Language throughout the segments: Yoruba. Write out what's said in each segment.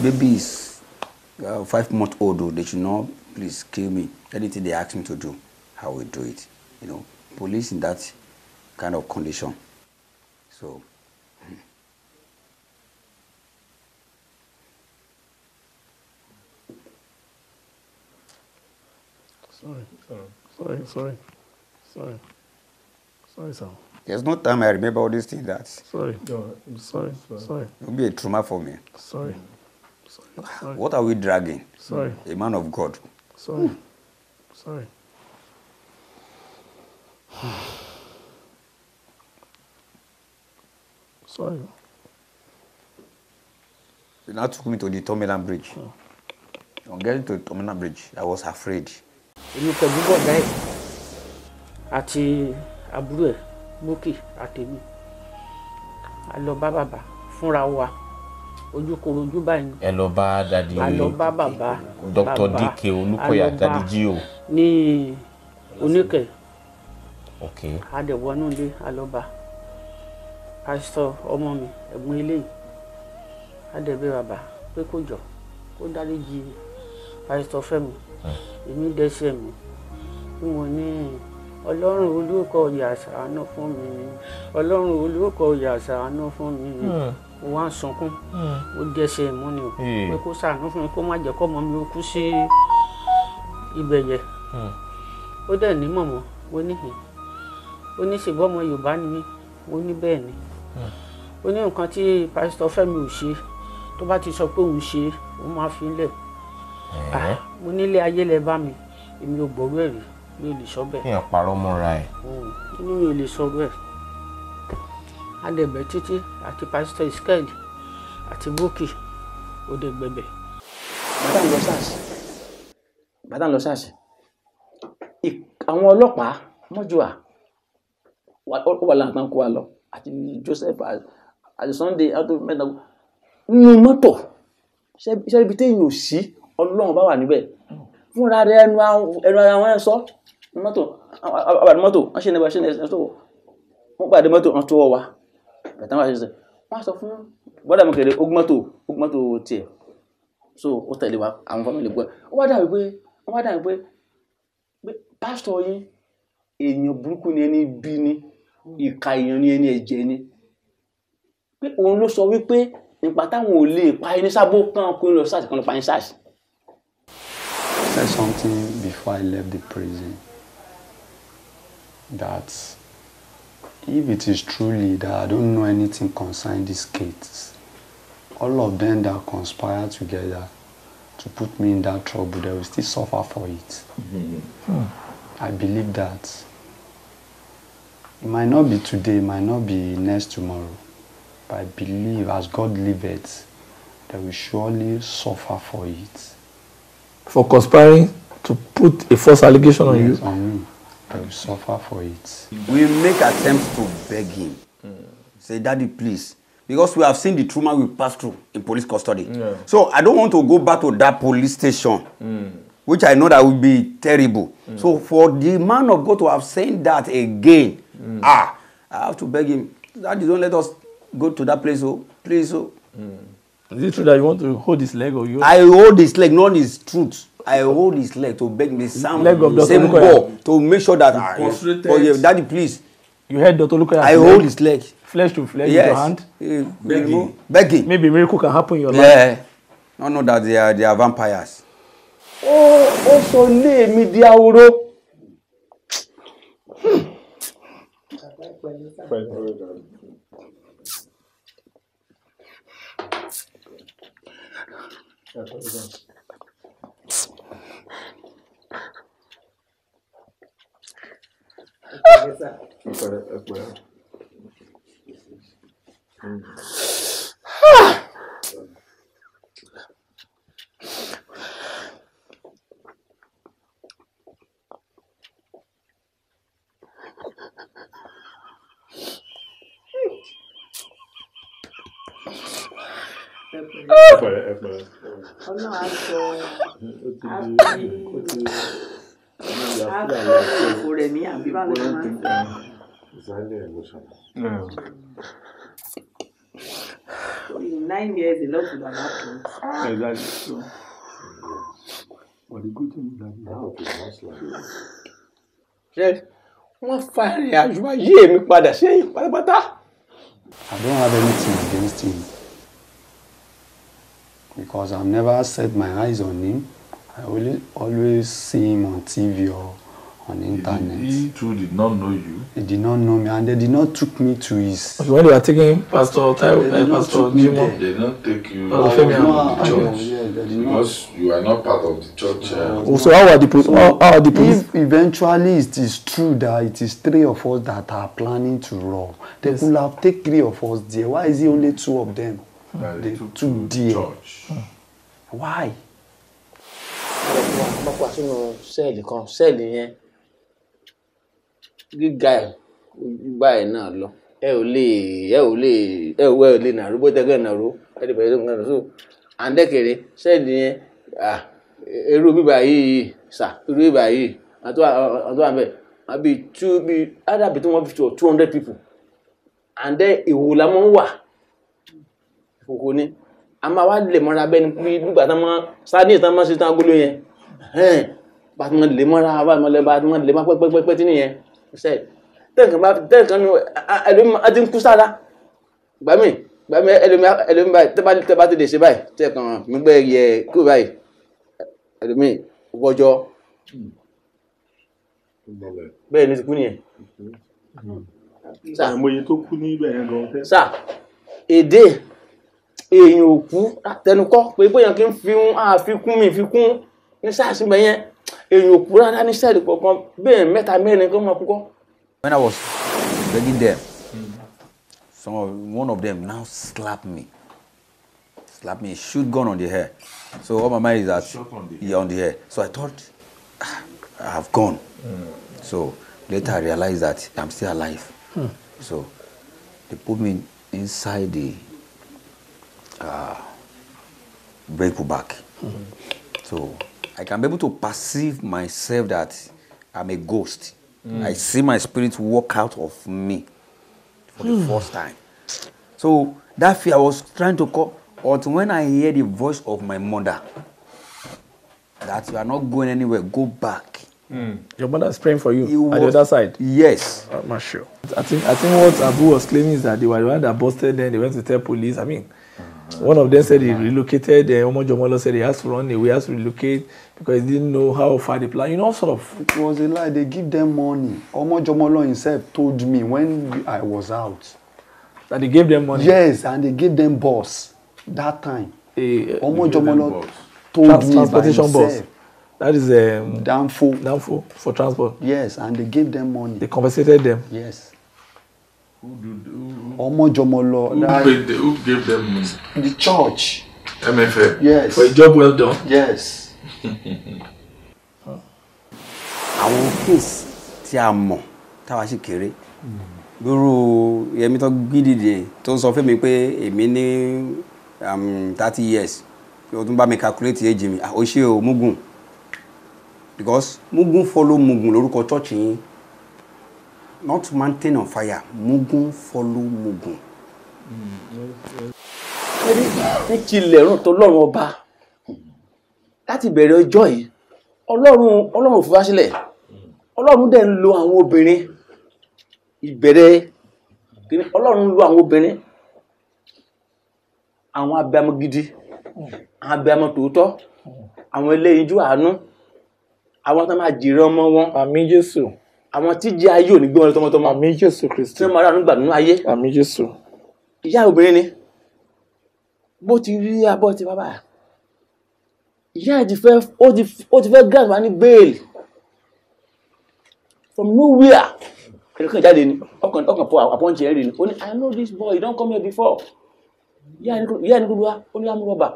baby is 5 months old, they should not please kill me. Anything they ask me to do, I will do it. You know, police in that kind of condition. So. Sorry, sir. There's no time I remember all these things. Sorry. Sorry. It will be a trauma for me. Sorry. What are we dragging? Sorry. A man of God. Sorry. Sorry. They now took me to the Tomiland Bridge. On getting to the Tomiland Bridge, I was afraid. Èmi pẹ̀lú bọ̀dá ẹ̀ àti àbúrò ẹ̀ Bókì àtèmi a lọ bá bàbá fúnra wa ojúkorojú báyìí. Ẹ lọ bá dadi a lọ bá bàbá Dr. DK Olukoya dadi Jimoh ní Oníkẹ̀. Okay. A dẹ̀ wọnú ilé a lọ bá Pastor ọmọ mi ẹ̀gbọ́n eléyìí a dẹ̀ bẹ̀ bàbá pé kó jọ kó dáríjì Pastor Femi. Èmi dẹ́ṣẹ̀ mi tí mo ní Ọlọ́run Olúkoya ṣàánú fún mi Ọlọ́run Olúkoya ṣàánú fún mi mo wá ń sunkún ó dẹ́ṣẹ̀ mú ni o pé kó ṣàánú fún mi kó má jẹ́ kó ọmọ mi ó kú sí ibẹ̀ yẹn ó dẹ̀ ní mọ̀mọ́ ó ní ṣèbọ́ ọmọ Yorùbá ni mí ó ní bẹ́ẹ̀ ni ó ní nǹkan tí Pastor Femi ò ṣe tó bá ti sọ pé òun ṣe òun máa fi ń lẹ̀. Mo nílé ayé lẹ bá mi èmi ò gbọ́rú ẹ̀ rí mi ò lè sọ bẹ́ẹ̀. Èèyàn parọ́ mọ́ra ẹ̀. Inú mi ò lè sọ̀rọ̀ ẹ̀. Adẹ̀bẹ̀ títí àti Pastor Iskeli àti Bókì ó dé gbẹ̀bẹ̀. Bàtà ń lọ sáàsì àwọn ọlọ́pàá mọ́júà ó wà láǹtàn kó wa lọ àti Joseph àti Sunday àti mẹ́ta nínú mọ́tò ṣe ibi téèyàn ò sí Ọlọ́run bá wà níbẹ̀ fúnra rẹ̀ ẹnu ara wọn sọ mọ́tò àbàdì mọ́tò wọ́n ṣe nẹ́bà ṣe nẹ́bà wọ́n pàdé mọ́tò wọn tó wọ́ wa bẹ̀tẹ̀ wọ́n ṣe wọ́n sọ fún bọ́dà mi kèrè ogun mọ́tò tiẹ̀ so ó tẹ̀lé wa àwọn fámìlì gbọ́ ó wá dàbí pé pásítọ̀ yín èèyàn burúkú ni ẹni bí ní ìka èèyàn ni ẹni ẹ̀jẹ̀ ni pé òun ló sọ wípé nípa táwọn ò lè pa ẹni sábó kan kó lọ SARS kan lọ pa ẹni SARS. I said something before I left the prison that if it is truly that I don't know anything concerning these kids, all of them that conspire together to put me in that trouble, they will still suffer for it. I believe that. It might not be today, it might not be next tomorrow, but I believe as God liveth, they will surely suffer for it. For conspiring to put a false allegation on you? On me. They will suffer for it. We make attempts to beg him. Say, Daddy, please. Because we have seen the trauma we passed through in police custody. So I don't want to go back to that police station, which I know that will be terrible. So for the man of God to have said that again, I have to beg him, Daddy, don't let us go to that place, please. Is it true that you want to hold his leg or you? I hold his leg, not his truth. I hold his leg to beg me some same ball to make sure that Daddy, please. You heard Dr. Olukoya. I hold his leg. Flesh to flesh yes. with your hand. Begging. Maybe a miracle can happen in your life. Yeah. No, no, that they are vampires. Oh, so lé mi di ahoro. In 9 years, a lot would have happened. Exactly. So, but the good thing is that Yes. Wọ́n fa ìrìn àjò ayé mi padà sẹ́yìn pátápátá. I don't have anything against him because I've never set my eyes on him. I always see him on TV or on the internet. He too did not know you. He did not know me, and they did not took me to his. when they were taking Pastor Pastor Jimoh, They did not take you Oh, to Femi, the church yeah, they did because you are not part of the church. so how are the police? How are the police? If eventually it is true that it is 3 of us that are planning to rob, they could have taken 3 of us there. Why is it only 2 of them? They took there. Church. Why? Wọ́n pa sínú sẹ́ẹ̀lì kan, sẹ́ẹ̀lì yẹn gíga ẹ̀ gbá ẹ̀ náà lọ. Ẹ ò lè nàró bó tẹ́gẹ̀ nàró ẹ̀ lè bẹ̀rẹ̀ nǹkan nàró. Àǹdẹ́kẹ̀rẹ́ sẹ́ẹ̀lì yẹn irú bíbá yìí irú bíbá yìí àtúwà bẹ́ẹ̀ àbí ádàbí tí wọ́n fi tó 200 people. And then ìwò la mọ́ ń wà ìfòkò ní. A máa wá lè mọ́ra bẹ́ẹ̀ ni nígbà tí wọ́n sáà tán máa ṣe tán agolo yẹn bá tí wọ́n lè mọ́ra bá tí wọ́n lè máa pẹ́pẹ́pẹ́ tí nìyẹn ṣe tẹ́ẹ̀kan ní ẹlòmí a ti ń kú sára gbàmí ẹlòmí báyìí tẹ́ bá ti lè ṣe báyìí tẹ́ẹ̀kan gbígbẹ́ yẹ kú báyìí ẹlòmí wọ́jọ́ bẹ́ẹ̀ ní ti kú nìyẹn. Àmọye tó kú níbẹ̀ yẹn gan. Sáà èdè èèyàn òkú tẹnukọ́ pé bóyá kí n àfikún mi fikún ní sáàsì mẹ́yẹn èèyàn òkú rárá ní sẹ́ẹ̀lì kọ̀ọ̀kan bẹ́ẹ̀ 3 4 kó máa kúkọ́. When I was begging them, one of them now slapped me, shoot gun on the hair. So all my mind is that on the hair. So I thought I have gone. So later I realized that I'm still alive. So they put me inside the vehicle back. So I can be able to perceive myself that I'm a ghost. I see my spirit walk out of me for the first time. So that fear I was trying to call until when I hear the voice of my mother that you are not going anywhere, go back. Your mother is praying for you at the other side. Yes. I'm not sure. I think what Abu was claiming is that they were the one that busted them. They went to tell police. I mean, one of them said he relocated. Omo Jomolo said he has to run away, he has to relocate because he didn't know how far the plan. You know, sort of. It was a lie. They give them money. Omo Jomolo himself told me when I was out that they gave them money. Yes, and they gave them bus that time. Omo Jomolo told me transportation by himself. bus. That is Danfo for transport. Yes, and they gave them money. They compensated them. Yes. Omo Jomolo. Who gave them money? The church. MFM. Yes. For a job well done. Yes. Àwọn case tí a mọ̀ táwa sì kéré. Lóru Yẹmí tó gídìdì tó sọ fún mi pé èmi ní 30 years. Ó tún bá mi calculate age mi. Ó ṣe o Mugun. Because Mugun follow Mugun lórúkọ church yín. Not mountain on fire. Mugun follow Mugun. Ní tilẹ̀rún tó lọ́rùn ọba láti bẹ̀rẹ̀ ọjọ́ yìí Ọlọ́run fi wá sílẹ̀. Ọlọ́run dẹ̀ ń lo àwọn obìnrin ìbẹ̀rẹ̀ kíní Ọlọ́run ń lo àwọn obìnrin àwọn abiyamọ gidi àwọn abiyamọ tòótọ́ àwọn ẹlẹ́yinjú àánú àwọn tó máa jèrè ọmọ wọn. Àmín Jésù. Àwọn tí jẹ́ ayé ò ní gbé wọn tọmọtọmọ. Àmín Jésù Kristi. Tí wọ́n máa rà nígbà nínú ayé. Àmín Jésù. Ìyá obìnrin ni bó ti rí abọ́ ti bàbá ìyá ẹ̀ ó ti fẹ́ grant wá ní bail from nowhere ẹ̀rọ̀kan jáde ni ọkàn fọ àpọ́njẹ rẹ̀ ni ó ní I know this boy, he don't come here before. Ìyá ẹni kúrú wá ó ní amúrọ̀bà.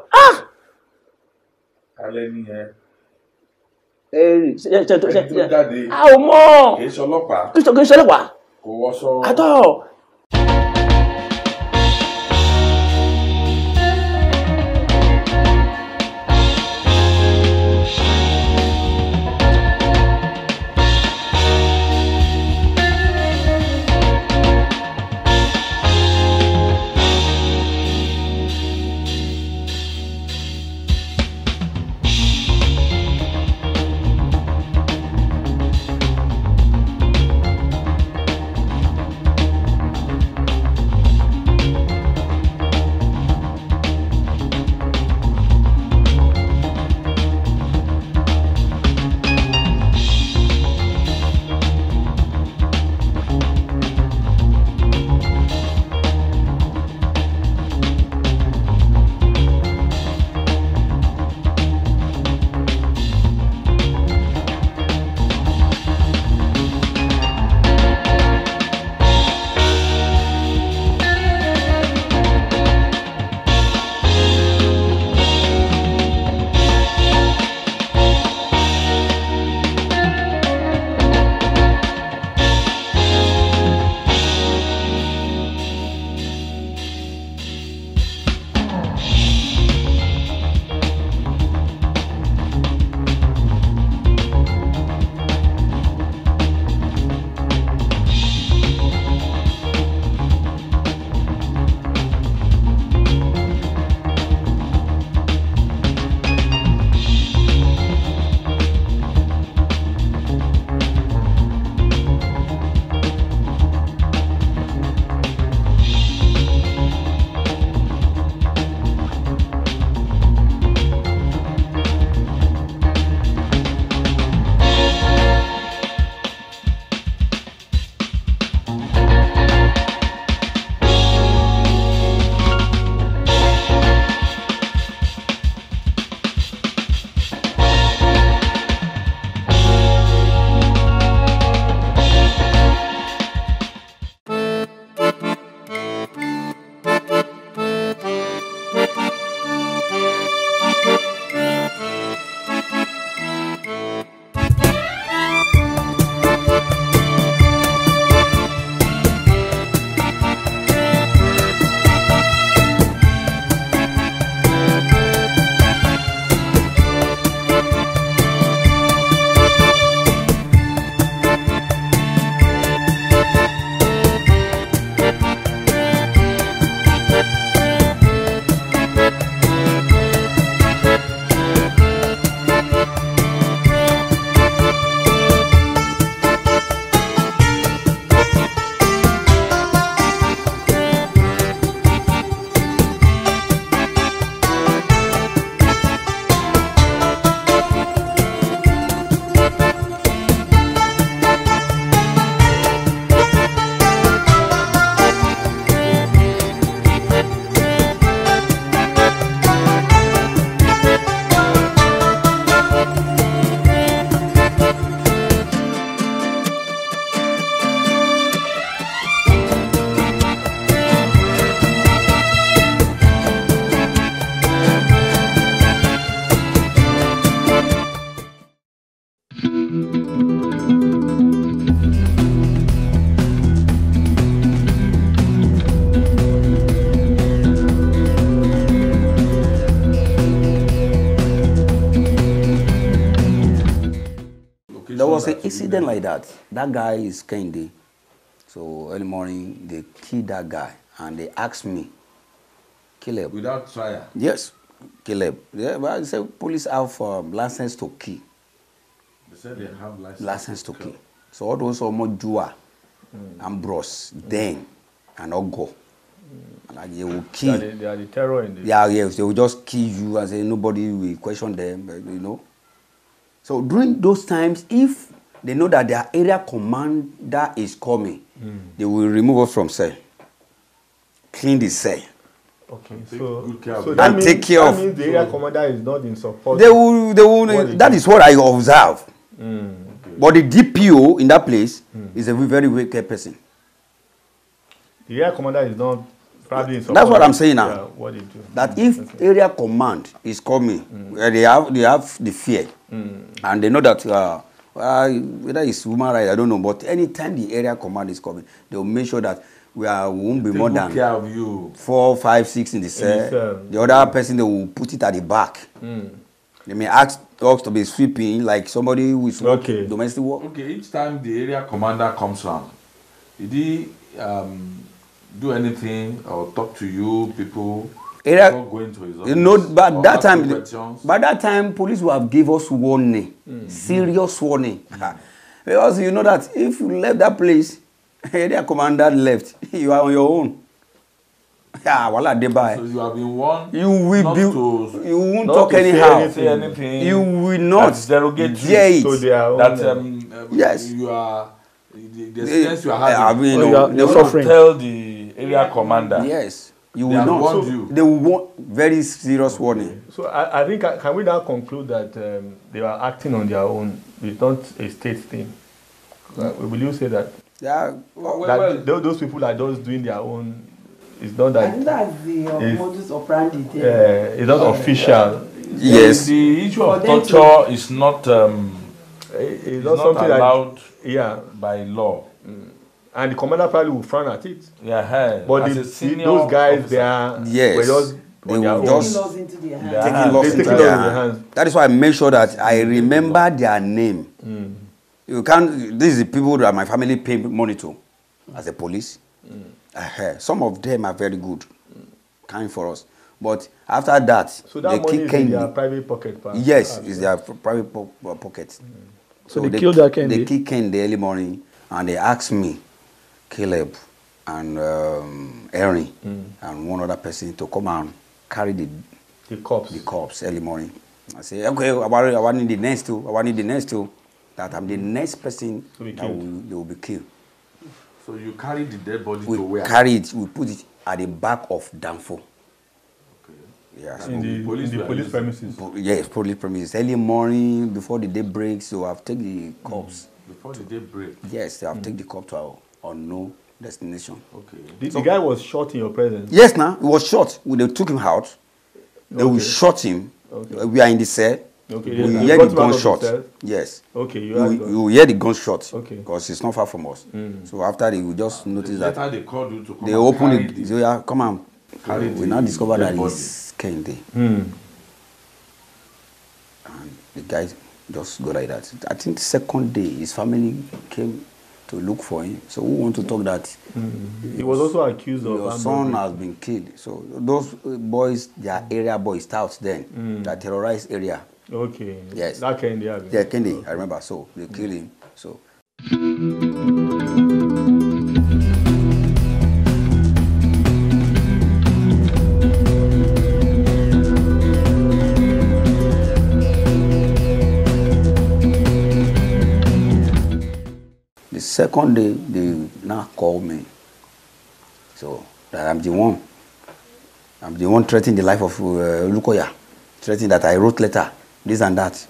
Alẹ́ ní ẹ. Ẹ̀rì Ẹni tó jáde. A ò mọ̀. Kì í ṣe ọlọ́pàá. Kì í ṣe ọlọ́pàá. Kò wọṣọ. Àtọ̀. was an incident like that. That guy is Kendi. So early morning, they killed that guy. And they asked me, Caleb. Without trial? Yes, Caleb. Yeah, but I said police have license to kill. They said they have license to kill. So all those Omojua, Ambrose, Den, and Ogo. Like they will kill. They are the terror in the... Yeah, yes, they will just kill you and say nobody will question them, you know. So during those times, if they know that their area commander is coming, they will remove us from cell. Clean the cell. Okay, so that means, take care of. That means the area commander is not in support. They will. That is what I observe. Okay. But the DPO in that place is a very wicked person. The area commander is not probably in support. That's what I'm saying now. Yeah, what they do. That if area command is coming, they have the fear, and they know that whether it's human rights, I don't know. But anytime the area command is coming, they will make sure that we won't be more than 4, 5, 6 in the cell. The other person, they will put it at the back. They may ask dogs to be sweeping like somebody who is working domestic work. Okay, each time the area commander comes around, did he do anything or talk to you people before going to his office? You know, but that time, police will have give us warning, serious warning. Because you know that if you left that place, area commander left, you are on your own. Yeah, so you have been warned. You will be. You won't talk anyhow. Anything. You will not derogate so yes. You are the experience you are having. You are suffering. Tell the area commander. Yes, you will not. They will want very serious warning. So I think can we now conclude that they are acting on their own? It's not a state thing. Will you say that? Yeah. Those people are just doing their own. It's not that. I think that's the modus operandi. It's not official. Yes. The issue of torture is not. It's not something allowed. Yeah. By law. And the commander probably will frown at it. Yeah. But those guys, officer. they are. Yes. They will just taking laws into their hands. Taking laws into their hands. That is why I make sure that I remember their name. You can't. This is the people that my family pay money to, as a police. Some of them are very good, kind for us. But after that, so that money is in their private pocket. Yes, it's their private pocket. So they killed that Kendi? They killed Kendi early morning, and they asked me, Caleb, and Erin, and one other person to come and carry the corpse early morning. I say, okay, I want need the next two. I want need the next two. That I'm the next person that will be killed. So you carry the dead body to where? We put it at the back of Danfo. Okay. Yeah. So in the police premises? Yes, police premises. Early morning, before the day breaks, so I've taken the corpse. Before the day breaks? Yes, I've taken the corpse to our unknown destination. Okay. The guy was shot in your presence? Yes, now. He was shot. They took him out. They will shot him. Okay. We are in the cell. Okay. We hear the gunshot. Yes. Okay. You hear the gunshot. Okay. Because it's not far from us. So after they will just notice that. Later they called you to come. They open it. They say, yeah, come on. We now discover that body. it's Kendi. And the guy just go like that. I think the second day his family came to look for him. So who want to talk that? He was also accused of your son has been killed. So those boys, their area boys, scouts then, that terrorized area. Okay. Yes. That Kendi. Yeah, Kendi. I remember. So they killed him. So. The second day, they now call me. So that I'm the one threatening the life of Olukoya, threatening that I wrote letter, this and that.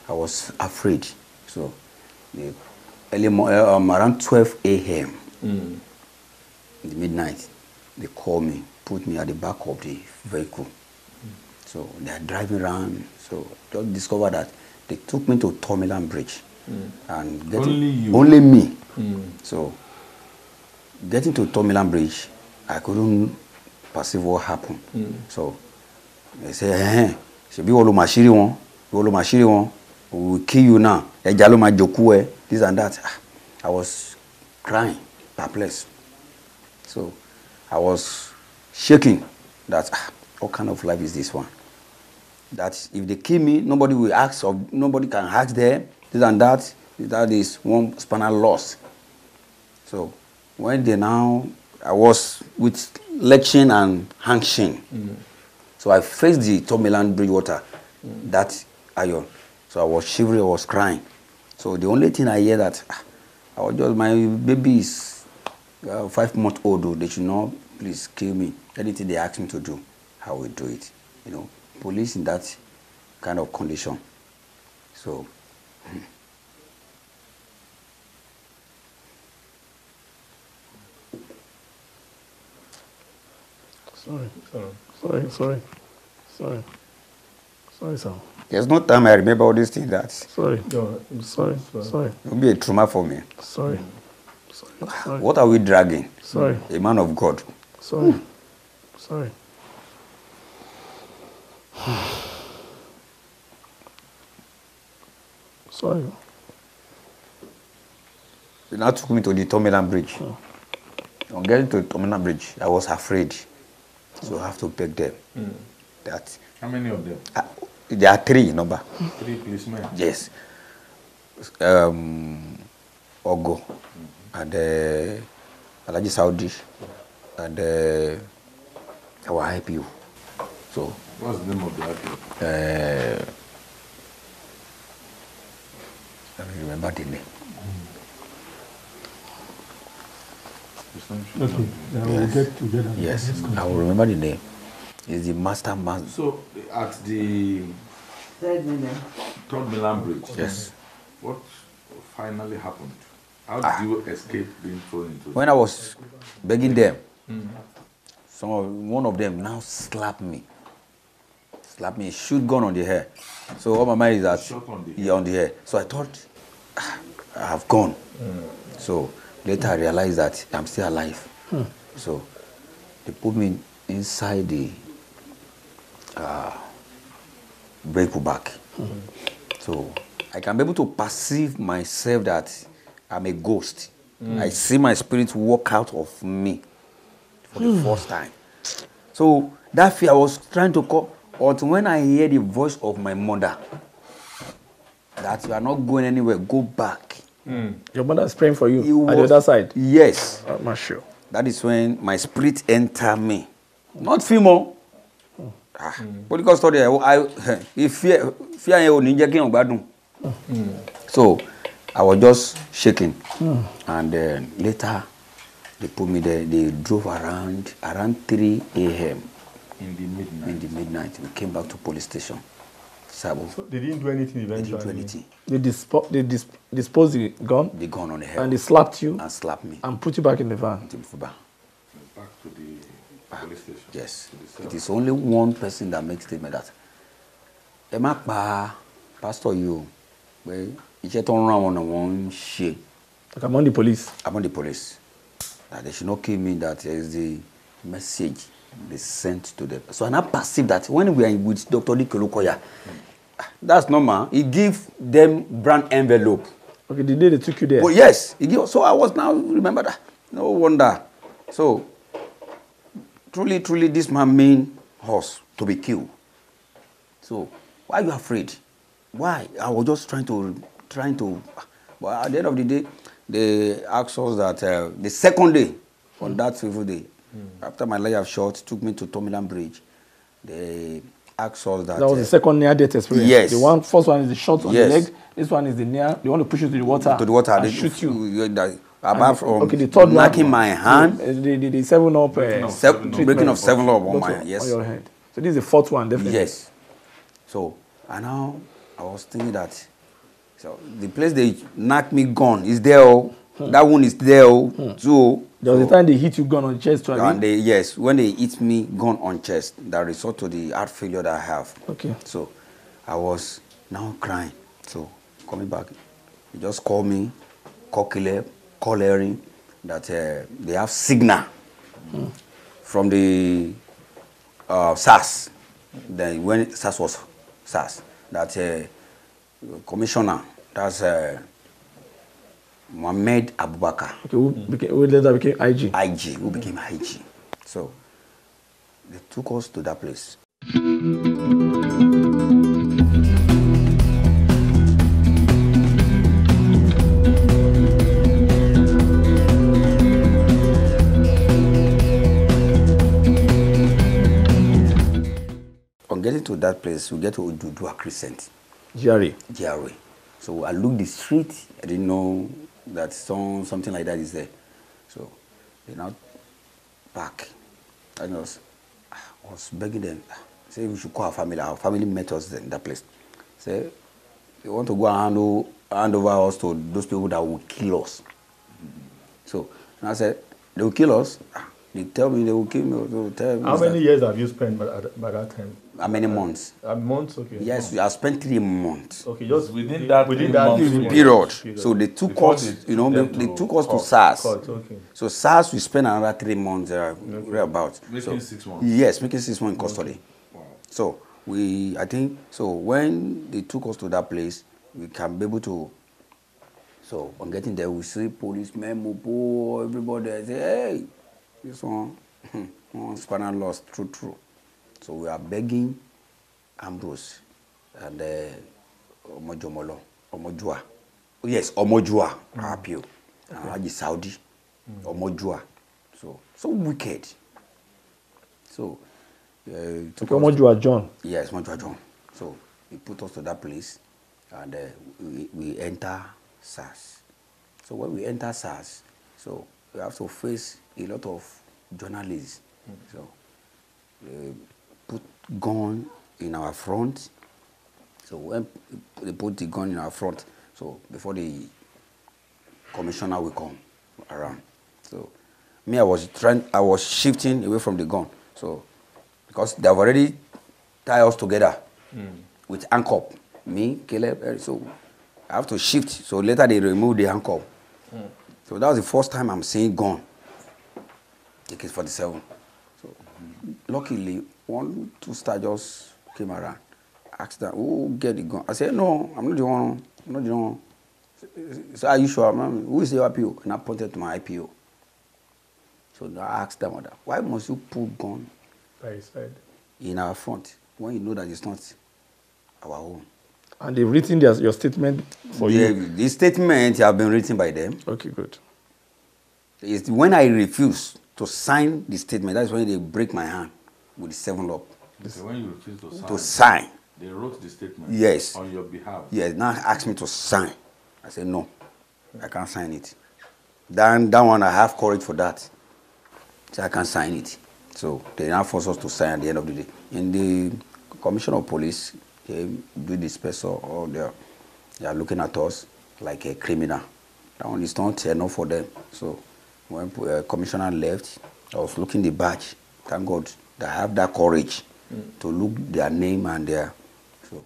I was afraid. So early around 12 a.m. in the midnight, they called me, put me at the back of the vehicle. So they are driving around. So just discovered that they took me to Tomiland Bridge. And only me. So getting to Tomiland Bridge, I couldn't perceive what happened. So they say, "She be all machiri one." we will kill you now. Ejaloma Jokue, this and that. I was crying, perplexed. So I was shaking that what kind of life is this one? That if they kill me, nobody will ask, or nobody can ask them, this and that. That is one spinal loss. So when they now, I was with leching and hankshin. So I faced the Tomiland Bridgewater, that iron. So I was shivering, I was crying. So the only thing I hear that, I was just, my baby is 5 months old, though. They should not please kill me. Anything they ask me to do, I will do it. You know, police in that kind of condition. So. Sorry, sir. There's no time I remember all these things that. Sorry. Sorry. It will be a trauma for me. Sorry. What are we dragging? Sorry. A man of God. Sorry. Sorry. They now took me to the Tomiland Bridge. On getting to the Tomiland Bridge, I was afraid. So I have to beg them. That. How many of them? There are 3 in number. 3 policemen? Yes. Ogo, and Alaji Saudi, and I will help you. So. What's the name of the IPO? Let me remember the name. Okay, we'll get together. Yes, I will remember the name. It's the master. So, at the Third Milan Bridge, yes. What finally happened? How did you escape being thrown into it? When I was begging them, one of them now slapped me, shoot gun on the hair. So all my mind is that on the hair. So I thought, I have gone. So later I realized that I'm still alive. So they put me inside the vehicle back. So I can be able to perceive myself that I'm a ghost. I see my spirit walk out of me for the first time. So that fear I was trying to call, until when I hear the voice of my mother, that you are not going anywhere, go back. Your mother is praying for you at the other side? Yes. I'm not sure. That is when my spirit entered me. Not female. Political study, if fear so I was just shaking. And then later they put me there, they drove around 3 a.m. In the midnight. We came back to police station. Sabo. So they didn't do anything eventually? They didn't do anything. They disposed the gun? The gun on the head. And they slapped you? And slapped me. And put you back in the van? Back to the police station? Yes. It is only one person that makes statement that Pastor, you, like I'm on the police? I'm on the police. That they should not kill me, that is the message they sent to them. So I now perceive that when we are with Dr. Olukoya, that's normal. He give them brand envelope. Okay, the day they took you there? Well, yes. So I was now, remember that. No wonder. So, truly, this man mean horse to be killed. So, why are you afraid? Why? I was just trying to, but at the end of the day, they asked us that the second day, on that fateful day, after my leg of shot, took me to Tomiland Bridge. They asked us that. That was the second near-death experience. Yes. The first one is the shot on the leg. This one is the near. They want to push you to the water. To the water. And they shoot you. Apart from the third knocking one, my hand. The 7-up. Breaking of 7-up on my, yes. On your head. So this is the fourth one, definitely. Yes. So, and now I was thinking that, so the place they knocked me gun is there. That one is there. So there was the time they hit you gun on the chest. And yes, when they hit me gun on chest, that result to the heart failure that I have. Okay. So I was now crying. So coming back, he just called me, call Caleb, call Larry, that they have signal from the SARS. Then when SARS was SARS, that commissioner. That's Mohammed Abubakar. Okay, who later became IG? IG, who became IG. So they took us to that place. On getting to that place, we get to Ududua Crescent. GRA. So I looked the street. I didn't know that something like that is there. So they now park. I was begging them, say we should call our family. Our family met us in that place. Say they want to go and hand over us to those people that will kill us. So and I said, they will kill us. They tell me they will kill me. They will tell me. How many years have you spent by that time? How many months? Months, okay. Yes, I spent 3 months. Okay, just within that period. So they took us, they took us to SARS. Okay. So SARS, we spent another 3 months about. Making 6 months. Yes, making 6 months in custody. Wow. So when they took us to that place, we can be able to. So on getting there, we see policemen, mopo, everybody. I say, hey, this one spinal loss, true. So we are begging Ambrose and Omojua. Yes, Omojua, appeal. And Saudi, Omojua. So wicked. So Omojua John. Yes, Omojua John. So he put us to that place and we enter SARS. So when we enter SARS, so we have to face a lot of journalists. So put gun in our front. So when they put the gun in our front, so before the commissioner will come around. So me, I was shifting away from the gun. So because they have already tied us together with handcuff. Me, Caleb, so I have to shift. So later they remove the handcuff. So that was the first time I'm seeing gun. AK-47. So luckily, 1-2 stars just came around. Asked them, who get the gun? I said, no, I'm not the one. So are you sure? Who is the IPO? And I pointed to my IPO. So I asked them, why must you put gun by his side in our front when you know that it's not our own? And they've written your statement for you? The statement have been written by them. Okay, good. It's when I refuse to sign the statement, that's when they break my hand with the 7-up. So when you refuse to sign, they wrote the statement. Yes. On your behalf. Yes. Now ask me to sign. I said no, I can't sign it. Then that one I have courage for that. So I can't sign it. So they now force us to sign at the end of the day. In the commissioner of police, they do this person, or they are looking at us like a criminal. That one is not enough for them. So when commissioner left, I was looking the badge. Thank God that I have that courage to look their name and their. So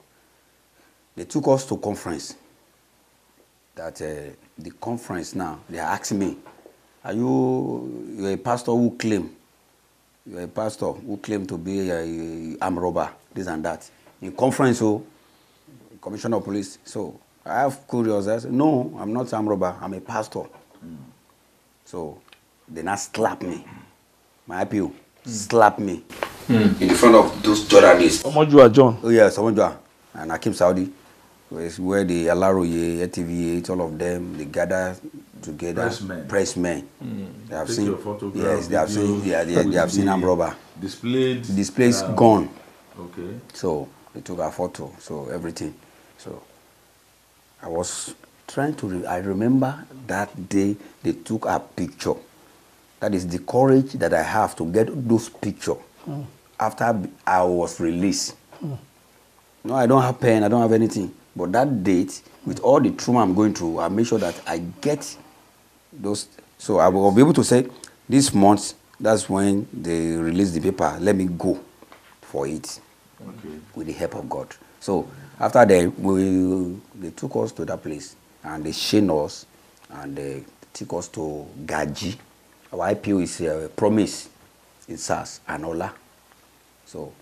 they took us to conference. That the conference now, they are asking me, are you're a pastor who claim? You're a pastor who claim to be a armed robber, this and that. In conference, commissioner of police. So I have curious. I said, no, I'm not armed robber. I'm a pastor. So they now slap me. My IPO slap me in front of those journalists. Omojua John. Oh yes, Omojua and Hakim Saudi. Where the Alaroye, TVA, all of them, they gather together. Pressmen. They have seen. Yes, they have seen. They have seen armed robber. Displays gone. Okay. So they took a photo. So everything. So I was trying to. I remember that day they took a picture. That is the courage that I have to get those pictures after I was released. No, I don't have pen. I don't have anything. But that date, with all the trauma I'm going through, I make sure that I get those. So I will be able to say, this month, that's when they release the paper. Let me go for it with the help of God. So after that, they took us to that place and they chained us and they took us to Gaji. Our IPO is a promise in SARS and Ola. So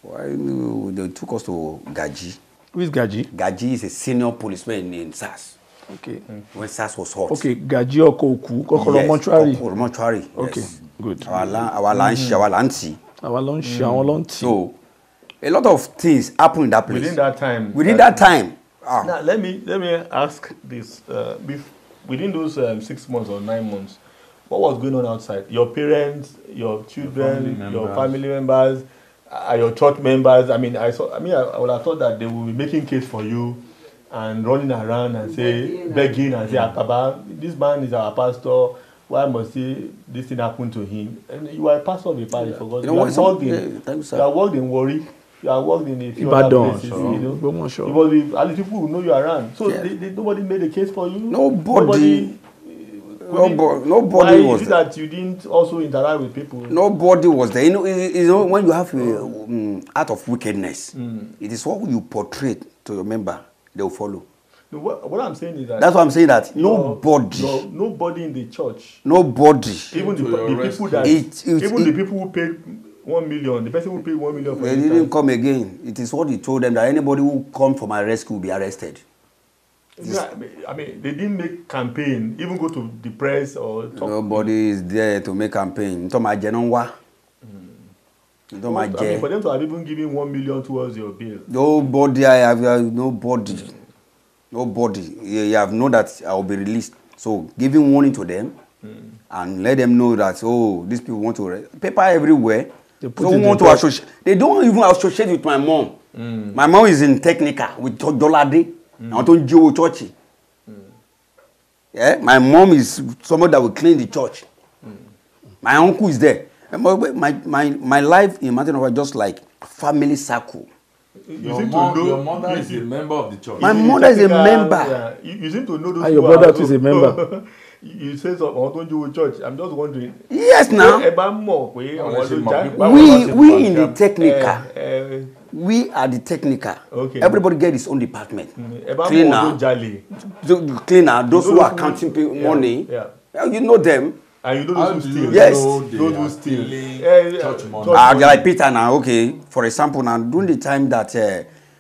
they took us to Gaji. Who is Gaji? Gaji is a senior policeman in SARS. Okay. When SARS was hot. Okay, Gaji Okoku, Kokoro Mortuary. Kokoro Mortuary. Okay, yes. good. Our lunch, our lunch. Our lunch, our lunch. So, a lot of things happen in that place. Within that time. Within that time. Now, let me ask this. Within those 6 months or 9 months, what was going on outside? Your parents, your children, your family members, your church members. I mean, I would have thought that they would be making case for you and running around and begging and say, Akaba, this man is our pastor. Why must this thing happen to him? And you are a pastor of the parish, for God. You are worked in Warri. You are worked in a few other places. You must be, at least people who know you around. So nobody made a case for you. Nobody Why was is it there. that you didn't also interact with people? Nobody was there. You know when you have act of wickedness, it is what you portray to your member, they will follow. No, what I'm saying is that that's what I'm saying. That nobody in the church, nobody, even the people that, even the people who paid 1 million, the person who paid 1 million for they didn't come again. It is what he told them that anybody who come for my rescue will be arrested. I mean, they didn't make campaign, even go to the press or talk. Nobody is there to make campaign. For them to have even given 1 million towards your bill. Nobody, I have nobody. Nobody. You have known that I will be released. So giving warning to them and let them know that these people want to paper everywhere. They want to associate. They don't even associate with my mom. My mom is in technical with Dolade. I want to do church. Yeah, my mom is someone that will clean the church. My uncle is there. My life in Mountain of just like family circle. Your mother is a member of the church. My mother is a member. Yeah. You seem to know those. And your brother too is a member. You say so, I don't do church. I'm just wondering. Yes, now. We in the technical. We are the technical. Okay. Everybody get his own department. Cleaner, those who are counting money. Yeah. You know them. And you know those who steal. Yes. Those who steal. Church money. Like Peter now, okay. For example, now during the time that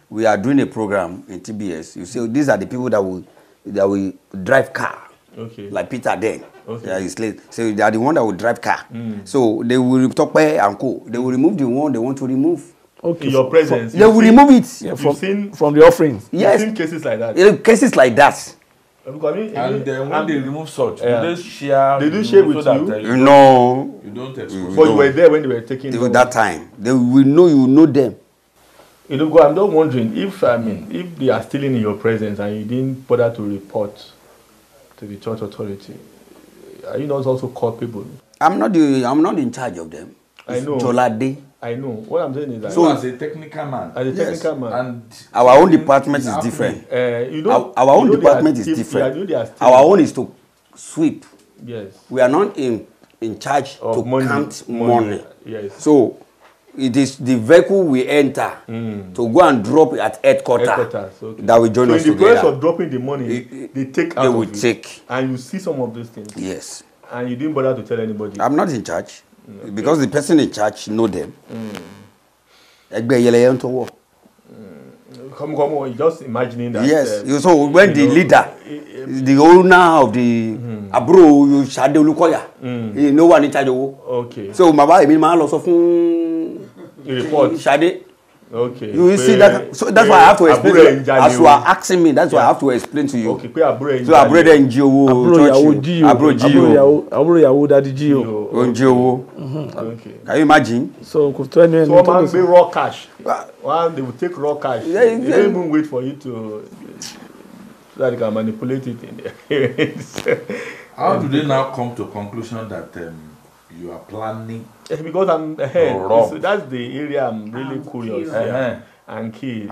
we are doing a program in TBS, you see, these are the people that will drive car. Okay. Like Peter then. Okay. Yeah, so they are the one that will drive car. So they will talk and co. They will remove the one they want to remove. Okay. In your presence. They will remove it. Yeah, from the offerings. Yes. You've seen cases like that. Yeah, cases like that. And then when they remove such, they share. They do share with you. No. You don't expose. But you were there when they were taking. That time, they will know you know them. I'm not wondering if if they are stealing in your presence and you didn't bother to report to the church authority, are you not also culpable? I'm not in charge of them. I know. Jolade. I know. What I'm saying is that. So as a technical man. And our own department is different. Our own department is different. Our own is to sweep. Yes. We are not in charge of count money. Yes. So it is the vehicle we enter to go and drop it at headquarters okay. that will join us together. So in the process of dropping the money, they take out. They will take. And you see some of those things. Yes. And you didn't bother to tell anybody. I'm not in charge. Okay. Because the person in charge know them. Come on, just imagining that. Yes. So when the leader, the owner of the Abro, you Shade Olukoya, no one in charge of. Okay. So my wife, my loss of report. Shade. Okay. You see that? So that's why I have to explain. As you are asking me, that's why I have to explain to you. Okay. So Abro NGO, Abro Yawo Daddy Gio. NGO. Okay. Can you imagine? So man pay raw cash. They will take raw cash. They don't even wait for you to so that they can manipulate it in there. How do they now come to a conclusion that you are planning? Because I'm ahead. So that's the area I'm really curious. And kill.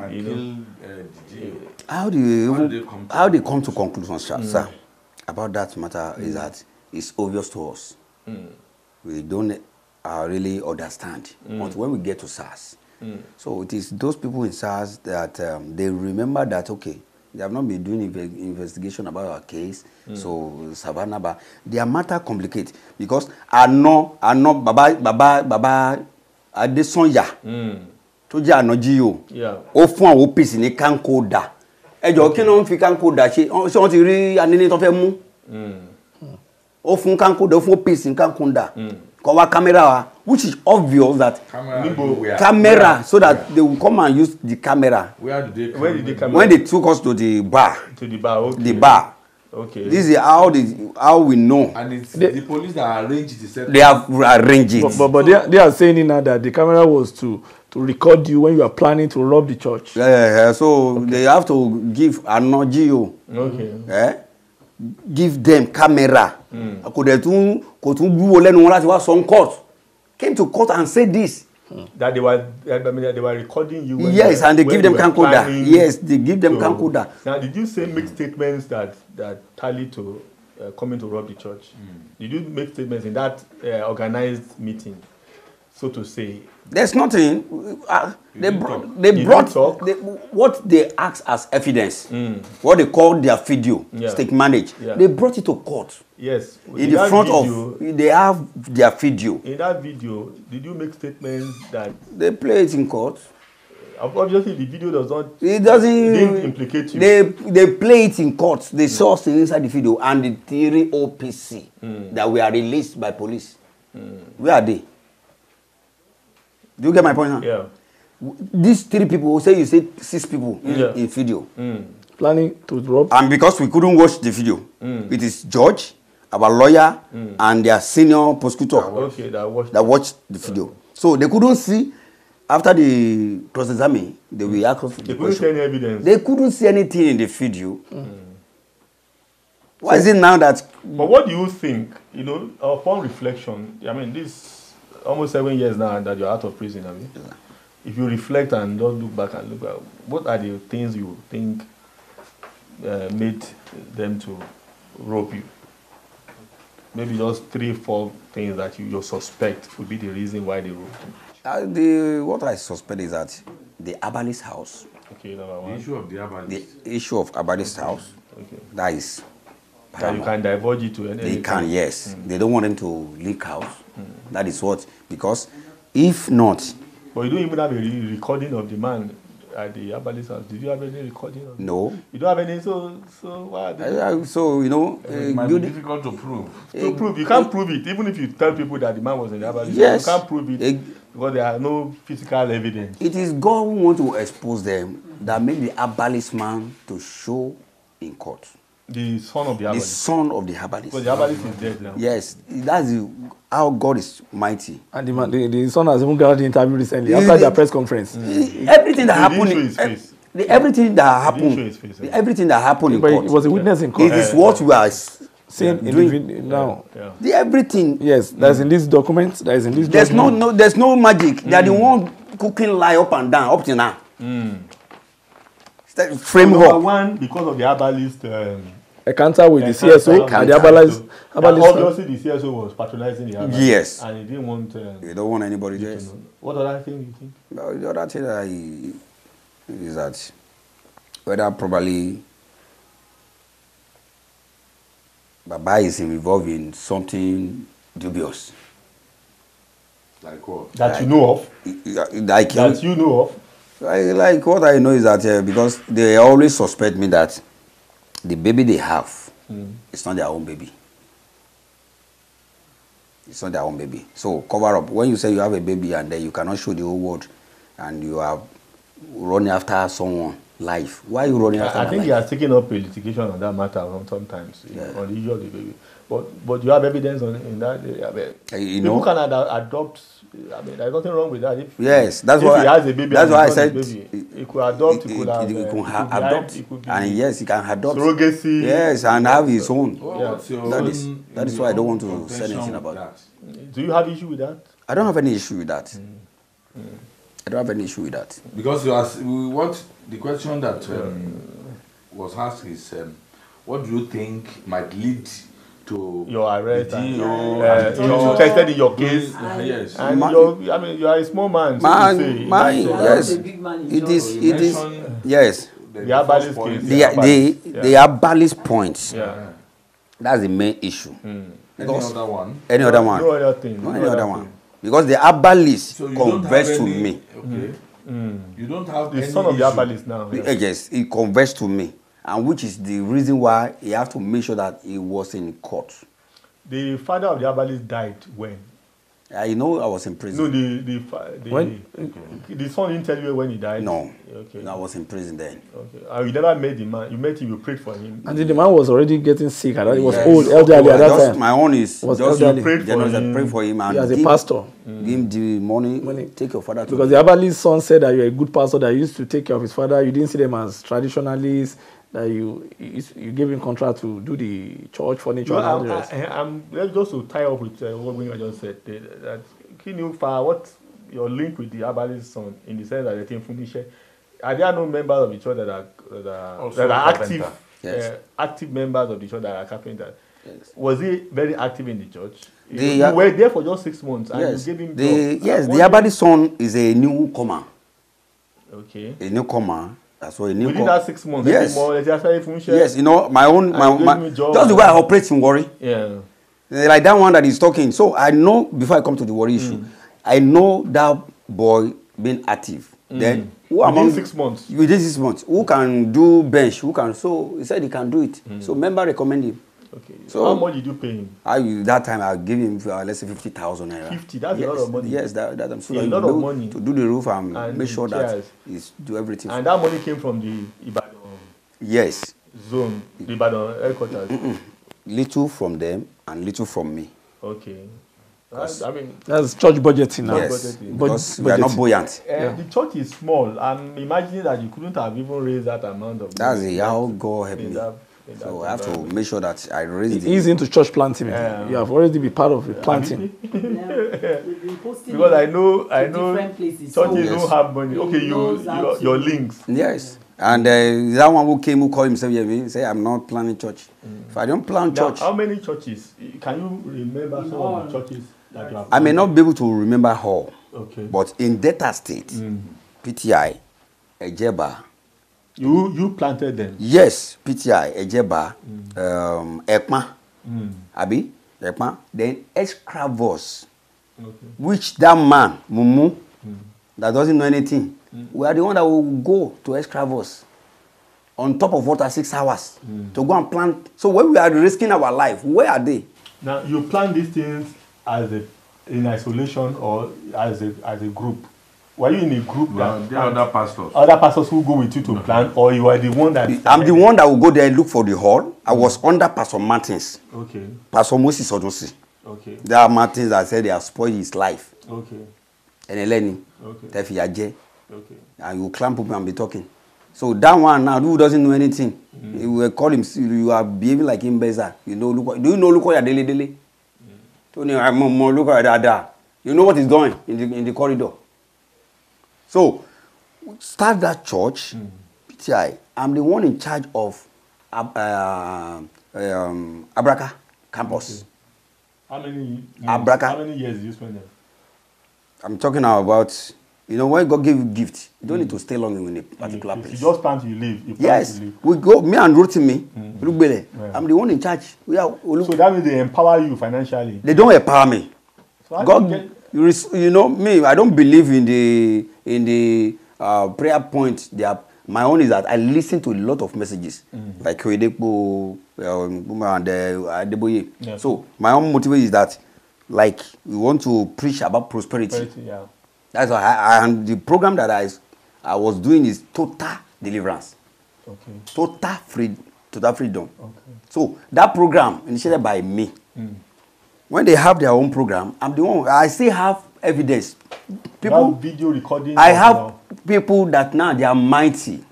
How do they come to conclusions, sir? About that matter is that it's obvious to us. We don't really understand. But when we get to SARS, so it is those people in SARS that they remember that they have not been doing investigation about our case. So Savannah, but their matter complicated to tó jẹ́ àná GO Yeah. ó fún àwọn OPC ní camcorder ẹjọ́ kí ló ń fi camcorder ṣe wọ́n ti rí anini tó fẹ́ mú ó fún camcorder ó fún OPC ní camcorder kọ́ wá camera wa which is obvious that camera so that they will come and use the camera. Where did they come? When they took us to the bar. To the bar, okay. The bar. Okay. This is how we know. And it's the police that arranged the setup. They have arranged it. But they are saying now that the camera was to record you when you are planning to rob the church. So they have to give an GO. Okay. Give them camera. Kò tún gbúwo lẹ́nu wọn láti wá sọ court. Came to court and said this. That they were recording you. Yes, and they give them camcorder. Yes, they give them camcorder. Now, did you say make statements that tally to coming to rob the church? Did you make statements in that organized meeting, so to say? There's nothing. They brought what they asked as evidence, what they call their video, stake manage. Yeah. They brought it to court. Yes. In the front video, they have their video. In that video, did you make statements that they play it in court? Obviously, the video does not. It doesn't didn't implicate you. They play it in court. They saw things inside the video and the theory OPC that were released by police. Where are they? Do you get my point now? Yeah. These 3 people, say you say 6 people in video. Planning to rob. And because we couldn't watch the video, it is judge, our lawyer, and their senior prosecutor that watched the video. So they couldn't see, after the cross-examine, they will ask us They couldn't see any evidence. They couldn't see anything in the video. Why is it now that... But what do you think, upon reflection, I mean, this almost 7 years now that you're out of prison, I mean, if you reflect and just look back and look at, what are the things you think made them to rob you? Maybe just 3-4 things that you suspect would be the reason why they robbed you. What I suspect is that the herbalist house. Okay, number one. The issue of the herbalist. The issue of herbalist house. Okay. That is. That you can divulge it to any. They can, yes. They don't want them to leak out. That is what. Because if not. But you don't even have a recording of the man at the herbalist house. Did you have any recording of No. You don't have any, so why? So, it might be difficult to prove. To prove. You can't prove it. Even if you tell people that the man was in the herbalist yes. house, you can't prove it because there are no physical evidence. It is God who wants to expose them that made the herbalist man to show in court. The son of the herbalist. The son of the herbalist. Because the herbalist is dead now. Yes, that's how God is mighty. And the son has even got the interview recently after their press conference. Everything that happened, everything that happened in court. It was a witness in court. It is what we are seeing in now. The everything. Yes, that's in this document. That is in this. There's no magic. They are the one cooking lie up and down up to now. Framework. Number one, because of the herbalist encounter with the CSO and the herbalist. Obviously, the CSO was patronizing the herbalist. Yes. And he didn't want. You don't want anybody to know. What other thing do you think? The other thing is that whether probably Baba is involved in something dubious. Like what? That you know of? That you know of? Like what I know is that because they always suspect me that the baby they have is not their own baby. It's not their own baby. So cover up. When you say you have a baby and then you cannot show the whole world and you are running after someone life. Why are you running after I think life? he has taken up a litigation on that matter sometimes on the issue of the baby. But you have evidence in that area. People can adopt. I mean, there's nothing wrong with that. If he has a baby, that's why I said he could adopt. He could adopt, and yes, he can adopt. Surrogacy. Yes, and have his own. That is why I don't want to say anything about that. Do you have issue with that? I don't have any issue with that. I don't have any issue with that. Because the question that was asked is, what do you think might lead to your arrest? You interested in your case? Yes. And you are a small man. Yes. It is. Yes. The herbalist case. The herbalist points. Yeah. That's the main issue. Any other one? Any other one? No other thing. No any other one. Because the herbalist conversed to me. Okay. You don't have The any son of the issue. herbalist now. Yeah. Yes, he confessed to me, and which is the reason why he have to make sure that he was in court. The father of the herbalist died when? I know I was in prison. No, the son didn't tell you when he died? No. Okay. No, I was in prison then. Okay. You never met the man. You met him, you prayed for him. And the man was already getting sick. He was Yes. old, elderly at that time. My own is Was just elderly. you pray for him and He as a give, pastor. give him the money, take your father to Because the herbalist son said that you're a good pastor that used to take care of his father. You didn't see them as traditionalists. That you gave him contract to do the church furniture and all the rest. Let's just to tie up with what I just said. That can you find what your link with the herbalist son in the sense that they think Funishe, are there no members of the church that are active, active members of the church that are carpenters? Yes. Was he very active in the church? You were there for just 6 months and you gave him the herbalist son is a newcomer. Okay. A newcomer. That's why within that 6 months, yes. Yes, you know, my just the way I operate in worry. Yeah. Like that one that is talking. So I know before I come to the worry issue, I know that boy being active. Then within 6 months. Within 6 months. Who can do bench? Who can so he said he can do it. So member recommend him. Okay. So how much did you pay him? That time I give him let's say 50,000 naira. 50, that's a lot of money. Yes, that I'm so a lot of money to do the roof and make sure that he's do everything. And that money came from the Ibadan zone, the Ibadan headquarters. Little from them and little from me. Okay. That's church budgeting now. Yes, because we are not buoyant. The church is small. I'm imagining that you couldn't have even raised that amount of money. That's how God helped me. So I have to make sure that I raise the... He's into church planting. You have already been part of the planting. Because I know churches don't have money. Okay, your links. Yes. And that one who came who called himself here, say I'm not planning church. If I don't plan church... How many churches? Can you remember some of the churches that you have? I may not be able to remember all. Okay. But in Delta State, PTI, Ejeba... You planted them? Yes, PTI, Ejeba, Ekma, Abi, Ekma, then Excravos, which that man, Mumu, that doesn't know anything, we are the one that will go to Excravos on top of water 6 hours to go and plant. So when we are risking our life, where are they? Now, you plant these things in isolation or as a group? Were you in a group that... There are other pastors. Other pastors who go with you to plant, or you are the one that... I'm the one that will go there and look for the hall. I was under Pastor Martins. Okay. Pastor Moses Odosi. Okay. There are Martins that said they have spoiled his life. Okay. And Eleni. Okay. Tefiaje. Okay. And you clamp up and be talking. So that one now, who doesn't know anything, he will call him, you are behaving like him, Beza. You know, do you know Olukoya Dele? You know what is going in the corridor. So, start that church, PTI. I'm the one in charge of Abraka campus. Okay. Abraka. How many years did you spend there? I'm talking now about, you know, when God give you gift, you don't need to stay long in a particular place. You just plant, you leave. Yes. We go, me and Rotimi, I'm the one in charge. So that means they empower you financially? They don't empower me. So God, you know me, I don't believe in the prayer point. My own is that I listen to a lot of messages, like Kwedepo and Adeboye. Yes. So my own motive is that, like, we want to preach about prosperity. Yeah. That's why and the program that I was doing is total deliverance. Okay. Total freedom. Okay. So that program initiated by me. When they have their own program, I'm the one. I still have evidence. People, have video recording. I have people that now they are mighty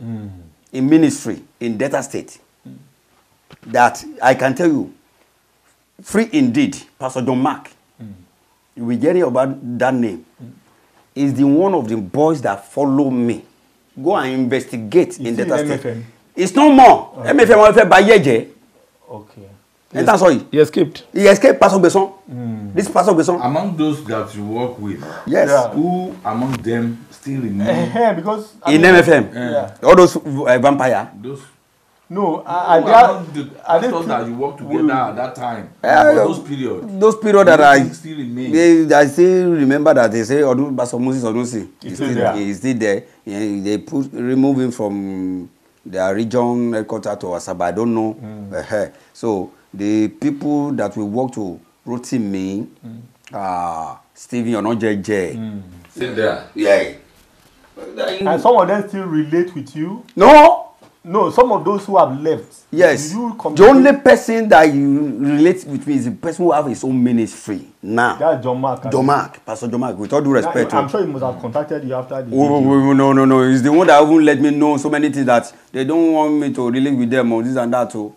in ministry in Delta State. That I can tell you, free indeed, Pastor John Mark. You will get about that name. Is the one of the boys that follow me. Go and investigate in Delta State. MFM? It's no more. Okay. MFM by Yeje. Okay. And that's why he escaped. He escaped Pastor Besson. This Pastor Besson. Among those that you work with, yes. Who among them still remain? Because in MFM, all those vampire. Those. No, I thought that you worked together at that time. Those period that I still remember that they say Pastor Moses Odusi is still there. They remove him from their region headquarters to Asaba. I don't know. So the people that we work to wrote me, Stephen Onojeje. Still there. Yeah. And some of them still relate with you? No, some of those who have left. Yes. The only person that you relate with me is the person who have his own ministry now. That's John Mark. Pastor John Mark, with all due respect. I'm sure he must have contacted you after the video. No. He's the one that won't let me know so many things that they don't want me to relate with them or this and that too.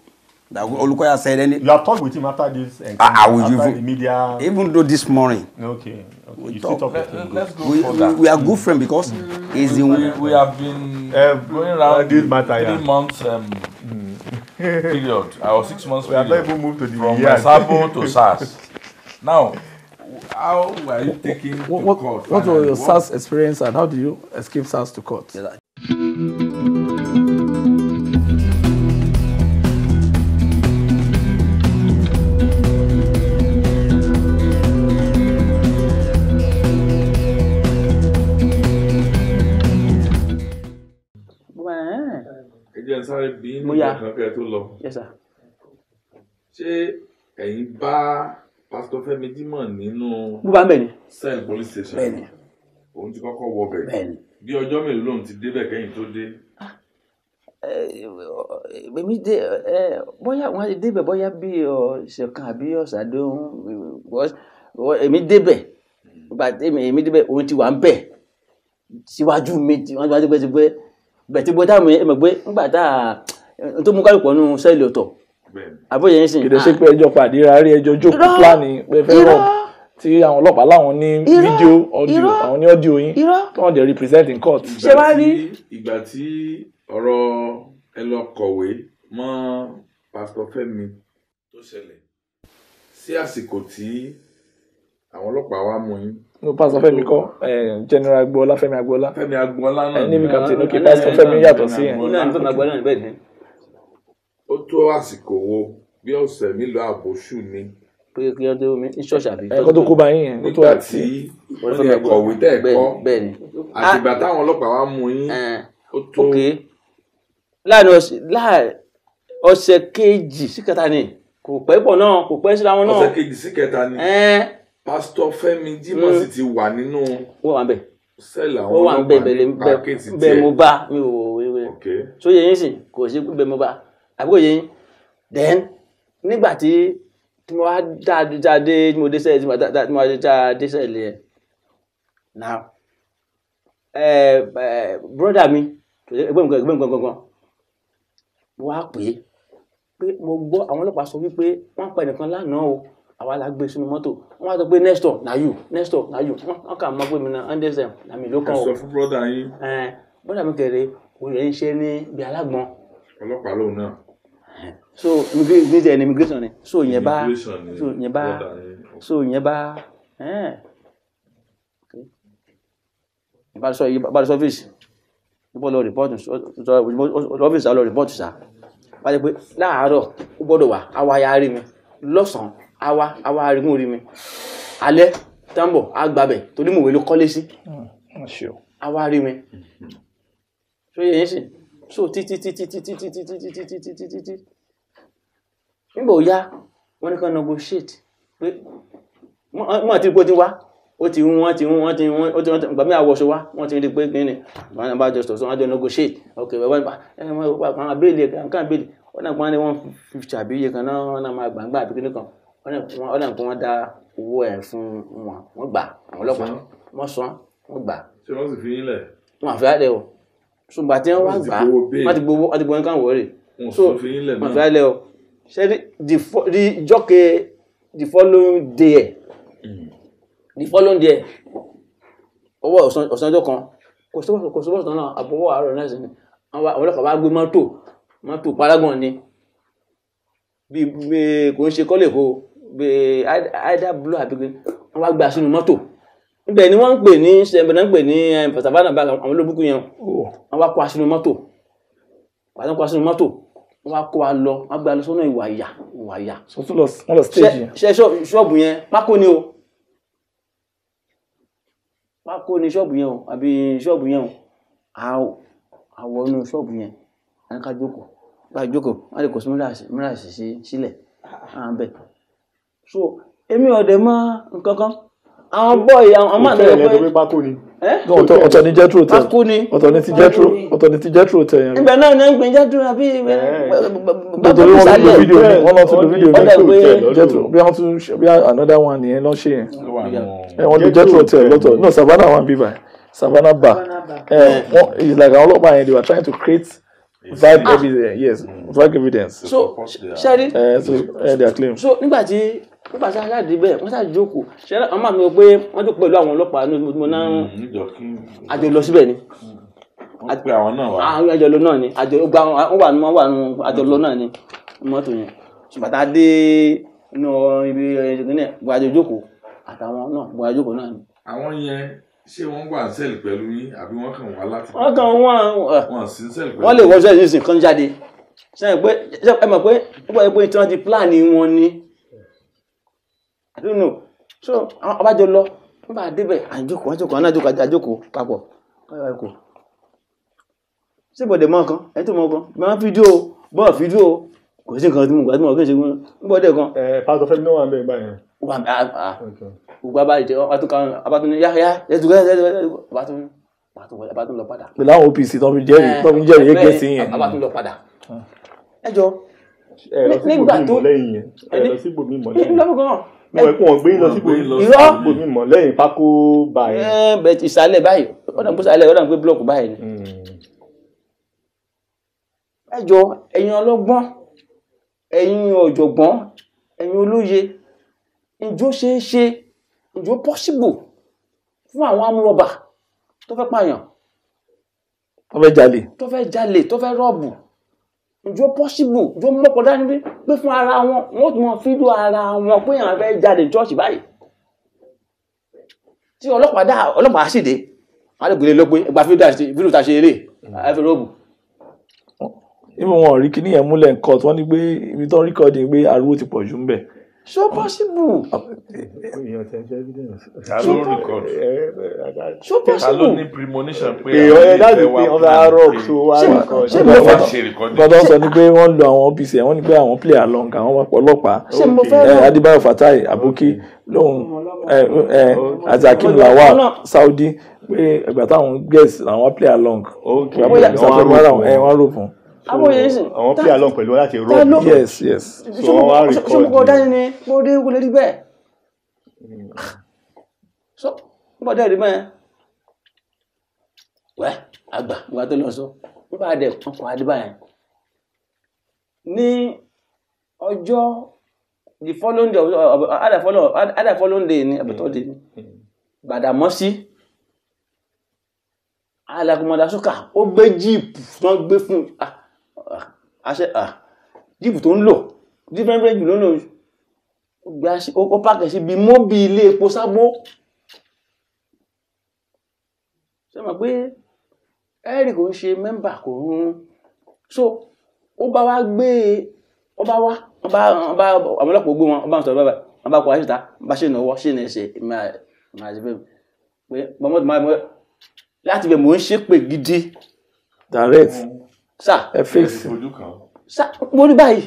That Olukoya said any. You have talked with him after this after the media. Even though this morning. Okay. You still talk with him. Let's go further. We are good friends because he's the one. We have been going around this matter 3 months period. Our 6 months period. We have not even moved to the from Sabo to SARS. Now, how were you taking to court? What was your SARS experience and how did you escape SARS to court? Yes, sir. Ṣé ẹ̀yin bá Pastor Femi Jimoh nínú cell police station? Bẹ́ẹ̀ni. Òun ti kọ́kọ́ wọ bẹ̀. Bẹ́ẹ̀ni. Bí ọjọ́ mélòó lòun ti débẹ̀ kẹ́yìn tó dé? Èmi dé bóyá wọ́n ti débẹ̀ bóyá bí ọ̀sẹ̀ kan àbí ọ̀sàdún èmi débẹ̀ èmi débẹ̀ òun ti wà ń bẹ̀ síwájú mi tí wọ́n ti gbé bẹ̀tí bó dáhùn ẹ̀ mọ̀ pé nígbà tá a tó mú kálukú nínú sẹ́ẹ̀lì ọ̀tọ̀ àbóyẹ yẹn sìn. kìdè sí pé ẹjọ́ pàdé rárí ẹjọ́ jókòó pláàni pé fẹ́ rọ̀ tí àwọn ọlọ́pàá láwọn ní fídíò audio àwọn ní audio yín tí wọ́n dẹ̀ represent in court. ṣé wàá rí. ìgbà tí ọ̀rọ̀ ẹ lọ kọ̀wé mọ́ Pastor Femi tó ṣẹlẹ̀ sí àsìkò tí àwọn ọlọ́pàá wá mú yín. No, Pastor Femi kọ́ General Agboola Femi Agboola. Femi Agboola náà. Navy captain okay Pastor Femi yàtọ̀ sí yẹn. Náà ní Femi Agboola náà bẹ́ẹ̀ ni. Ó tó àsìkò wo bí ọ̀sẹ̀ mélòó àbòṣù ni. Pé kí ọdún omi ní ṣọ́ọ̀ṣì àbí. Ẹ̀kọ́ tó kó bá yín yẹn. Nígbà tí wọ́n ní ẹ̀kọ́wé tẹ́ ẹ̀kọ́. Bẹ́ẹ̀ ni. Àtìgbà táwọn ọlọ́pàá wá mú yín. Ó tó. Láàrin ọ̀sẹ̀ kejì sí kẹta ni kò pẹ́ pọ̀ náà kò pẹ́ síra wọn náà. Ọ̀sẹ̀ kejì sí kẹta ni. Pastor Femi Jimoh sì ti wà nínú. Wọ́n wà ń bẹ̀. Sẹ́ẹ̀lì àwọn ọlọ́pàá ní pàkẹ́tì tiẹ̀. Bẹ́ẹ̀ mo bá mi ò wéwé. So yẹ yín sìn kò sí bẹ́ẹ̀ mo bá àbúrò yẹ yín. Then nígbà tí mo wá dáadé tí mo dé sẹ́ẹ̀lì tí mo wá dé sẹ́ẹ̀lì yẹn. Now brother mi ẹgbẹ́ mi gangan mo wá pè mo gbọ́ àwọn ọlọ́pàá sọ wípé wọ́n pa ẹnìkan lánàá o. Àwa la gbé sínú mọ́tò wọ́n wá sọ pé Nestor na you wọ́n kà mọ́ pé mi náà ndesm na mi ló kàn ó. ẹ sọ fún brọ́dà yín. Brọ́dà mi kẹ̀rẹ́ olè ń ṣe ní bí alágbọ̀n. ọlọ́pàá lòun náà. So immigration ni so yẹn bá ìbálòsọ ọ́fíìsì ìbọn lọ rìpọ́tù ọ́fíìsì àlọ́ rìpọ́tù sá wá jẹ́ pé láàárọ̀ ó gbọ́dọ̀ wà àwa ya rí mi lọ́sàn-án àwa arímú rí mi alẹ́ tambo agbábẹ̀ torí mòwe ló kọ́lé sí àwa rí mi so yẹ yín sì so títí nígbà ó yá wọ́n ní ká negotiate pé wọ́n àti ipò tí wá ó ti wọ́n gbàmí àwọ̀ṣọ wá wọ́n ti rí pé kí ni wọ́n bá jọ sọ̀tọ̀ wọ́n jọ negotiate ok wọ́n bá abéèlì kan abéèlì wọ́n náà pọ́n ní 150 àbí iye kan náà máa gbàgbà àbí kíní kan wọ́n náà kó wọ́n dá owó ẹ̀ fún wọn wọ́n gbà àwọn ọlọ́pàá wọ́n sọ wọ́n gbà. ṣé wọ́n sì fi yín lẹ̀. wọ́n àfi àlẹ́ o ṣùgbọ́n tí wọ́n wá gbà wọ́n ti gbowó nǹkan wọ̀ọ́rẹ́ so wọ́n àfi àlẹ́ o ṣé the following day owó ọ̀sánjọ́ kan kò sọ́bọ̀sán náà àbọ̀wọ̀ àárọ̀ náà sí ni àwọn ọlọ́pàá bá gbé mọ́tò paragon ni bí kò ń ṣe kọ́lé kó bí either blue àbí wọ́n wá gbà sínú mọ́tò ibẹ̀ ni wọ́n ń pè ní ṣẹ̀mbẹ̀ náà ń pè ní pàtàkì bá àwọn olóbùkún yẹn wọ́n wá kó sínú mọ́tò wọ́n kó wa lọ wọ́n gbé wa lọ sọ́nà ìwà ìyà. So tún lọ stage. ṣe ṣọ́ọ̀bù yẹn pákó ni o. Pákó ni ṣọ́ọ̀bù yẹn o àbí ṣọ́ọ̀bù yẹn o. Àwọ̀ inú ṣọ́ọ̀bù yẹn à ń ká jókòó. Bá jókòó wọ́n lè kó sí mìíràn sílẹ̀ à ń bẹ̀. So èmi ọ̀dẹ̀ mọ́ nǹkan kan. Àwọn bọ́ọ̀yì àwọn máa ń lọ pé pákó ni. Ọ̀tọ̀ ni Jethro hotel. Pákó ni. Ọ̀tọ̀ ni ti Jethro hotel yẹn. Ibẹ̀ náà ni ń gbé Jethro àbí nítorí wọ́n tún lo fídíò mi wọ́n lọ tún lo fídíò mi Jethro bí wọ́n tún bí another one nìyẹn lọ́ ṣe yẹn. Wọ́n lo Jethro hotel lọ́tọ̀ no Savannah one bí báyìí Savannah bar. It's like àwọn ọlọ́pàá yẹn they were trying to create vibe evidence. Yes, vibe evidence. So ṣẹ́rí. So they are claim. So nígbà tí aláàdé bẹ́ẹ̀ wọ́n ṣáà jókòó ṣẹ́rí àwọn máa mi pé wọ́n jókòó pẹ̀lú àwọn ọlọ́pàá ní mo náà àjọ lọ síbẹ̀ ni. Pé àwọn náà wà. Àwọn àjọ lọ náà ni wọ́n wà nù àjọ lọ náà ni mọ́tò yẹn. Ṣùgbọ́n tá a dé inú ibi ìṣègùn gbàjọ jókòó àtàwọn náà gbàjọ jókòó náà ni. Àwọn yẹn ṣé wọ́n wà sẹ́ẹ̀lì pẹ̀lú yín àbí wọ́n kàn wá láti. Wọ́n sí sẹ́ẹ̀lì pẹ̀lú. wọ́n lè wọ́n sẹ́ẹ̀lì nísìn kan jáde sẹ́yìn pé ẹ mọ̀ pé wọ́n pé tí wọ́n ti pílánì wọn ni. I don't know. So abájọ lọ wọ́n bá débẹ̀ àjókòó papọ̀ ṣé bọ̀dẹ̀ mọ́ kan ẹ̀ tó mọ́ kan máa fídíò kò sí nǹkan tí mo gbà tí mo kí n ṣe ń bọ̀dẹ̀ kan. Pastor Femi náà wà ń bẹ̀ gbà yẹn. Gbogbo abájọ abátún ní yáyá abátún lọ padà. Pẹ̀lú àwọn OPC tó ń jẹ́rìí yéé sí yẹn. Abátún lọ padà. Ẹjọ́ nígbà tó lẹ́yìn yẹn lọ sí ibòmí mọ́ lẹ́yìn. Mo ẹ̀kún ọ̀gbìn lọ sí ibòmí mọ́ lẹ́yìn pákó báyìí. Bẹ́ẹ̀ ti ìsàlẹ̀ báyìí ọ̀dà pé blọọkù báyìí ni. Ẹjọ́ ẹ̀yin ọlọ́gbọ́n ẹ̀yin ọ̀jọ̀gbọ́n ẹ̀yin olóye ǹjọ́ ṣeéṣe ǹjọ́ possible fún àwọn amúrọ̀bà tó fẹ́ pààyàn tó fẹ́ jalè tó fẹ́ rọ́ọ̀bù ǹjọ́ possible ǹjọ́ mọ́pọ̀ dání pé fún ara wọn wọ́n tún mọ fídíò ara wọn pé àwọn fẹ́ jáde chọ́ọ̀ṣì báyìí tí ọlọ́pàá sì dé wọ́n lè gbélé lọ́pẹ́ ẹgbà fídíò ta ṣe eré ẹfẹ́ rọ́ọ̀bù. Even wọn rí kíní yẹn múlẹ̀ ń court wọ́n ní pé ibi tó ń rìkọ́dì pé ariwo ti pọ̀ jù ń bẹ̀. So possible. So possible. Ta ló ní premonition pé láti pé wọ́n fẹ́ rock so wá record. Ṣé mo fẹ́ gbọ́dọ̀ sọ ni pé wọ́n lo àwọn OPC wọ́n ní pé àwọn play along àwọn ọlọ́pàá Adébáyọ̀ Fatai Aboki lóhun àti Akim Lawal Saudi pé ẹgbà táwọn guest àwọn play along. Wọ́n rò fún. Àwọn play along pẹ̀lú láti rock. Yes. So wọ́n wá record. Ṣé mo kọ́ dání ni mo dé kó lè rí bẹ́ẹ̀. So mo bá dé rí bẹ́ẹ̀. Wẹ́ àgbà mo tó lọ sọ mo bá dẹ̀ ọkọ̀ Adébáyọ̀ ní ọjọ́ the following day other following day ni àbẹ̀tọ́ day ni Gbàdámọ́sí alakumada sọ́kà ó gbé jíìpù tó ń gbé fún jíìpù tó ń lò different jù ló ń lò ó pàkẹ́ sí bí mọ́bí ilé epo Sábó ṣe mọ̀ pé ẹ́rì kò ń ṣe mẹ́mbà kò ń so ó bá wá gbé àwọn ọlọ́pàá gbé wọn ọba ń sọ̀rọ̀ bábà wọn bá kọ àṣìta bá ṣe ìnáwó ṣe ní ẹsẹ̀ máa ṣe fẹ́ pé mọ́mọ́tò láti bẹ̀ mò ń ṣépè gidi direct sá fx sá mo rí báyìí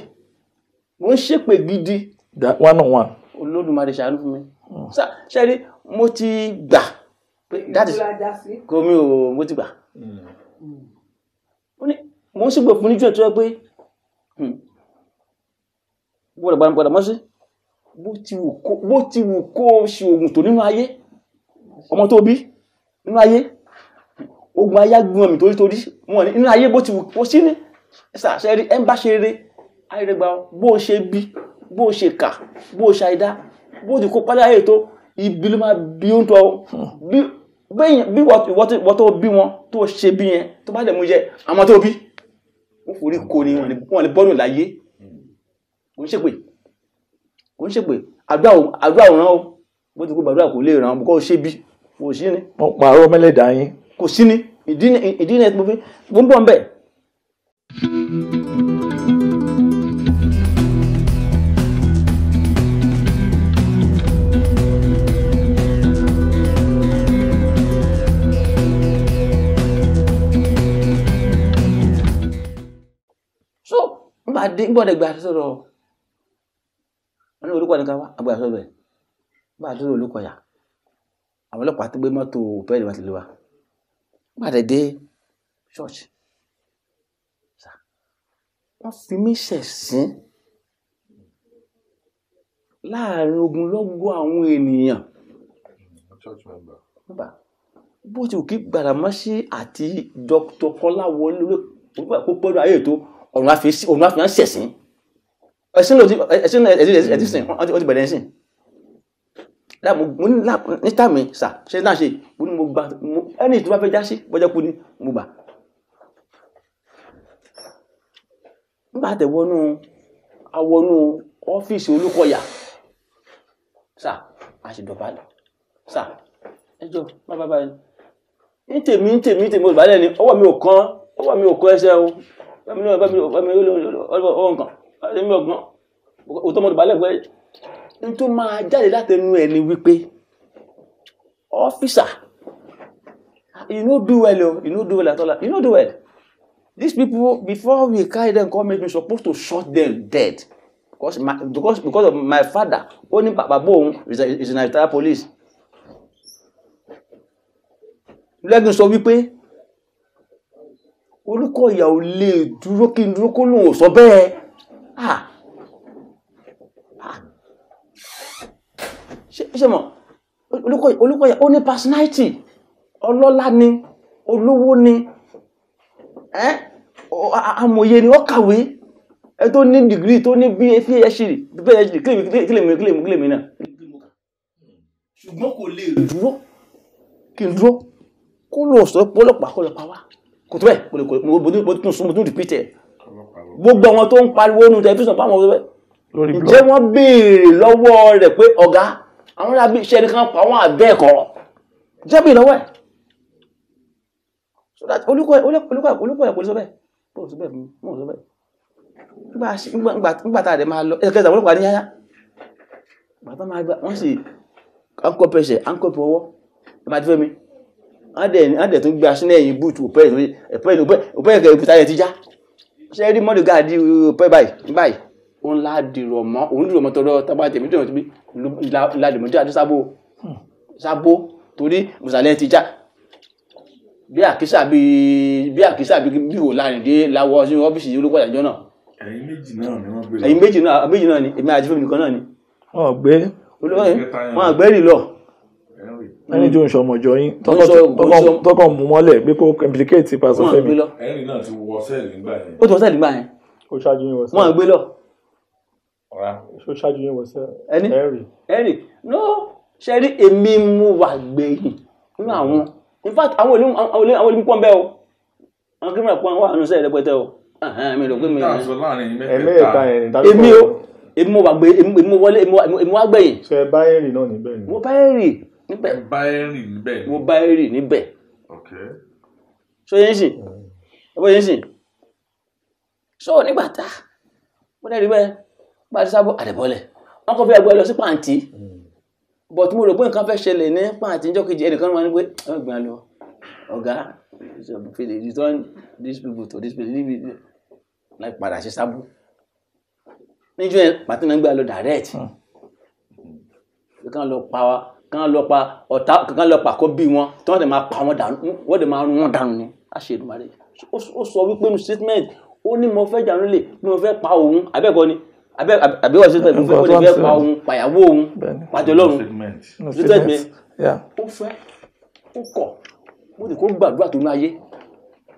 mò ń ṣépè gidi one on one Olódùmarè ṣàánú fún mi sá ṣẹ́rí mo ti gbà pé that is kò mí o mo ti gbà mo ń ṣépè fún níjọ́ tó yẹ pé gbọ́dọ̀ mọ́ sí bó ti wù kó ṣe oògùn tó nínú ayé ọmọ tó bí nínú ayé ogun ayé gbọ́n mi torí wọn ní nínú ayé bó ti wù kó sí ní ṣàṣẹ́rí ẹ ń bá ṣe eré ayérẹ́gbà bó ṣe bí bó ṣe kà bó ṣe àìdá bó ti kó pálí ayé tó ibi ló máa bí ó ń tọ́ bí wọ́n tó bí wọn tó ṣe bí yẹn tó bá lè mú jẹ àmọ́ tó bí wọ́n forí kò ní wọn lè bọ́nù láyé kò ń ṣèpè àdúrà òràn o bó ti kó gbàdúrà kò lè ràn bó ṣe bí kò sí ní. wọ́n pààrọ̀ mẹ́lẹ̀dá yín. kò sí ní ìdí ní mo ń bọ̀ ń bẹ̀. dé gbọ́dọ̀ gba sọ̀rọ̀ wọn ní Olúkọ̀yà nìkan wá àgbà sọ̀rọ̀ bẹ́ẹ̀ bá a dúró Olúkọ̀yà àwọn ọlọ́pàá tó gbé mọ́tò pẹ́ẹ́lí wọn ti lé wa gbàdé dé ṣọ́ọ̀ṣì wọ́n fi mí ṣẹ̀sín láàrin ogunlọ́gọ̀ àwọn ènìyàn bó ti kí Gbàdàmọ́sí àti Dr. Kolawole Olukoya ayé tó ọ̀run àfihàn ṣẹ̀sín ẹ̀sìn wọ́n ti bẹ̀rẹ̀ ẹ̀sìn mo ní níta mi sà ṣe náà ṣe mo ní mo gba ẹni tó bá fẹ́ já sí bọ́jọ́ kú ní mo gbà nígbà tẹ̀wọ́nú awọnú ọ́fíìsì Olúkọ̀yà sà àṣìdọ̀bálẹ̀ sà ẹjọ́ bàbá ní tèmi olùbálẹ̀ ni ọwọ́ mi ò kán ẹsẹ̀ o bẹ́ẹ̀ mi ọwọ́ nǹkan ẹ̀mí ọ̀gbọ́n òtọ́ mọ́ olùbálẹ̀ pé n tó máa jáde láti ẹnu ẹ̀ ni wípé ọ́fíìsà you no do well at all you no do well. These people, before we carry them come, we're supposed to shot them dead. Because of my father, only Papa Bong is in the retired police. Let me sọ wípé Olúkọ̀yà ò lè dúró kí n dúró kó lóun ò sọ bẹ́ẹ̀. Ṣé mọ̀ Olúkọ̀yà ó ní personality, ọlọ́lá ni, olówó ni. Amòye ni ó kàwé ẹ tó ní dìgírì tó ní PhD kílèmí náà ṣùgbọ́n kò lè dúró kí n dúró kó lọ sọ pọ́lọ́pàá wá kò tó bẹ́ẹ̀ mo tún repeat ẹ̀ gbogbo àwọn tó ń pariwo nù tẹlifíṣàn fáwọn ọ̀rẹ́ ǹjẹ́ wọ́n béèrè lọ́wọ́ rẹ̀ pé ọ̀gá àwọn arábí iṣẹ́ nìkan pa àwọn àbẹ́ẹ̀kọ́ jẹ́ bí lọ́wọ́ ẹ̀ so that Olúkọ̀yà kò lè sọ bẹ́ẹ̀ nígbà tá a dẹ̀ máa lọ ẹ̀kẹ́ta ọlọ́pàá ní yáyá bàtà máa gbà wọ́n sì áńkọ́pù ẹsẹ̀ áńkọ́pù ọwọ́ ẹ máa ti fẹ́ mi á dẹ̀ tún gbé aṣínà ẹ̀yìn búùtù òpẹ́ ẹ̀kẹ́ ìpútà yẹn ti já ṣe rí mọ́dù gáàdì òpẹ́ báyìí òun ládìrọ̀ mọ́ tọrọ tábà tèmi tó bí ládìmọ́jọ́ àti sábó torí mùsàlẹ̀ ti já bí àkísà bí wò láàrin dé láwọ́ sí ọ́fíìsì Olúkọ̀yà ìjọ náà. ẹ̀yin méjì náà ni wọ́n gbé lọ. ẹ̀yin méjì náà ni èmi àti Fẹ́mi nìkan náà ni. wọ́n àgbẹ́rì lọ. ẹni tó ń ṣọmọjọ yín tọkọ mú mọ́lẹ̀ pé kó implicate Pastor Femi. ẹ̀yin náà ti wọ sẹ́ẹ̀lì nígbà yẹn. ó ti wọ sẹ́ẹ̀lì nígbà yẹn. ó ṣáájú yín wọ sẹ́ẹ̀lì. wọ́n àgbé lọ. ó ṣáájú yín wọ sẹ́ẹ̀lì. ẹ̀rì no ṣe rí èmi mú wà gbẹ̀yìn nínú àwọn in fact àwọn olú pọ́n bẹ́ o àwọn kí mìíràn pọ́n wà nínú sẹ́ẹ̀ rẹpẹtẹ o mi rò pé mi èmi mo wà gbé èmi wọlé èmi wá gbẹ̀yìn. ṣe ẹ bá ẹ̀rì náà níbẹ̀ ni. mo bá ẹ̀rì níbẹ̀. so yẹn sìn so nígbà tá mo dẹ̀ rí bẹ́ẹ̀ bá a ti sábọ̀ àdẹ̀bọ́lẹ̀ wọ́n kọ́ fẹ́ gbọ́ lọ sí pàǹtí but mo rò pé nǹkan fẹ́ ṣẹlẹ̀ ní pàǹtí níjọ́ kejì ẹnìkan máa ní pé ẹgbẹ́ lọ ọ̀gá return these people to this place láì padà sí sábú níjọ́ yẹn pàtó náà gbé lọ direct kán lọ pa ọ̀tá kán lọ pa kó bí wọn tí wọ́n dẹ̀ máa pa wọn dànù wọ́n dẹ̀ máa rún wọn dànù ni a ṣe ìdùnnú rẹ̀ ó sọ wípé ní statement ó ní mo fẹ́ jànú lè mo fẹ́ pa òun abẹ́ẹ̀kọ́ ni àbẹ́wọ̀ sí pẹ̀lú fẹ́ ó fẹ́ pa òun pàyàwó òun pàjọ lọ́run statement ó fẹ́ ó kọ̀ mo ti kó gbàdúrà tó ní ayé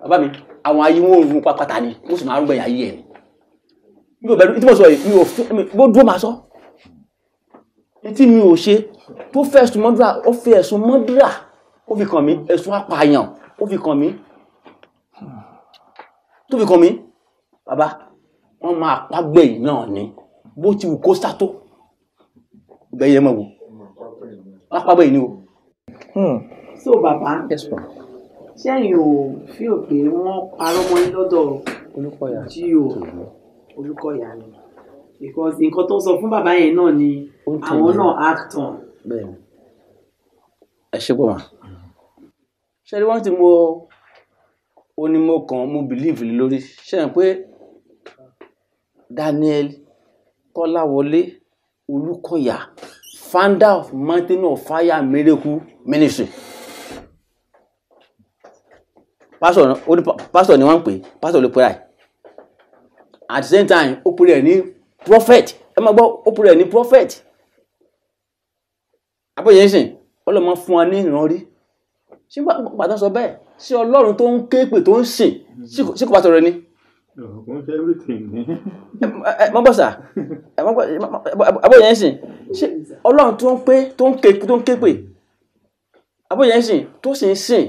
bàbá mi àwọn ayé wọn ò rún pápátá ni mo sì máa rún gbẹ̀yà ayé ẹ̀ ni mi ò bẹ̀rù tí mo sọ yìí mi ò fẹ́ bó dúró máa sọ tí mi ò ṣe tó fẹ́ ẹ̀sùn mọ́dúrà ó fi ẹ̀sùn mọ́dúrà ó fi kàn mí ẹ̀sùn apààyàn ó fi kàn mí tó fi kàn mí bàbá wọ́n máa pàgbẹ̀yìn náà ni bó ti wù kó sátó gbẹ̀yẹ mọ̀ wò wọ́n pàgbẹ̀yìn ni o. so bàbá sẹ́yìn ò fi òpè wọ́n parọ́ mọ́ yín lọ́dọ̀ Olúkọ̀yà Olúkọ̀yà ni because nǹkan tó sọ fún bàbá yẹn náà ni àwọn náà act on. bẹ́ẹ̀ni ẹ ṣe pọ̀ wọ́n ṣe ni wọ́n ti mọ onímọ̀ kan mo believe lórí ṣe é pé Daniel Kolawole Olukoya, founder of Mountain of Fire Miracle Ministry. Pastor ni wọ́n pè, pastor ló pè ráì. At the same time, ó pè rẹ̀ ní prophet. Ẹ máa gbọ́, ó pè rẹ̀ ní prophet. Àbóyè sìn, Ọlọ́run fún wa ní ìrànrí. Ṣé pàtàkì sọ bẹ́ẹ̀? Ṣé Ọlọ́run tó ń ké pè tó ń sìn? Ṣé kò bá sọ̀rọ̀ ni? Mọ́ bọ̀ sà. Àbóyè sìn, ṣé Ọlọ́run tó ń pé tó ń ké pè? Àbóyè sìn, tó sì ń sìn.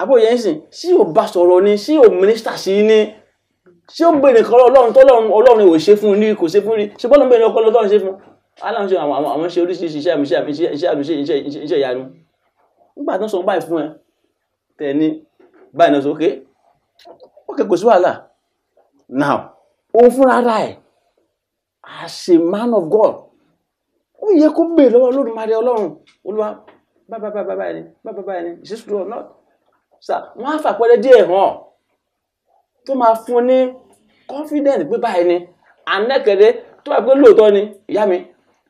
Àbóyè sìn, ṣé ò bá sọ̀rọ̀ ni? Ṣé ò mínísítà sí ni? Ṣé ó bèèrè kan Ọlọ́run tó Ọlọ́run ò ṣe fún ní kò ṣe fún rí? Ṣé bọ́lọ̀ bèèrè ọkọ̀ lọ́tọ́ ṣe fún? Aláwọn ṣe àwọn ṣe oríṣiríṣi iṣẹ́ ìyanu. Nígbà tó ń sọ báyìí fún ẹ, tẹ̀ ní báyìí náà sọ, okay, kò sí wàhálà. Now, òun fúnra ara ẹ̀, as a man of God, ó yẹ kó bèèrè lọ́wọ́ Olódùmarè Ọlọ́run, Olúwa, báyìí ni, is this true or not? Sà, wọ́n á fàpẹẹrẹ díẹ̀ hàn tó máa fún ní confidence pé báyìí ni, ànẹ́kẹ̀dẹ́ tó wà pé lóòótọ́ ni, ìyá mi,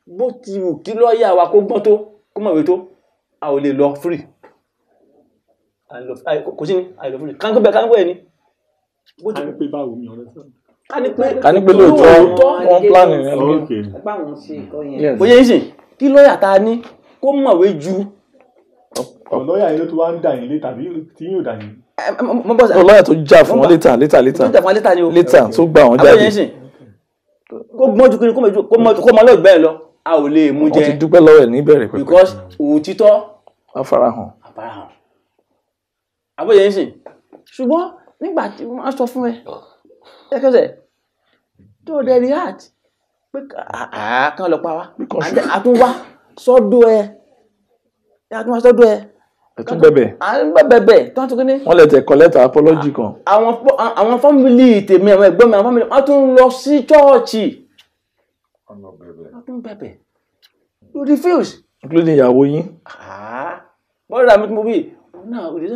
bó ti wù kí lọ́ọ̀yà wa kó gbọ́n tó, kó mọ̀wé tó, a ò lè lọ free. Kò sí ní, a lè lọ free. Kánípẹ́ ni. Kánípẹ́ báwo mi ọ̀rẹ́ sọ? Kánípẹ́ lóòótọ́ wọ́n plan rẹ̀. Kò yẹ ìsìn, kí lọ́ọ̀yà ta ní kó mọ̀wé ju. Lọ́ọ̀yà yẹn ló tó wá ń dà yín lé tàbí tí yóò dà yín. Lọ́ọ̀yà tó jà fún wọn létà tó gbà wọ́n jáde. Kó gbọ́n ju kí kó mọ lọ́gbẹ́ lọ, a ò lè mú jẹ. Wọ́n ti dúpẹ́ lọ́wọ́ ẹ̀ níbẹ̀rẹ̀ pẹ̀pẹ̀. Because òtítọ́ afarahàn. Àbóyè ń sìn. Ṣùgbọ́n nígbà tí wọ́n sọ fún ẹ, ẹ̀kẹ́sẹ̀ tó dẹ̀ react pé kan lọ pa wá. Àtúnwá sọ́dọ̀ ẹ. Ẹ̀tún bẹ̀bẹ̀. Tán tún kí ní. Wọ́n lè tẹ̀ collect apology kan. Àwọn fámìlì tèmi, àwọn ẹ̀gbọ́n mi, àwọn fámìlì, wọ́n tún lọ sí chọ́ọ̀chì. Wọ́n tún bẹ̀bẹ̀. You refuse. Including ìyàwó yín. Bọ́dà mi tí mo bí.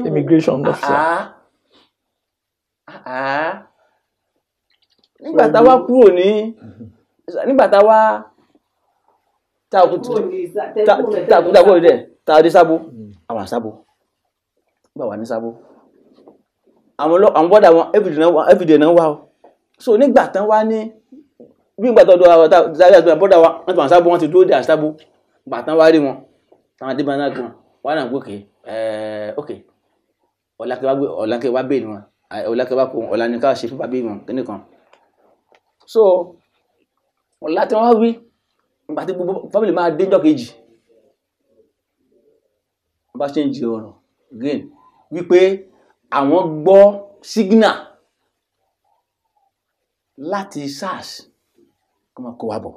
Immigration officer. Nígbà tá wá kúrò ní, nígbà tá wá tàkùtàkùn rẹ̀, tàdé sábó, àwọn sábó, gbà wà ní sábó. Àwọn bọ́dà wọn, everyday náà wá o. So nígbà tán wá ní, bí ìgbà tọ́dọ̀ àwọn bọ́dà wa, wọ́n ti wà sábó, wọ́n ti dúró dé àsábó, gbà tán wá rí wọn, tán adébá náà gan, wà náà gbókè, okay, ọ̀làkẹ́ wá bèèrè wọn, ọ̀làkẹ́ wá kó ọ̀là ní ká ṣe fún bàbí wọn, kíní kan. So, ọ̀là tí wọ́n wí, nígbà tí gbogbo family máa dé jọ́ kejì, wọ́n bá change ọ̀rọ̀ again, wípé àwọn gbọ́ signal láti SARS kó máa kó wa bọ̀.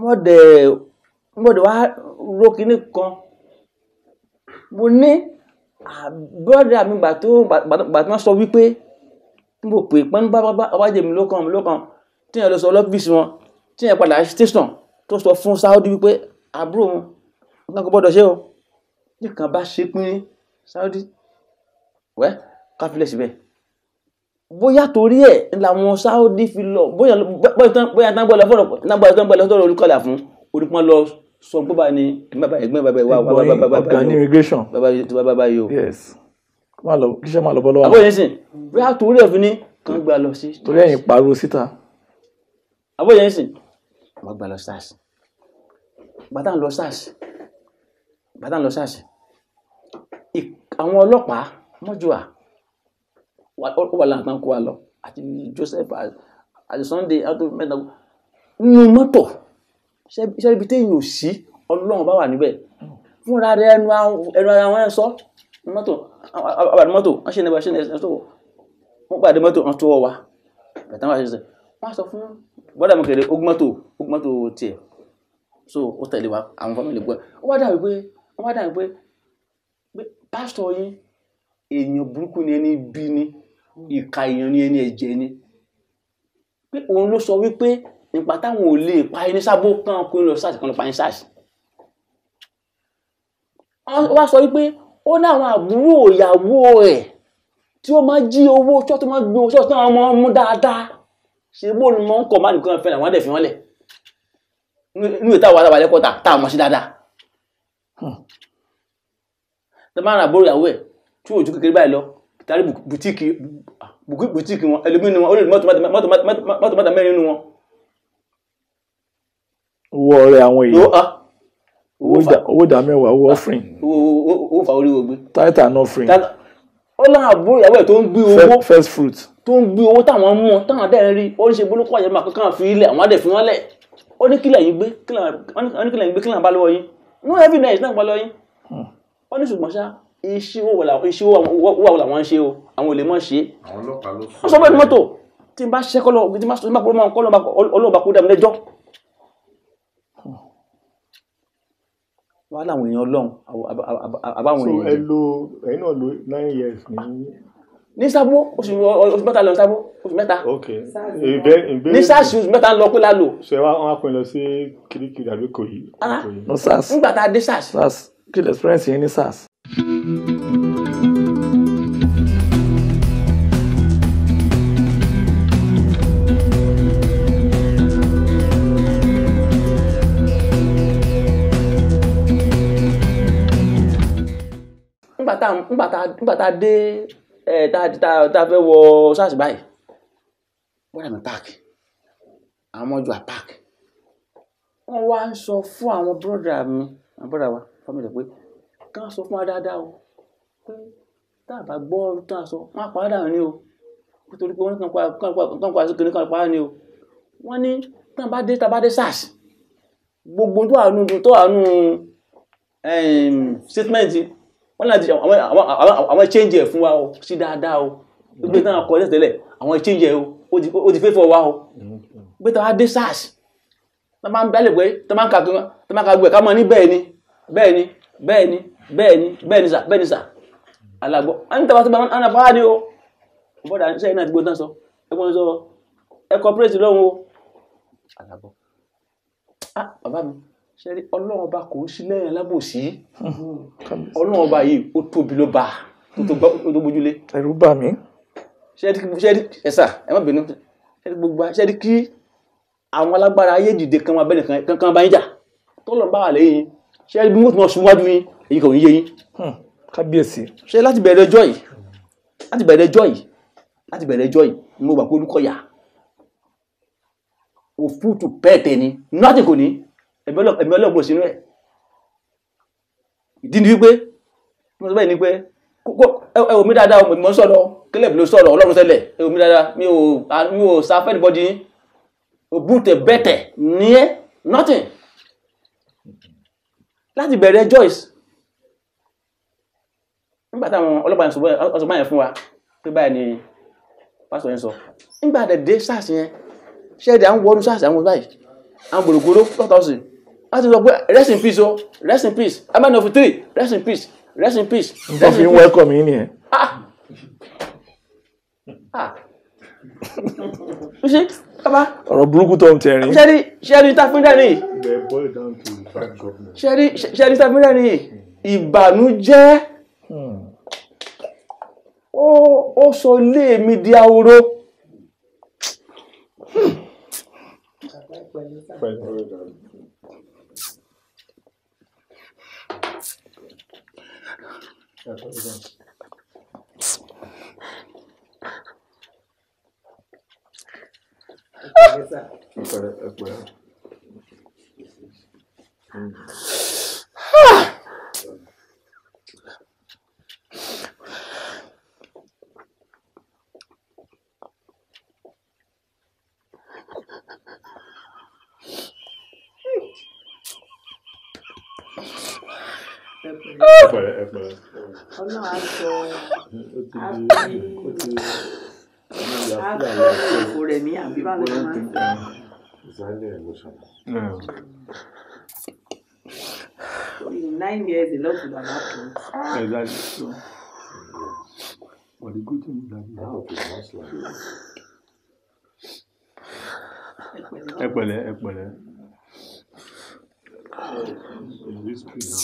Wọ́n dẹ̀ wá ró kíní kan. Mo ní brother mi gbà tí wọ́n sọ wípé mo pè pẹ́n bá ọwájẹ́ mi lókàn tí yẹn lọ sọ lọ́fíìsì wọn tí yẹn padà station tó sọ fún Saudi wípé àbúrò wọn nǹkan kò gbọ́dọ̀ ṣe o nìkan bá ṣe pín Saudi wẹ́ káfílẹ̀ síbẹ̀ bóyá torí ẹ̀ làwọn Saudi fi lọ bóyá tán gbọ́ lọ́fọ́rọ̀ Olúkọ̀yà fún onípọ́n lọ sọ pé bá ní ẹgbẹ́ bàbá ọ̀gá ní immigration. Bàbá yìí o. Yes. Kíṣẹ́ máa lọ bọ́ lọ́wọ́. Àbóyè sìn, bóyá torí ẹ̀ fi ní kan gbà lọ sí. Torí ẹ̀yìn pariwo síta. Àbóyè sìn, wọ́n gbà lọ SARS. Bàtà ń lọ SARS. Àwọn ọlọ́pàá mọ́júwà ó wà láǹtàn kó wa lọ àti Joseph àti Sunday àti mẹ́ta nínú mọ́tò ṣe ibi téèyàn ò sí Ọlọ́run bá wà níbẹ̀ fúnra rẹ̀ ẹnu ara wọn sọ mọ́tò àbàdì mọ́tò wọ́n ṣe nẹ́bà ṣe nẹ́bà wọ́n pàdé mọ́tò wọn tó wọ́ wa bẹ̀tán wà ṣe wọ́n sọ fún bọ́dà mi kèrè ogun mọ́tò tiẹ̀ so ó tẹ̀lé wa àwọn fámìlì gbọ́ ó wá dàbí pé pásítọ̀ yín èèyàn burúkú ni ẹni bí ní ìka èèyàn ni ẹni ẹ̀jẹ̀ ni pé òun ló sọ wípé nípa táwọn ò lè pa ẹni sábó kan kó lọ SARS kan lọ pa ẹni SARS wọ́n wá sọ wípé ó ní àwọn àbúrò ìyàwó rẹ̀ tí wọ́n máa jí owó tí wọ́n máa gbé owó tí wọ́n máa mú dáadáa ṣe bó ni wọ́n ń kọ̀ máa nìkan fẹ́ làwọn dẹ̀ fi wọ́n lẹ̀ inú ìta wà lábàlẹ̀ kọ́ta táwọn mọ̀ sí dáadáa tẹ máa rà bóró ìyàwó ẹ̀ tí òjú kékeré báyìí lọ tàbí bùtíìkì wọn ẹlòmínú wọn ó lè mọ́tò mẹ́rin nínú wọn. owó ọrẹ àwọn èèyàn owó ìdá mẹ́wàá owó offering owó fa orí ogbé tithe and offering ó láwọn àbúrò ìyàwó ẹ̀ tó ń gbé owó first fruit tó ń gbé owó táwọn mú táwọn dẹ̀ rí ó ń ṣe bolókọ́ àyẹ̀mọ́ àkọ́kọ́ fi ilẹ̀ àwọn adẹ̀ fi wọ́n lẹ̀ ó ní kílẹ̀ yín gbé kílẹ̀ bá lọ́wọ́ yín no evidence náà bá lọ́wọ́ yín ó ní ṣùgbọ́n ṣá iṣẹ́ owó làwọn ń ṣe o àwọn ò lè mọ̀ ṣe ó sọ bẹ́ẹ̀ ní mọ́tò tí n bá ṣẹ́ kọ́lọ́ tí n bá ọlọ́ọ̀bá kó dá mi lẹ́jọ́ wọ́n láwọn èèyàn ọlọ́run àbáwọn èèyàn. so ẹ̀yin náà lo 9 years ní sábó oṣù mẹ́ta lọ sábó oṣù mẹ́ta. ok ní SARS oṣù mẹ́ta ń lọ pé lálò. ṣe wọ́n á pín lọ sí kirikiri àbí Ìkòyí. no SARS nígbà tá a dé SARS. kí lè experience yẹn ní SARS. nígbà tá a dé tá a fẹ́ wọ SARS báyìí bọ́dà mi páàkì àwọn ọmọ ọjọ́ àpáàkì wọ́n wá ń sọ fún àwọn bọ́dà wa fámìlì pé ká sọ fún wa dáadáa o pé tá a bá gbọ́ tó a sọ wọ́n á pa á dànù ni o nítorí pé wọ́n kàn pa sí kìnìún kan pa á ni o wọ́n ní tá a bá dé SARS gbogbo tó wà nù statement wọ́n láti àwọn change ẹ̀ fún wa o sí dáadáa o gbé tán akọ tẹ́lẹ̀ àwọn change ẹ̀ o ó ti fẹ́ fọ́ wa o gbé tán wá dé SARS tán máa ń bẹ́lẹ̀ pé tán máa ń ka gbé ká mọ́ ní bẹ́ẹ̀ ni sà alágbọ́ a ní tàbátí bá ń apá ní o bọ́dà sẹ́yìn náà ti gbóntán sọ ẹgbọ́n sọ ẹkọ pírẹ́sì lọ́wọ́ alágbọ́ bàbá mi ṣẹ́rí ọlọ́run ọba kò ń sí lẹ́yìn alábòsí ọlọ́run ọba yìí ó tóbi ló bá tó bójúlé ẹ̀rù bà mí ṣẹ́rí ẹ̀sà ẹ má bínú ṣẹ́rí kí àwọn alágbára ayé dìde kan máa bẹ́ẹ̀ kankan bá yín jà tọ́lọ̀ bá wà lẹ́yìn ṣẹ́rí bí wọ́n ti mọ̀ síwájú yín èyí kò ní yé yín kábíyèsí ṣe láti bẹ̀rẹ̀ ẹjọ́ yìí ni mo gbà pé Olúkọ̀yà òfúùtù pẹ́ẹ̀tẹ̀ ni nọ́ọ̀tì kò ní ẹ̀mí ọlọ́gbọ̀n sínú ẹ̀ ìdí ni wípé mo sọ bẹ́ẹ̀ ni pé ẹ wò mí dáadáa mo ń sọ̀rọ̀ Caleb ló sọ̀rọ̀ Ọlọ́run tẹ́lẹ̀ ẹ wò mí dáadáa mi ò sa fẹ́ níbọ̀dì yín òbúùtẹ̀ bẹ́ẹ̀tẹ̀ ní ẹ́ nothing láti bẹ̀rẹ̀ ẹjọ́ yìí nígbà táwọn ọlọ́pàá ọ̀sọ̀ báyẹn fún wa pé báyìí ni pásítọ̀ yẹn sọ nígbà dé SARS yẹn ṣẹ́ẹ̀dẹ̀ àwọn wọ́ọ́dún SARS àwọn báyìí àwọn gbòrògbòrò 4,000 láti sọ pé rest in peace o rest in peace amen of 3 rest in peace rest in peace. nǹkan fi ń welcome yín nìyẹn. ṣe bàbá ọ̀rọ̀ burúkú tó ń tẹ̀rín. ṣẹ́ẹ̀dì tàfíńdà ni ṣẹ́ẹ̀dì tàfíńdà ni ìbànújẹ́ ó sọ ilé mi di ahoro. Ọlọ́run á sọ àpò rẹ̀ ní àbí báwo ni wọ́n máa ń sọ. 9 years a lot would have happened. Exactly. So, but the good thing is that now it is not like Epele. It's risky now.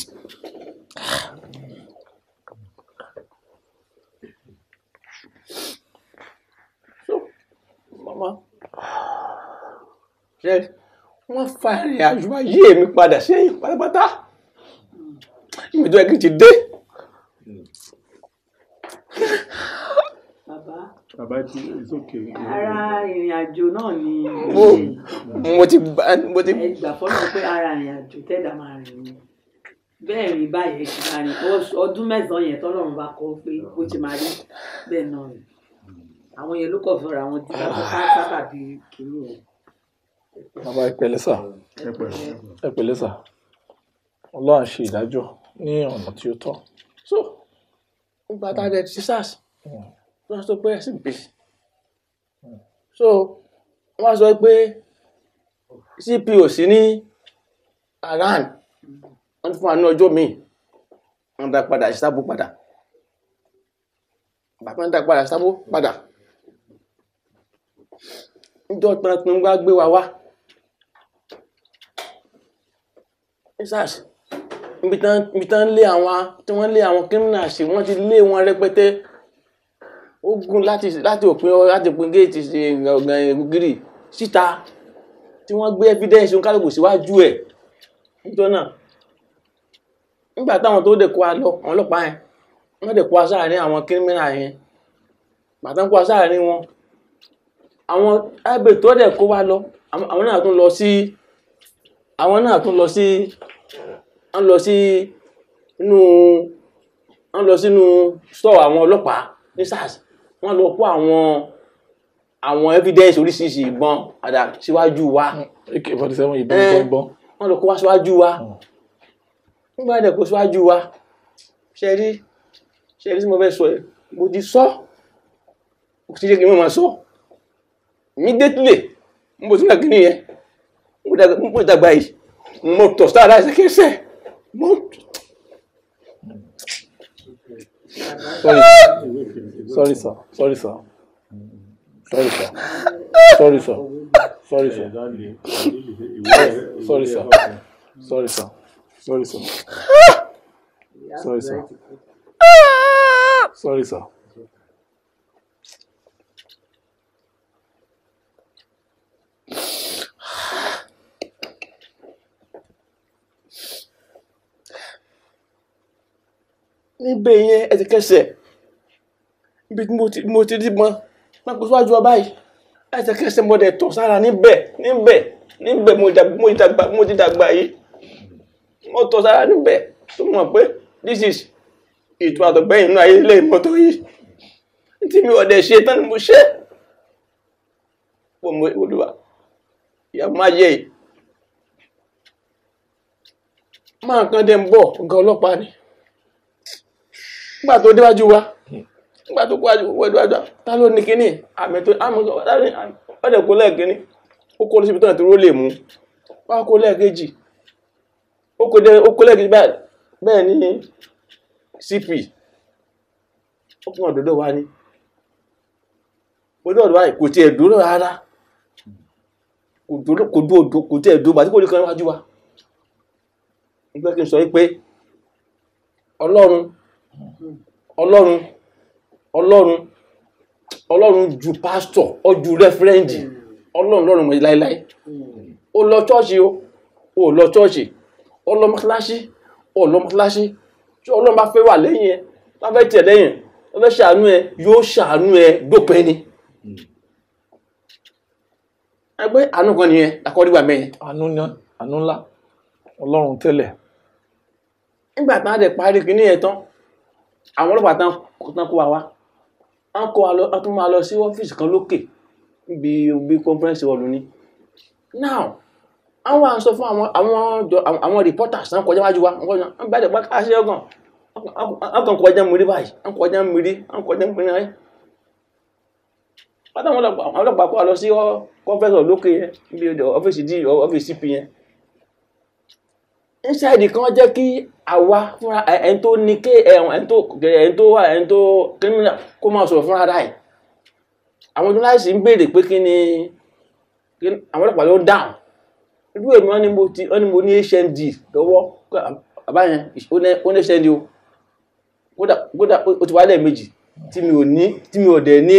wọ́n fa ìrìn àjò ayé mi padà sẹ́yìn pátápátá ìmìtò ẹ̀kí ti dé. Bàbá ti it's okay. Ara ìrìn àjò náà ni mo ti ẹgbà fọ́nà pé ara ìrìn àjò tẹ́dà máa rìn ni. Bẹ́ẹ̀ rí báyìí ṣe máa rìn ọdún 9 yẹn tọ́lọ́run bá kọ́ pé ó ti máa rí bẹ́ẹ̀ náà rìn. Àwọn yẹn ló kọ̀ fọ́ra àwọn tí wọ́n sábà bí kìíní yẹn. Bàbá ẹ pẹ̀lẹ́ sà. Ẹ pẹ̀lẹ́ sà. Ọlọ́run ṣe ìdájọ́ ní ọ̀nà tí ó tọ́. So nígbà tá a dẹ̀ ti SARS wọ́n sọ pé ẹ̀sìn bèèrè. So wọ́n sọ pé CPO sí ní aran wọ́n ti fún wa ní ọjọ́ míì wọ́n dá padà sí sábò padà. Bàbá ń dá padà sí sábò padà. Níjọ́ tán gbá gbé wa wá. SARS ibi tán lé àwọn tí wọ́n lé àwọn criminals sí wọ́n ti lé wọn rẹpẹtẹ ogun láti òpin géètì gírí síta tí wọ́n gbé evidence oníkálùkù síwájú ẹ̀ níjọ́ náà. Nígbà táwọn tó dẹ̀ kó wa lọ àwọn ọlọ́pàá yẹn wọ́n dẹ̀ kó wa sáàárín àwọn criminal yẹn bàtán kó wa sáàárín wọn àwọn ẹgbẹ́ tó dẹ̀ kó wa lọ àwọn náà tún lọ sínú store àwọn ọlọ́pàá ní SARS wọ́n lọ kó àwọn evidence oríṣiríṣi ìbọn àdá síwájú wa. AK-47 ìbọn. Wọ́n lọ kó wá síwájú wa. Nígbà dẹ̀ kó síwájú wa ṣe rí tí mo fẹ́ sọ ẹ̀ mo ti sọ mo ti ṣe kí n máa sọ immediately mo ti dàgbé nìyẹn mo dàgbà yìí mo tọ̀ sára ẹsẹ̀kẹsẹ̀ mo. Sorry, sir. Sorry, sir. Sorry, sir. Sorry, sir. Sorry, sir. Sorry, sir. Sorry, sir. Sorry, sir. Sorry, sir. Sorry, sir. Níbẹ̀ yẹn ẹsẹ̀kẹsẹ̀ ibi tí mo ti rí mọ́ wọ́n kó síwájú ọba yìí ẹsẹ̀kẹsẹ̀ mo dẹ̀ tọ̀ sára níbẹ̀ mo ti dàgbà yìí mo tọ̀ sára níbẹ̀ tó mọ̀ pé this is ètò àtọ̀gbẹ́yìn inú ayé ilé ìmọ́tò yìí tí mi ọ̀dẹ̀ ṣe tán ni mo ṣe pọ̀ mọ́ Olúwa ìyá máa yẹ yìí máa kan dẹ̀ ń bọ̀ ọ̀gá ọlọ́pàá ni. Nígbà tó déwájú wa nígbà tó wájú ta ló ní kíní àmì tó ọdẹ kó lẹ́ẹ̀kíní ó kó síbi tó náà tó ró lè mú wá kó lẹ́ẹ̀kejì ó kó lẹ́ẹ̀kejì bẹ́ẹ̀ ní CP ó kún ọ̀dọ̀dọ̀ wa ní ọ̀dọ̀ wa kò tiẹ̀ dúró rárá kò tiẹ̀ dúró bàtí kò ní kan wájú wa nígbà kí n sọ pé Ọlọ́run ju pásítọ̀ ó ju rẹ́fẹ́rẹ́ǹdì Ọlọ́run mọ̀ láíláí ó lọ chọ́ọ̀ṣì ó lọ chọ́ọ̀ṣì ó lọ mọ́sálásí tí Ọlọ́run bá fẹ́ wà lẹ́yìn ẹ bá fẹ́ tiẹ̀ lẹ́yìn ó fẹ́ ṣàánú ẹ yóò ṣàánú ẹ dópin ni ẹgbẹ́ àánú kan nìyẹn akọ́rígbà mẹ́yìn àánú ńlá Ọlọ́run tẹ́lẹ̀. Nígbà tán á dẹ̀ parí kìíní ẹ̀ tán àwọn ọlọ́pàá tán kó wa wá a tún máa lọ sí ọ́fíìsì kan lókè níbi conference hall ní. Now àwọn à ń sọ fún àwọn reporters náà kọjá wájú wa wọ́n bá dẹ̀ bá káṣí ọgàn ọkàn kọjá mìírí báyìí kọjá mìírí ayé àwọn ọlọ́pàá kó wa lọ sí conference hall lókè yẹn níbi ọ́fíìsì CP yẹn. Inside kan jẹ́ kí àwa fúnra ẹni tó ní ké ẹni tó criminal kó máa sọ̀rọ̀ fúnra rẹ̀ àwọn journalist ń béèrè pé kí ni àwọn ọlọ́pàá ló dáhùn irú èmi wọ́n ní mo ní HND lọ́wọ́ bàbá yẹn ó ní HND o kódà ó ti wá lẹ́ẹ̀mejì tí mi ò dẹ̀ ní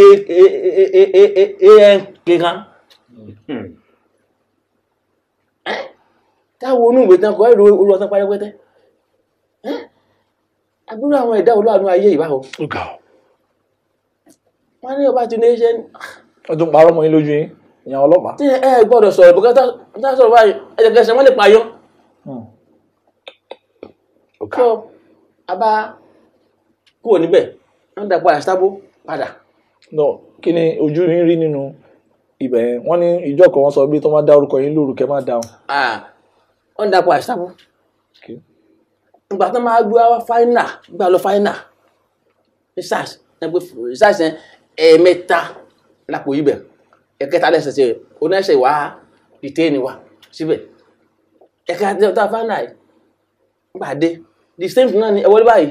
AN kankan táwọn onúwèé tán kọ́ ẹ̀rọ olú ọ̀tán párẹ́pẹ́tẹ́ àbúrò àwọn ẹ̀dá olóòánú ayé ìbáwò wọ́n ní ọba tí ní ṣe ọdún parọ́ mọ́ yín lójú yín ìyàn ọlọ́pàá tí ẹ gbọ́dọ̀ sọ̀rọ̀ bùkẹ́ tá sọ̀rọ̀ báyìí ẹ̀jẹ̀gẹ̀ṣẹ̀ wọ́n lè payọ́ so abá kúrò níbẹ̀ wọ́n dà padà sábó padà. no kí ni ojú yín rí nínú ibẹ̀ yẹn wọ́n ní ìjọ kan wọ́n sọ bí tó máa dá orúkọ yín lóru kẹ́ máa dáhùn. wọ́n dà padà sábó ìgbà tó máa gbé wá fáínà gbà lọ fáínà ní SARS ẹgbẹ́ SARS yẹn ẹ̀ẹ̀mẹ́ta lápò ibẹ̀ ẹ̀kẹta lẹ́sẹ̀ sí oníṣẹ́ ìwà dìtẹ́ẹ̀nì wa síbẹ̀ ẹ̀kẹta fáínà yìí gbàdé the same thing náà ni ẹ̀wọ́n báyìí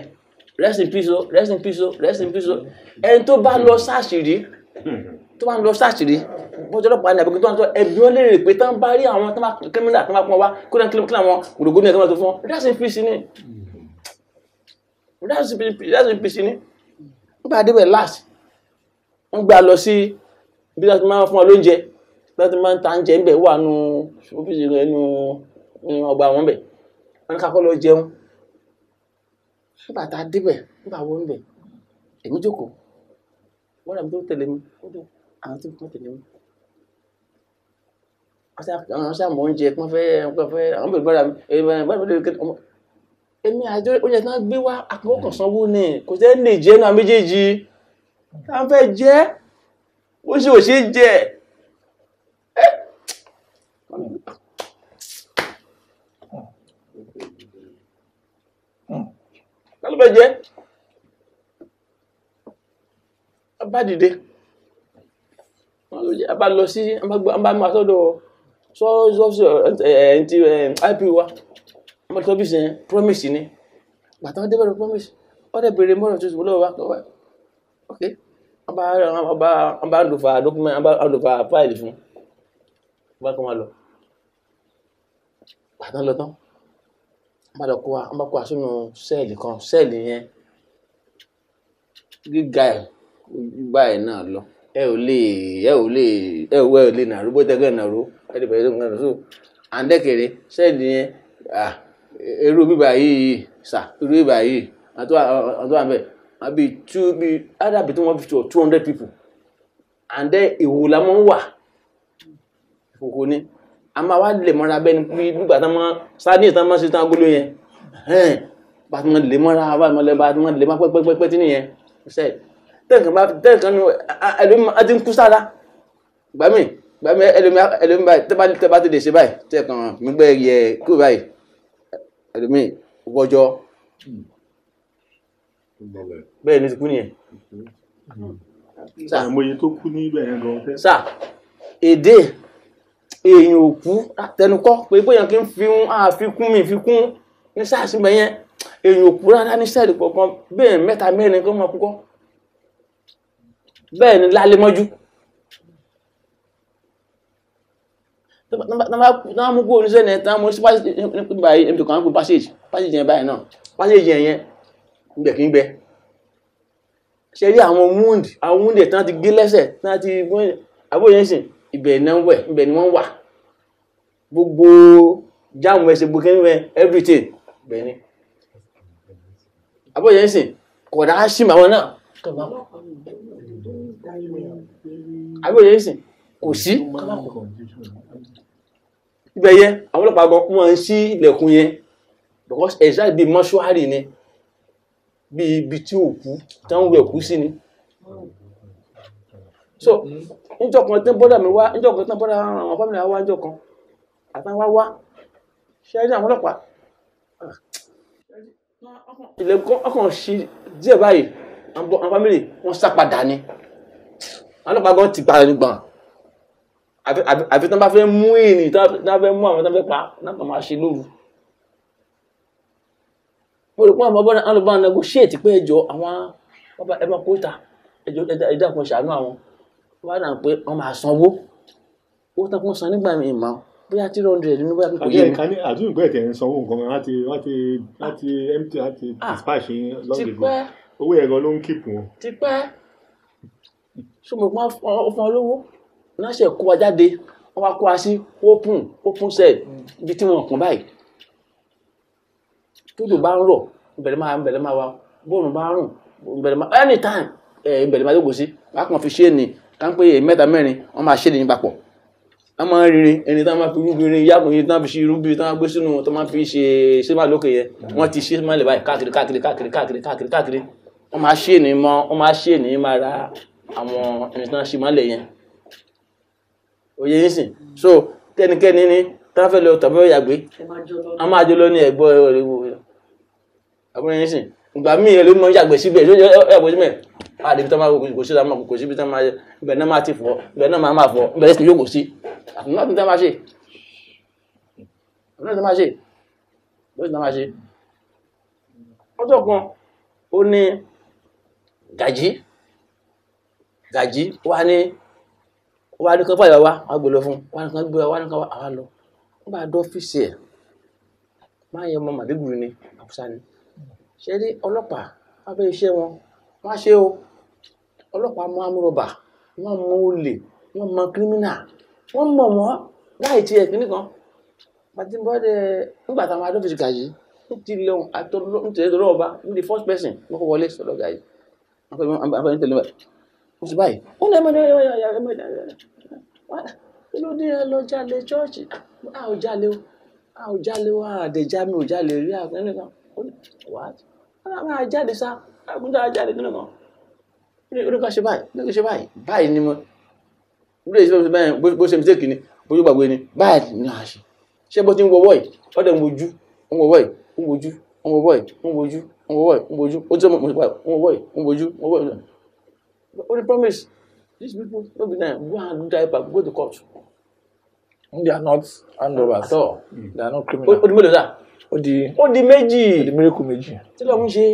rest in peace o rest in peace o rest in peace o ẹni tó bá lọ SARS rí bọ́jọ́ ọlọ́pàá ní àbẹ̀kẹ́ tó ń tọ́ ẹbí wọn léèrè pé tán bá rí àwọn tó máa kírímìnà tó máa pọn wá kó náà kírímìnà wọn gbòdògbò ní ẹ̀ tó máa tó fún wọn rest in peace ni nígbà débẹ̀ last wọ́n gbà lọ sí bí wọ́n ti máa fún ọ lóúnjẹ bí wọ́n ti máa ń ta oúnjẹ ńbẹ̀ wà nù ọ́fíìsì rẹ̀ nù ọgbà wọn bẹ̀ wọ́n ní kakọ́ lọ jẹun nígbà tá a débẹ̀ nígbà wọ́n bẹ̀ èmi jókòó wọ́n rà mí tó tẹ̀lé mi àwọn tí wọ́n tẹ̀lé mi àwọn sáà mọ̀ oúnjẹ kí wọ́n fẹ́ àwọn bẹ̀rẹ̀ bọ́ra mi èmi àjọ oúnjẹ tí wọ́n gbé wá àpòkàn sanwó ní kò tẹ́ lè jẹ́ náà méjèèjì tá ń fẹ́ jẹ́ ó ṣe ò ṣe jẹ́ kálùbẹ̀ jẹ́ bá dìde a bá lọ sí a bá máa sọ́dọ̀ sọ́ọ̀sì ẹ̀ǹtí ip wa ọmọ tó bí ṣe promise ni bàtà wọn débẹ̀rẹ̀ promise wọ́n dẹ̀ bèrè mọ́rọ̀ tó ti wọlé wa ok wọ́n bá lùfà document wọ́n bá lùfà fáìlì fún wọ́n bá kọ́ wọn lọ bàtà lọ tán wọ́n bá kó wa sínú sẹ́ẹ̀lì kan sẹ́ẹ̀lì yẹn gíga ẹ̀ báyìí náà lọ ẹ ò lè nàró bó tẹ́gẹ́ nàró ẹ lè bẹ̀rẹ̀ tó ń gbọ́n so àǹdẹ́kẹ̀rẹ́ sẹ́ẹ̀lì yẹn irú bíbá yìí irú bíbá yìí àtúwà àbẹ̀ àbí ádàbí tí wọ́n fi 200 people and then ìwò la mọ́ ń wà ìkòkò ní a máa wá lè mọ́ra bẹ́ni nígbà tán mọ́ sáàdì ìtàn mọ́ sí tán agbóló yẹn bá tí wọ́n lè mọ́ra bá tí wọ́n lè má pẹ́pẹ́pẹ́ tí nìyẹn tẹ́ẹ̀kan ní ẹlòmí a ti ń kú sára gbàmí ẹlòmí báyìí tẹ́bá ti lè ṣe báyìí tẹ́ẹ̀kan gbígbẹ́ yẹ kú báyìí ẹlòmí wọ́jọ́ bẹ́ẹ̀ ní ti kú nìyẹn àmọye tó kú ní ibẹ̀ yẹn gan tẹ́ sáà èdè èèyàn òkú tẹnukọ́ pé bóyá kí n fi kún ní SARS mẹ́yẹn èèyàn òkú rárá ní sẹ́ẹ̀lì kọ̀ọ̀kan bẹ́ẹ̀ mẹ́ta mẹ́rin kọ́ máa kúkọ́ bẹ́ẹ̀ ni lálẹ́ mọ́jú náà mú kó oníṣẹ́ ní ẹ̀tàn mọ́ sí báyìí ẹ̀mí tó kàn án kó passage yẹn báyìí náà passage yẹn gbẹ̀ kí ń gbẹ ṣe rí àwọn wound tán ti gé lẹ́sẹ̀ tán ti gbọ́n àbóyẹ́sìn ibẹ̀ ni wọ́n wà gbogbo jáàmù ẹsẹ̀ gbogbo everything ibẹ̀ ni àbóyẹ́sìn kọ̀dá ṣìm àwọn náà àbóyẹ́sìn kò sí ibẹ̀ yẹn àwọn ọlọ́pàá gan wọ́n ń ṣí ilẹ̀kùn yẹn because exactly bí mọ́ṣúárì ni bí ibi tí òkú tán wẹ̀ kú sí ni so níjọ́ kan tí bọ́dà mi wá níjọ́ kan tí bọ́dà àwọn fámìlì wá níjọ́ kan àtàwọn wá ṣẹ́rí àwọn ọlọ́pàá ilẹ̀kùn ọkàn ṣí díẹ̀ báyìí àwọn fámìlì wọ́n sá padà ni àwọn ọlọ́pàá gan ti padà nígbà àfi tán bá fẹ́ mú èèyàn tán fẹ́ mú àwọn tán fẹ́ pa náà máa ṣe lóru mo rò pé àwọn bọ́dà àwọn olùbá negotiate pé ẹjọ́ àwọn bàbá ẹ máa kó ìta ẹjọ́ kan ṣàánú àwọn wọ́n náà pé wọ́n máa sanwó owó tán kún san nígbà mi ìmọ̀ bóyá 300 nínú bóyá kò yé mi. àbí àdúgbò ìgbẹ́ ìtẹ̀ ń sanwó nǹkan láti empty láti dispatch lọ́gbẹ̀gbẹ̀ owó ẹ̀rọ ló ń kíp wọn. ti pẹ́ ṣùgbọ́n ó fún ọ lówó náà ṣe kó wa jáde wọ́n wá kó wa sí open cell ibi tí wọ́n kàn báyìí tójò bá ń rọ̀ ìbẹ̀rẹ̀ máa wá bóòrùn bá ń rùn ìbẹ̀rẹ̀ máa anytime ìbẹ̀rẹ̀ máa yóò sí wọ́n á kàn fi ṣé ni ká ń pè mẹ́ta mẹ́rin wọ́n máa ṣé ni papọ̀ wọ́n máa ń rinrin ẹni tí wọ́n máa fi rúbi rin yàgò yìí tí wọ́n fi ṣe irúbi tí wọ́n gbé sínú tó máa fi ṣe ṣé máa lókè yẹn wọ́n ti ṣé máa lè báyìí káàkiri wọ́n máa ṣé ni máa ra àwọn ẹni tí wọ́n ṣe máa lè yẹn òye yín sìn so kẹ́nikẹ́ni ní tráfẹ́ lọ tàbí ọ̀yàgbé a máa jọ lọ ní ẹ̀gbọ́ ẹ̀rọ àbúrò yín sìn ìgbà míì ẹ̀ ló mọ yàgbẹ́ síbẹ̀ ẹ̀gbẹ́ síbẹ̀ àdébí tó máa kò sí àmọ́ kò síbi tó máa ibẹ̀ náà máa ti fọ́ ibẹ̀ náà máa fọ́ ibẹ̀ sì yóò kò sí àtúntò tó máa ṣe ọjọ́ kan ó ní gàjí wá ní kan fàyà wá gbé lọ fún wá ní kan gbé wá ní kan wá lọ wọ́n bá dọ́fíìsì ẹ̀ máa yẹ ọmọ màdégùrú ni àbúsá ni ṣe rí ọlọ́pàá abẹ́ iṣẹ́ wọn wọ́n á ṣe o ọlọ́pàá mọ amúrọ̀bà wọ́n mọ olè wọ́n mọ kírímínà wọ́n mọ̀ wọ́n láì tiẹ̀ kíní kan pàtí bọ́dẹ̀ nígbà táwọn adọ́fíìsì gàjí ti lọ́hùn àtọ́lọ́ tẹ̀lé ọba ní the first person wọ́n kọ́ wọlé sọ̀rọ̀ gàjí wọ́n fẹ́ tẹ̀lé báyìí wọ́n sì báyìí wọ́n lè kí ló dé ẹ lọ jalè chọ́ọ̀chì a ò jalè o àdèjá mi ò jalè rí àgbẹ̀ni kan wá a máa jáde sá àgùntàn àjáde nínú kan oníkan ṣe báyìí ni mo bó ṣe mistake ni bójú gbàgbé ni báyìí ni a ṣe bó ti ń wọwọ́ yìí ọ̀dẹ̀ ń wojú ń wọwọ́ yìí ń wojú ń wọwọ́ yìí ń wojú ń wọwọ́ yìí ń wojú ó ti sọ mọ̀ nípa ń wọwọ́ yìí ń wojú ń wọwọ́ yìí only promise these people no be there go and do that back go to court. They are not handovers at all. They are not criminals. Ó di mélòó sá? Ó di méjì. Ó di miracle méjì. Tí lọ́run ṣe.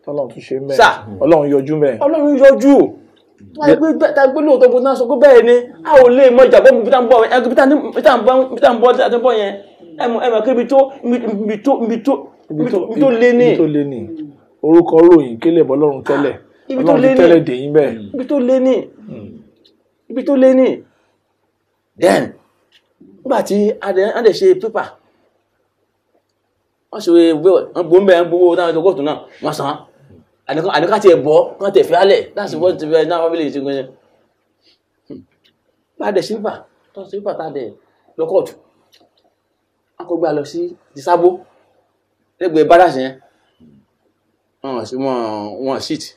Tọ́lọ́run tún ṣe mẹ́ẹ̀. Sá. Ọlọ́run yọjú mẹ́ẹ̀. Ọlọ́run yọjú. Ta gbé lóòótọ́ bó náà sọ pé bẹ́ẹ̀ ni a ò lè mọ ìjàgbọ́ bí tá ń bọ́ yẹn ẹ̀mọ̀ kí ibi tó lé ní. Orúkọ ròyìn Caleb Oloruntele. Ọlọ́run tẹ́lẹ̀ dè yín bẹ́ẹ̀. Ibi tó lé ní. Then nígbà tí a lè ṣe pépà wọ́n ṣe gbogbo táwọn ètò kóòtù náà wọ́n san àníká ti ẹ̀bọ́ kán tẹ̀ fi álẹ̀ láti wọ́n ti fẹ́ náà fábílì ti gbẹ̀yẹn bá dẹ̀ sí pépà tó ṣe pépà tá dẹ̀ lọ kóòtù wọ́n kó gbà lọ sí ìsábó lẹ́gbẹ̀ẹ́ báràṣì yẹn wọ́n ṣíìtì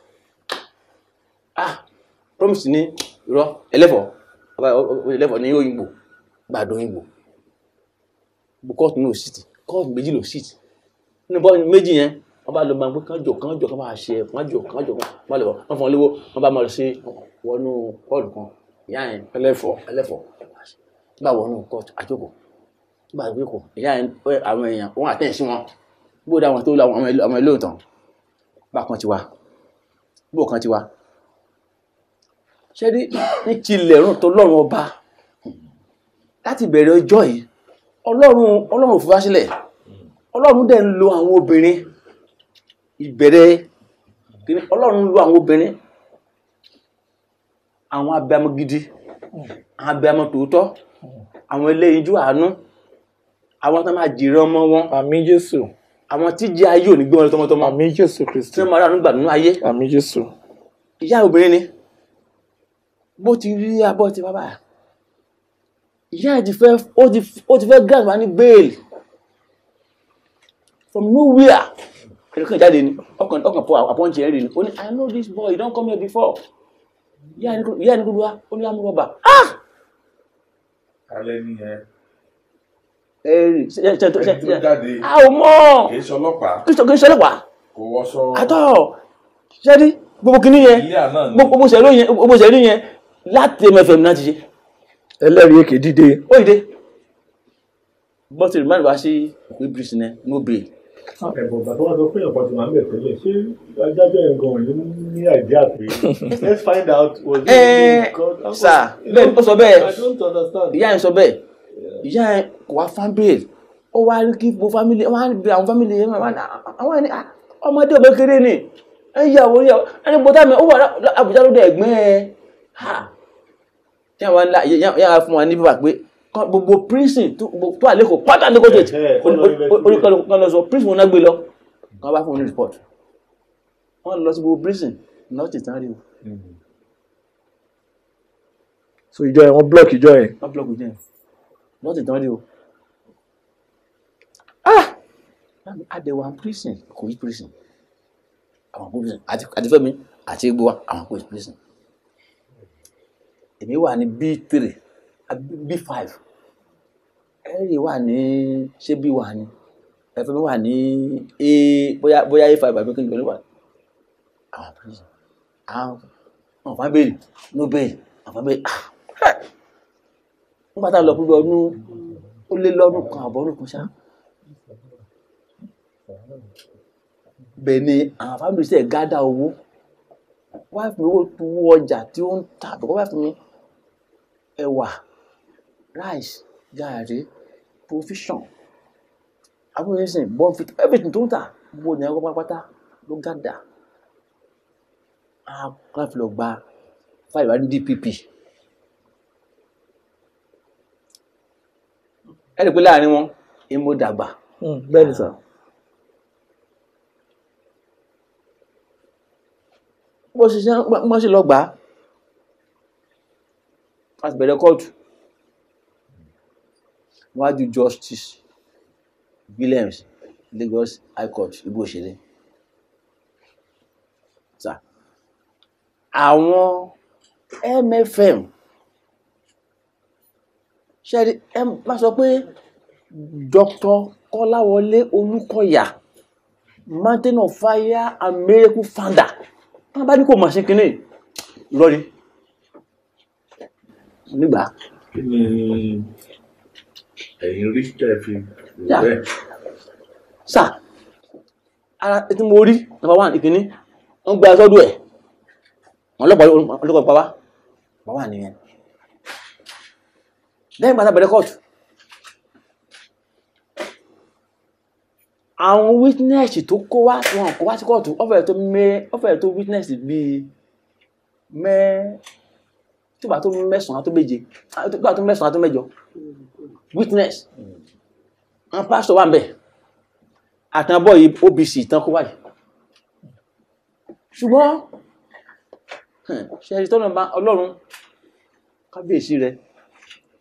promise ní irọ́ ẹlẹ́fọ̀ ní òyìnbó gbàdọ̀ òyìnbó kóòtù ní òsìtì kóòtù méjì ló sìtì nínú bọ́ọ̀lù méjì yẹn wọ́n bá lọ máa gbé kánjọ kan máa ṣe kánjọ máa lọ wọ́n fọ́n lówó wọ́n bá máa lọ sí wọnú kóòtù kan ìyá yẹn ẹlẹ́fọ̀ bá wọnú kóòtù àjọkọ̀ bá gbé kọ̀ ìyá yẹn àwọn èèyàn wọ́n àtẹ̀ sí wọn gbọ́dọ̀ àwọn tó lọ àwọn ẹlòmítàn bá kan ti wá gbọ́ kan ti wá ṣé rí ní tilẹ̀ rún tó lọ́rùn ọba láti bẹ̀rẹ̀ ọjọ́ yìí ọlọ́run fún wa sílẹ̀ ọlọ́run dẹ̀ ń lo àwọn obìnrin ìbẹ̀rẹ̀ ọlọ́run ń lo àwọn obìnrin àwọn abiyamọ gidi àwọn abiyamọ tòótọ́ àwọn ẹlẹ́yinjú àánú àwọn tó máa jèrè ọmọ wọn àmín Jésù àwọn tí jẹ́ ayé ò ní gbé wọn tọmọtọmọ àmín Jésù Kristi tí wọ́n máa rà nígbà nínú ayé àmín Jésù ìyá obìnrin ni bó ti rí abọ́ ti bàbá ìyá ẹ̀ ó ti fẹ́ grant wa ní bail from nowhere ẹ̀rọ jáde ni ọkàn fọ àpọ́njẹ ẹ̀rì ni ó ní I know this boy he don come here before ìyá ẹ̀ ní gbogbo wa ó ní amúrọ̀bà alẹ́ ní ẹ ẹ̀rì tó jáde a ò mọ̀ kì í ṣọlọ́pàá kò wọṣọ àtọ̀ ṣẹ́rí gbogbo kìíní yẹn gbogbo ṣẹ̀rí yẹn láti MFM náà ti ṣe ẹlẹ́rìí èké dìde ó dìde bọ́tì rìmáàlì wá sí ìpín bírísì náà no bail. ẹ̀bùn bàbá wa sọ pé ọ̀pọ̀ tí wọ́n á bẹ̀ tẹ́lẹ̀ ṣé ajájọ́ ẹ̀ gan-an yìí ní àìdíà pé let's find out was it sir bẹ́ẹ̀ ó sọ bẹ́ẹ̀ I don't understand. ìyá yẹn sọ bẹ́ẹ̀ ìyá yẹn kò wá fan bail ó wá rí kí gbogbo family wọ́n á bí àwọn family yẹn àwọn ẹni ọmọdé ọmọ kékeré ni ẹ̀yàwó ẹni bọ́tà mi ó wà Àbújá ló dé ẹ̀gbẹ́ ẹ̀ tí àwọn yára fún wa ní bíbà pé gbogbo prison tó àlékò pátá ní kóòtù oníkan lọ sọ prison wọn náà gbé lọ kan bá fún un ní report wọ́n lọ sí gbogbo prison náà ti tán rí o. so ìjọ yẹn wọ́n block ìjọ yẹn. wọ́n block ìjọ yẹn náà ti tán rí o. Adéwà prison kò yí prison àwọn kò prison àti Fẹ́mi àti Igbo àwọn kò yí prison. Èmi wà ní B3 B5 ẹ̀rì wà ní ṣé B1 ni Fẹ́mi wà ní bóyá A5 àbí kí n gbé wà àwọn prison àwọn fà bẹ́ẹ̀lì no bẹ́ẹ̀lì àwọn fà bẹ́ẹ̀lì nígbà tá a lọ pé ọdún ó lé lọ́dún kan àbọ̀ ọdún kan ṣáá. Bẹ́ẹ̀ ni àwọn family ṣe gádà owó wá fún mi owó ọjà tí ó ń tà bẹ́ẹ̀ wá fún mi ẹ̀wà rice gààrí provision abúlé bonfit everything tó ń tà gbogbo ní ẹ̀kọ́ pátápátá ló gádà á fi lọ gba fáìlì wá ní DPP ẹ̀rì pé láàrin wọn èmo dàgbà. Bẹ́ẹ̀ ni sà. bó ṣe lọ gbà á ti bẹ̀rẹ̀ kóòtù wájú Justice Williams Lagos High Court Igbo òṣèré àwọn MFM ṣẹ́rí má sọ pé Dr. Kolawole Olukoya Mountain of Fire and Miracle founder wọ́n bá ní kò mọ̀ ṣe kínní lọ́rí nígbà. Kí ni ẹ̀yin rí tẹ́ fi rò bẹ́ẹ̀? Sà ara tí mo rí number one ìkíní wọ́n gbé aṣọ́dún ẹ̀ wọ́n lọ́pàá pa wá bàbá nìyẹn lẹ́yìn gbàtà bẹ̀rẹ̀ kóòtù àwọn witness tó kó wá wọn kó wá sí kóòtù ọ̀fẹ́ tó witness bíi tó bá tó mẹ́sàn-án tó méje tó bá tó mẹ́sàn-án tó mẹ́jọ witness àwọn pastor wà ń bẹ̀ àtàbọ̀ yìí OBC tán kó wáyé ṣùgbọ́n ṣẹ́rí tọ́nà bá Ọlọ́run kábíyèsí rẹ̀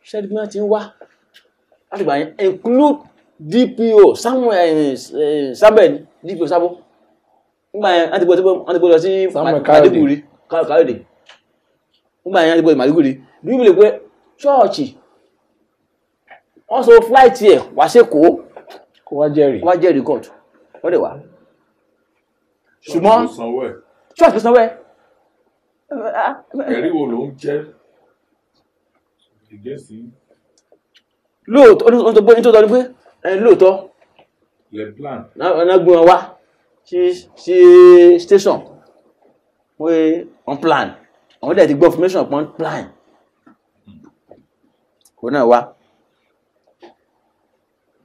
ṣẹ́rí bí wọ́n ti ń wá láti gbà yẹn include DPO Samuel DPO Sabo nígbà yẹn wọ́n ti gbọ́ lọ sí Maiduguri Káyọ̀dé nígbà yẹn wọ́n ti gbọ́ Maiduguri bí wọ́n lè pé ṣọ́ọ̀ṣì wọ́n so flight yẹ wá sí Èkó kó wá jẹ́rìí court wọ́n lè wá ṣùgbọ́n ṣọ́ọ̀ṣì sanwó ẹ̀ ẹ̀rí wo ló ń jẹ́ ìgbésí. lóòótọ́ nítorí pé lóòótọ́ náà gbé wọn wá sí station pé on plan àwọn dẹ̀ ti gbọ́ information pon plan kò náà wá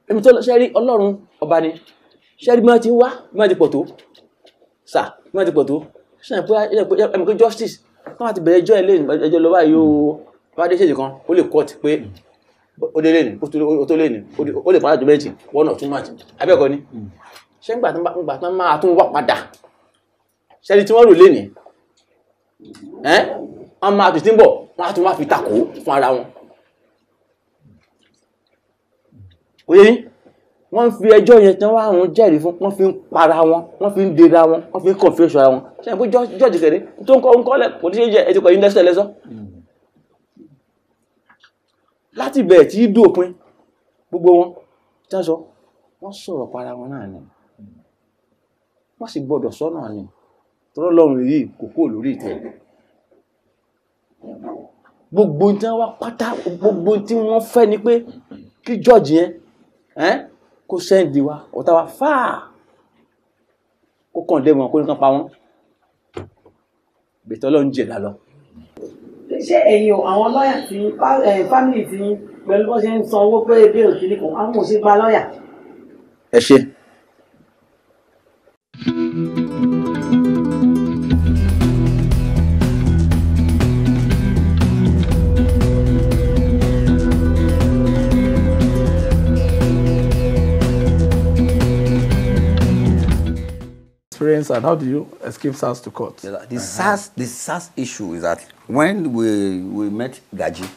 èmi tó ṣe rí Ọlọ́run ọba ni ṣe rí bí wọ́n ti wá bí wọ́n ti pọ̀ tó sà bí wọ́n ti pọ̀ tó ṣe ẹ̀mí pé justice tó wọ́n ti bẹ̀rẹ̀ ẹjọ́ lọ́wọ́ yìí ó wá dé ṣèjì kan ó lè court pé ó dé lẹ́nu ó tó lẹ́nu ó lè padà jù méjì one or two match abẹ́ẹ̀kọ́ ni ṣé ńgbà tán máa tún wá padà ṣẹ́ni tí wọ́n rò lẹ́nu wọ́n máa tún tí ń bọ̀ wọ́n á tún wá fi takò fún ara wọn òye wọ́n fi ẹjọ́ yẹn tí wọ́n àwọn jẹ́rìí fún wọ́n fi ń para wọn wọ́n fi ń dera wọn wọ́n fi ń confuse ara wọn ṣe pé jọ́ọ̀jì kẹ̀rẹ́ tó ń kọ́lẹ̀ kò tí ṣe jẹ́ ẹtì kọ̀ yúndẹ́sẹ̀ lẹ́sọ́ láti bẹ̀rẹ̀ tí dópin gbogbo wọn tí wọ́n sọ wọ́n sọ̀rọ̀ para wọn náà ni wọ́n sì gbọ́dọ̀ sọ náà ni tọ́rọ lọ́rùn yìí kò kó lórí ìtẹ́ gbogbo tí wọ́n wá pátá gbogbo tí wọ́n fẹ́ ni pé kí jọ́ọ̀jì yẹn kó sẹ́ndì wa ọ̀tá wa fáà kó kàn dé wọn kó nǹkan pa wọn bẹ̀tọ́ lọ ń jẹ̀dá lọ. ṣé ẹ̀yin àwọn lọ́ọ̀yà tí fámìlì tí pẹ̀lú bó ṣe ń san owó pé ebí òkè nìkan àwọn ò ṣe gba lọ́ọ̀yà. ẹ ṣe. experience and how do you escape SARS to court? Yeah, the SARS issue is that when we met Gaji,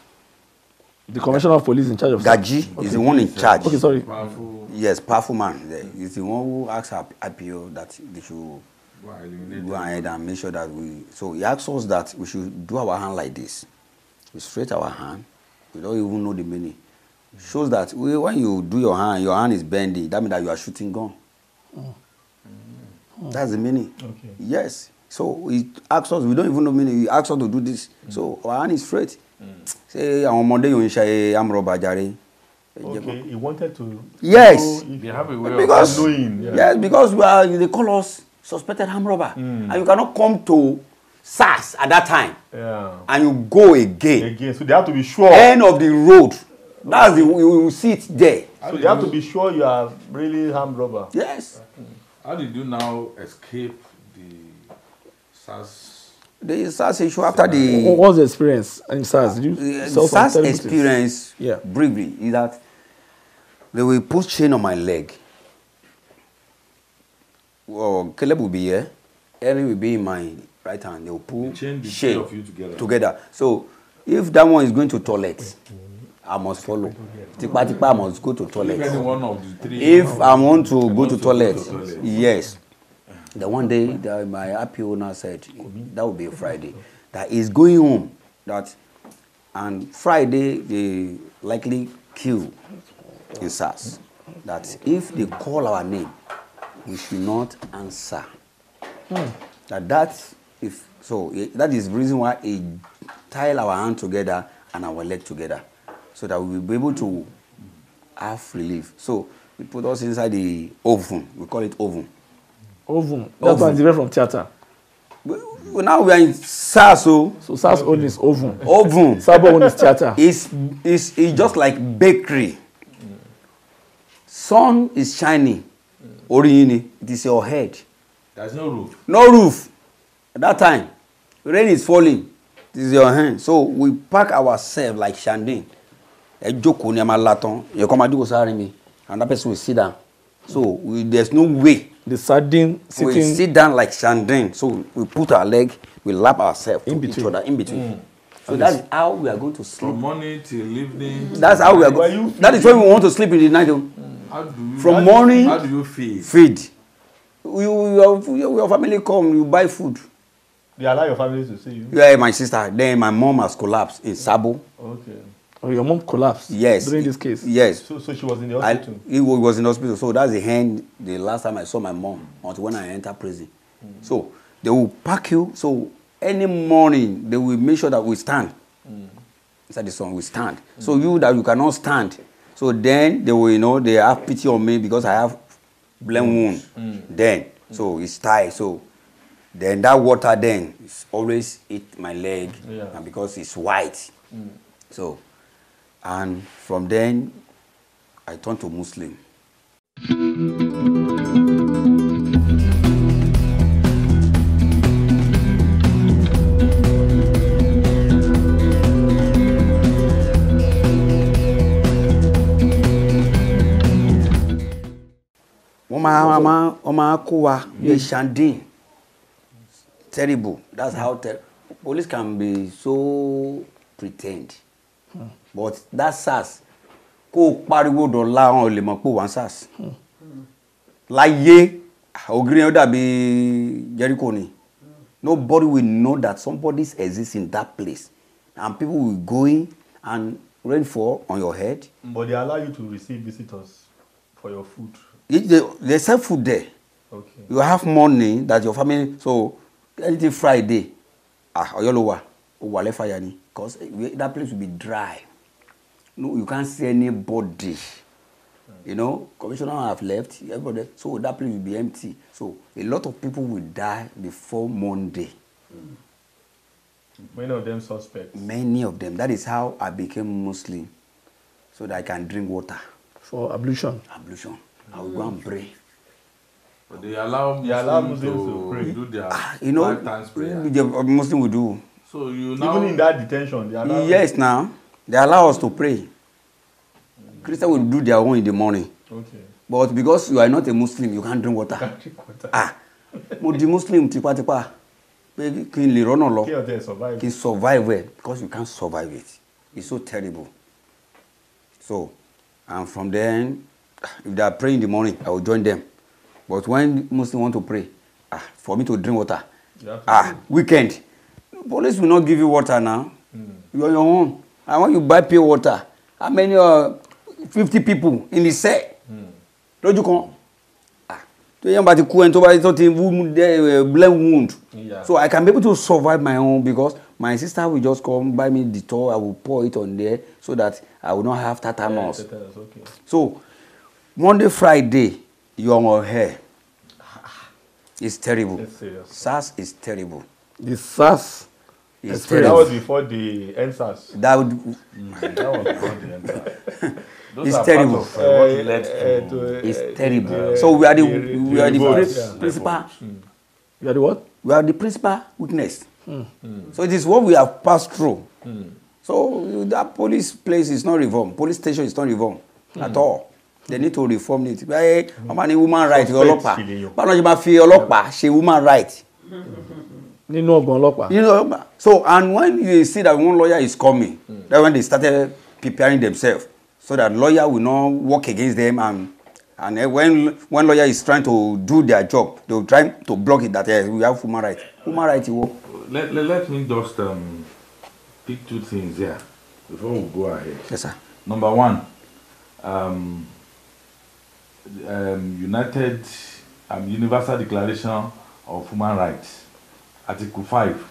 The commissioner of police in charge of Gaji is the one in charge. Okay, sorry. Yes, powerful man. He's the one who asked our IPO that they should go ahead and make sure that we. So he asked us that we should do our hand like this. We straight our hand. We don't even know the meaning. Shows that when you do your hand is bending. That means that you are shooting gun. That's the meaning. Okay. Yes. So he asked us. We don't even know the meaning. He asked us to do this. So our hand is straight. Say on Monday you say I'm robber jare. Okay, he wanted to. Yes. They have a way because, of knowing. Yeah. Yes, because they call us suspected armed robber, and you cannot come to SARS at that time. Yeah. And you go again. So they have to be sure. End of the road. That's the you see it there. So they have to be sure you are really armed robber. Yes. How did you now escape the SARS? The SARS issue after the. What was the experience in SARS? Did you SARS experience briefly is that they will put chain on my leg. Well, Caleb will be here. Erin will be in my right hand. They will pull chain of you together. So if that one is going to toilet, I must follow. Tipa I must go to toilet. If I want to go to toilet, yes. The one day that my happy owner said that would be a Friday, that is going home. And Friday they likely kill in SARS. That if they call our name, we should not answer. That is the reason why he tie our hand together and our leg together, so that we will be able to have relief. So we put us inside the oven. We call it oven. Oven. That's one different from theater. Well, now we are in SARS. So SARS own is oven. Oven. Sabo own is theater. It's just like bakery. Sun is shining. Oriini, it is your head. There's no roof. No roof. At that time, rain is falling. It is your hand. So we pack ourselves like Shandin. You come and do me, and that person will sit down. So there's no way. The sardine sitting. We sit down like Shandin. So we put our leg, we lap ourselves to each other in between. So that's how we are going to sleep. From morning till evening. That's how we are going. That is why we want to sleep in the night. From morning. How do you feed? Feed. Your family come, you buy food. They allow your family to see you? Yeah, my sister. Then my mom has collapsed in Sabo. Okay. Oh, your mom collapsed? Yes. During this case? Yes. So she was in the hospital? He was in the hospital. So that's the last time I saw my mom, until when I entered prison. So they will pack you. So any morning, they will make sure that we stand. Inside the sun, we stand. So you cannot stand. So then they will, they have pity on me because I have blame wound. Then, so it's tied. So then that water then is always hit my leg, and because it's white. So, and from then, I turned to Muslim. Oma Kuwa be Shandin. Terrible. That's how police can be so pretend. But that SARS, ko pariwo dola on le mo pe wan SARS. Láyé ogiri o dàbí Jericho ni. Nobody will know that somebody exists in that place. And people will go in and rain fall on your head. But they allow you to receive visitors for your food. They sell food there. Okay. You have money that your family, so anything Friday, Oyolowa, Wale fire ni, because that place will be dry. No, you can't see anybody. Commissioner have left, everybody, so that place will be empty. So a lot of people will die before Monday. Many of them suspects. Many of them. That is how I became Muslim, so that I can drink water. For ablution. Ablution. I will go and pray. But they allow Muslims to pray. Do their 5 times prayer. The Muslim will do. So you now even in that detention, they allow. Yes, now they allow us to pray. Christians will do their own in the morning. Okay. But because you are not a Muslim, you can't drink water. mo di Muslim tipátipá pé kí n lè rọ́nà lọ kí n survive it because you can't survive it. It's so terrible. So, and from then, if they are praying in the morning, I will join them. But when Muslims want to pray, for me to drink water, weekend, police will not give you water now. You're on your own. And when you buy pure water, how many 50 people in the set? Don't you come? Wound. So I can be able to survive my own because my sister will just come buy me the toy. I will pour it on there so that I will not have tetanus. Okay. So Monday, Friday, you're on your hair. It's terrible. SARS is terrible. The SARS is terrible. That was before the NSARS. That was before the NSARS. It's terrible. It's terrible. So we are the principal. You are the what? We are the principal witness. So it is what we have passed through. So that police place is not reformed. Police station is not reformed at all. They need to reform it. Woman right woman right. So and when you see that one lawyer is coming, that's when they started preparing themselves. So that lawyer will not work against them, and when lawyer is trying to do their job, they will try to block it that we have human rights. Human rights. Let me just pick two things here before we go ahead. Yes, sir. Number one, Universal Declaration of Human Rights, Article 5,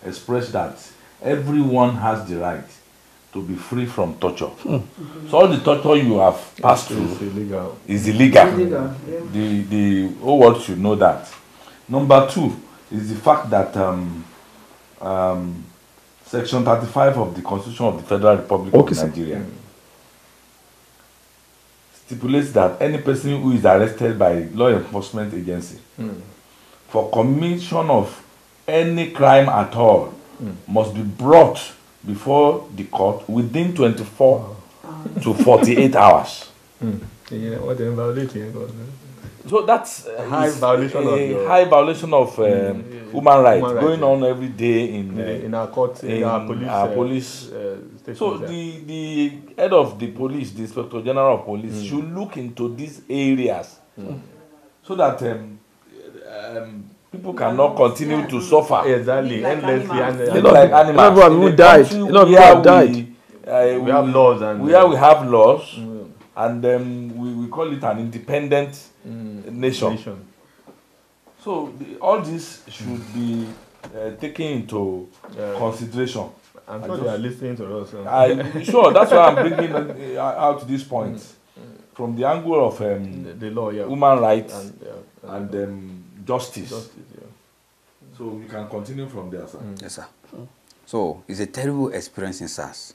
express that everyone has the right to be free from torture. So all the torture you have passed through is illegal. The whole world should know that. Number two is the fact that Section 35 of the Constitution of the Federal Republic of Nigeria stipulates that any person who is arrested by law enforcement agency for commission of any crime at all must be brought before the court within 24 to 48 hours. So that's a high violation of human rights going on every day in our court, in our police. So the head of the police, the Inspector General of Police, should look into these areas so that people cannot continue to suffer. Exactly, endlessly. Like animals. People died. We have laws, and we have laws, and we call it an independent nation. So all this should be taken into consideration. I'm sure they are listening to us. Sure, that's why I'm bringing out this point from the angle of the law, human rights, and justice. So we can continue from there, sir. Yes, sir. So it's a terrible experience in SARS.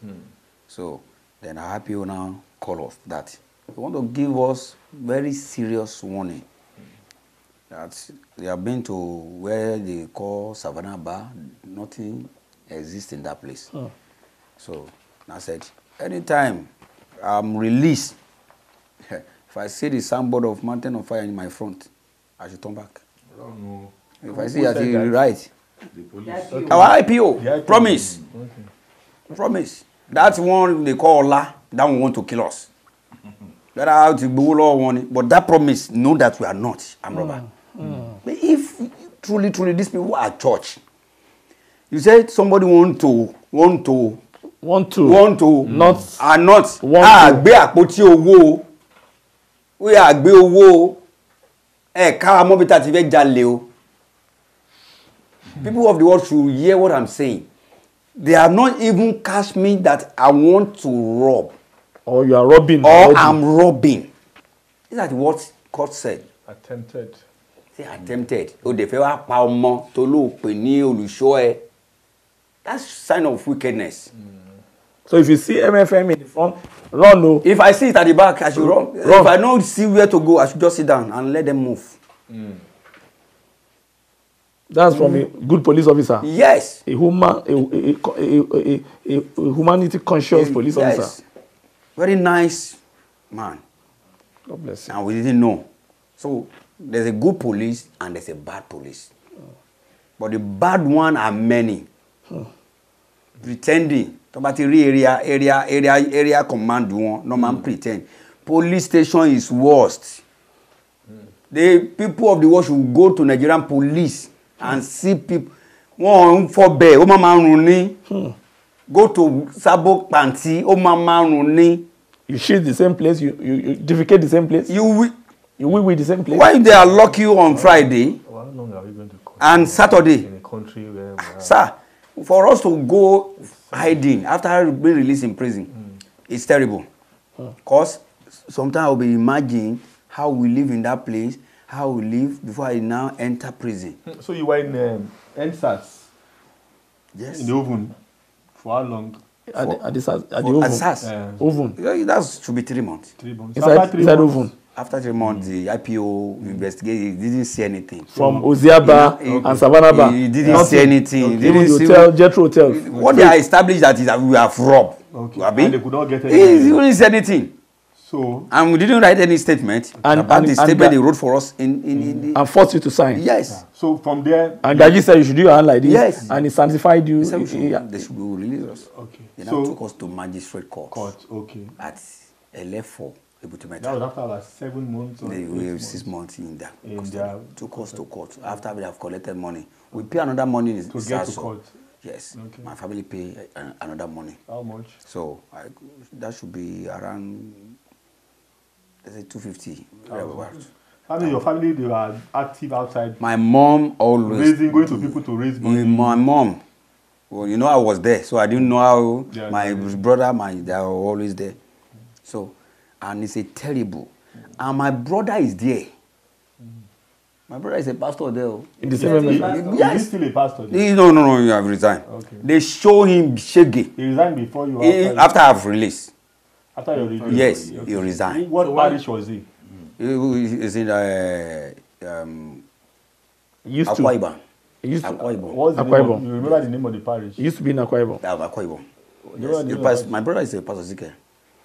So then I hope you now call off that. They want to give us very serious warning that they have been to where they call Savannah Bar. Nothing exists in that place. So I said, anytime I'm released, if I see the signboard of Mountain of Fire in my front, I should turn back. No. If I see that you're right. The police. Our IPO. Promise. Promise. That's one they call Allah. That one want to kill us. But that promise, know that we are not armed robber. But if truly these people are church, you said somebody want to not are not gbé àpótí owó we are gbé owó ká mọ́ bí tá ti fẹ́ jalè o. People of the world should hear what I'm saying. They have not even catch me that I want to rob. Or you are robbing. Or I'm robbing. Is that what court said? Attempted. Say attempted. O de fẹ́ wá pa ọmọ tó ló pè ní olùṣọ́ ẹ. That's sign of wickedness. So if you see MFM in the front, run. No. If I see it at the back, I should run. If I don't see where to go, I should just sit down and let them move. That's from a good police officer. Yes. A humanity conscious police officer. Very nice man. God bless him. And we didn't know. So there's a good police and there's a bad police. But the bad one are many. Pretending. Area command one. No man pretend. Police station is worst. The people of the world should go to Nigerian police and see people. One for bear. Oh mama runi. Go to Sabo Panti. Oh mama runi. You shit the same place. You defecate the same place. You will with the same place. Why they are lock you on Friday? How long are we going to court? And Saturday? In a country where Sir, for us to go hiding after being released in prison, it's terrible. Because sometimes I'll be imagining how we live in that place, how we live before I now enter prison. So you were in NSAS? Yes. In the oven? For how long? At the oven. Oven. That should be 3 months. 3 months. Inside oven. After 3 months, the IPO investigated. He didn't see anything. From Oziaba and Savannah. He didn't see anything. He didn't see Jetro Hotel. What they are established that is that we have robbed. Okay. And they could not get anything. He didn't see anything. So. And we didn't write any statement about the statement they wrote for us in and forced you to sign. Yes. Yeah. So from there. And Gaji said you should do your hand like this. Yes. And he sanctified you. They should release us. Okay. They now took us to magistrate court. Okay. At L4. That was after about 7 months. They were 6 months in there. Took us to court. After we have collected money, we pay another money in to get to court. Yes. Okay. My family pay another money. How much? So that should be around, let's say 250. Your family, they were active outside. My mom always going to people to raise money. My mom, well, you know, I was there, so I didn't know how my brother, they are always there. So. And it's a terrible. And my brother is there. My brother is a pastor there. In the same Yes. He's still a pastor there? No, you have resigned. Okay. They show him shaggy. He resigned before you? After I've released. After your release? Yes, he resigned. What parish was he? He's in Akwa Ibom. What's the name of, you remember the name of the parish? He used to be in Akwa Ibom. Akwa Ibom. Yes. My brother is a Pastor Zike.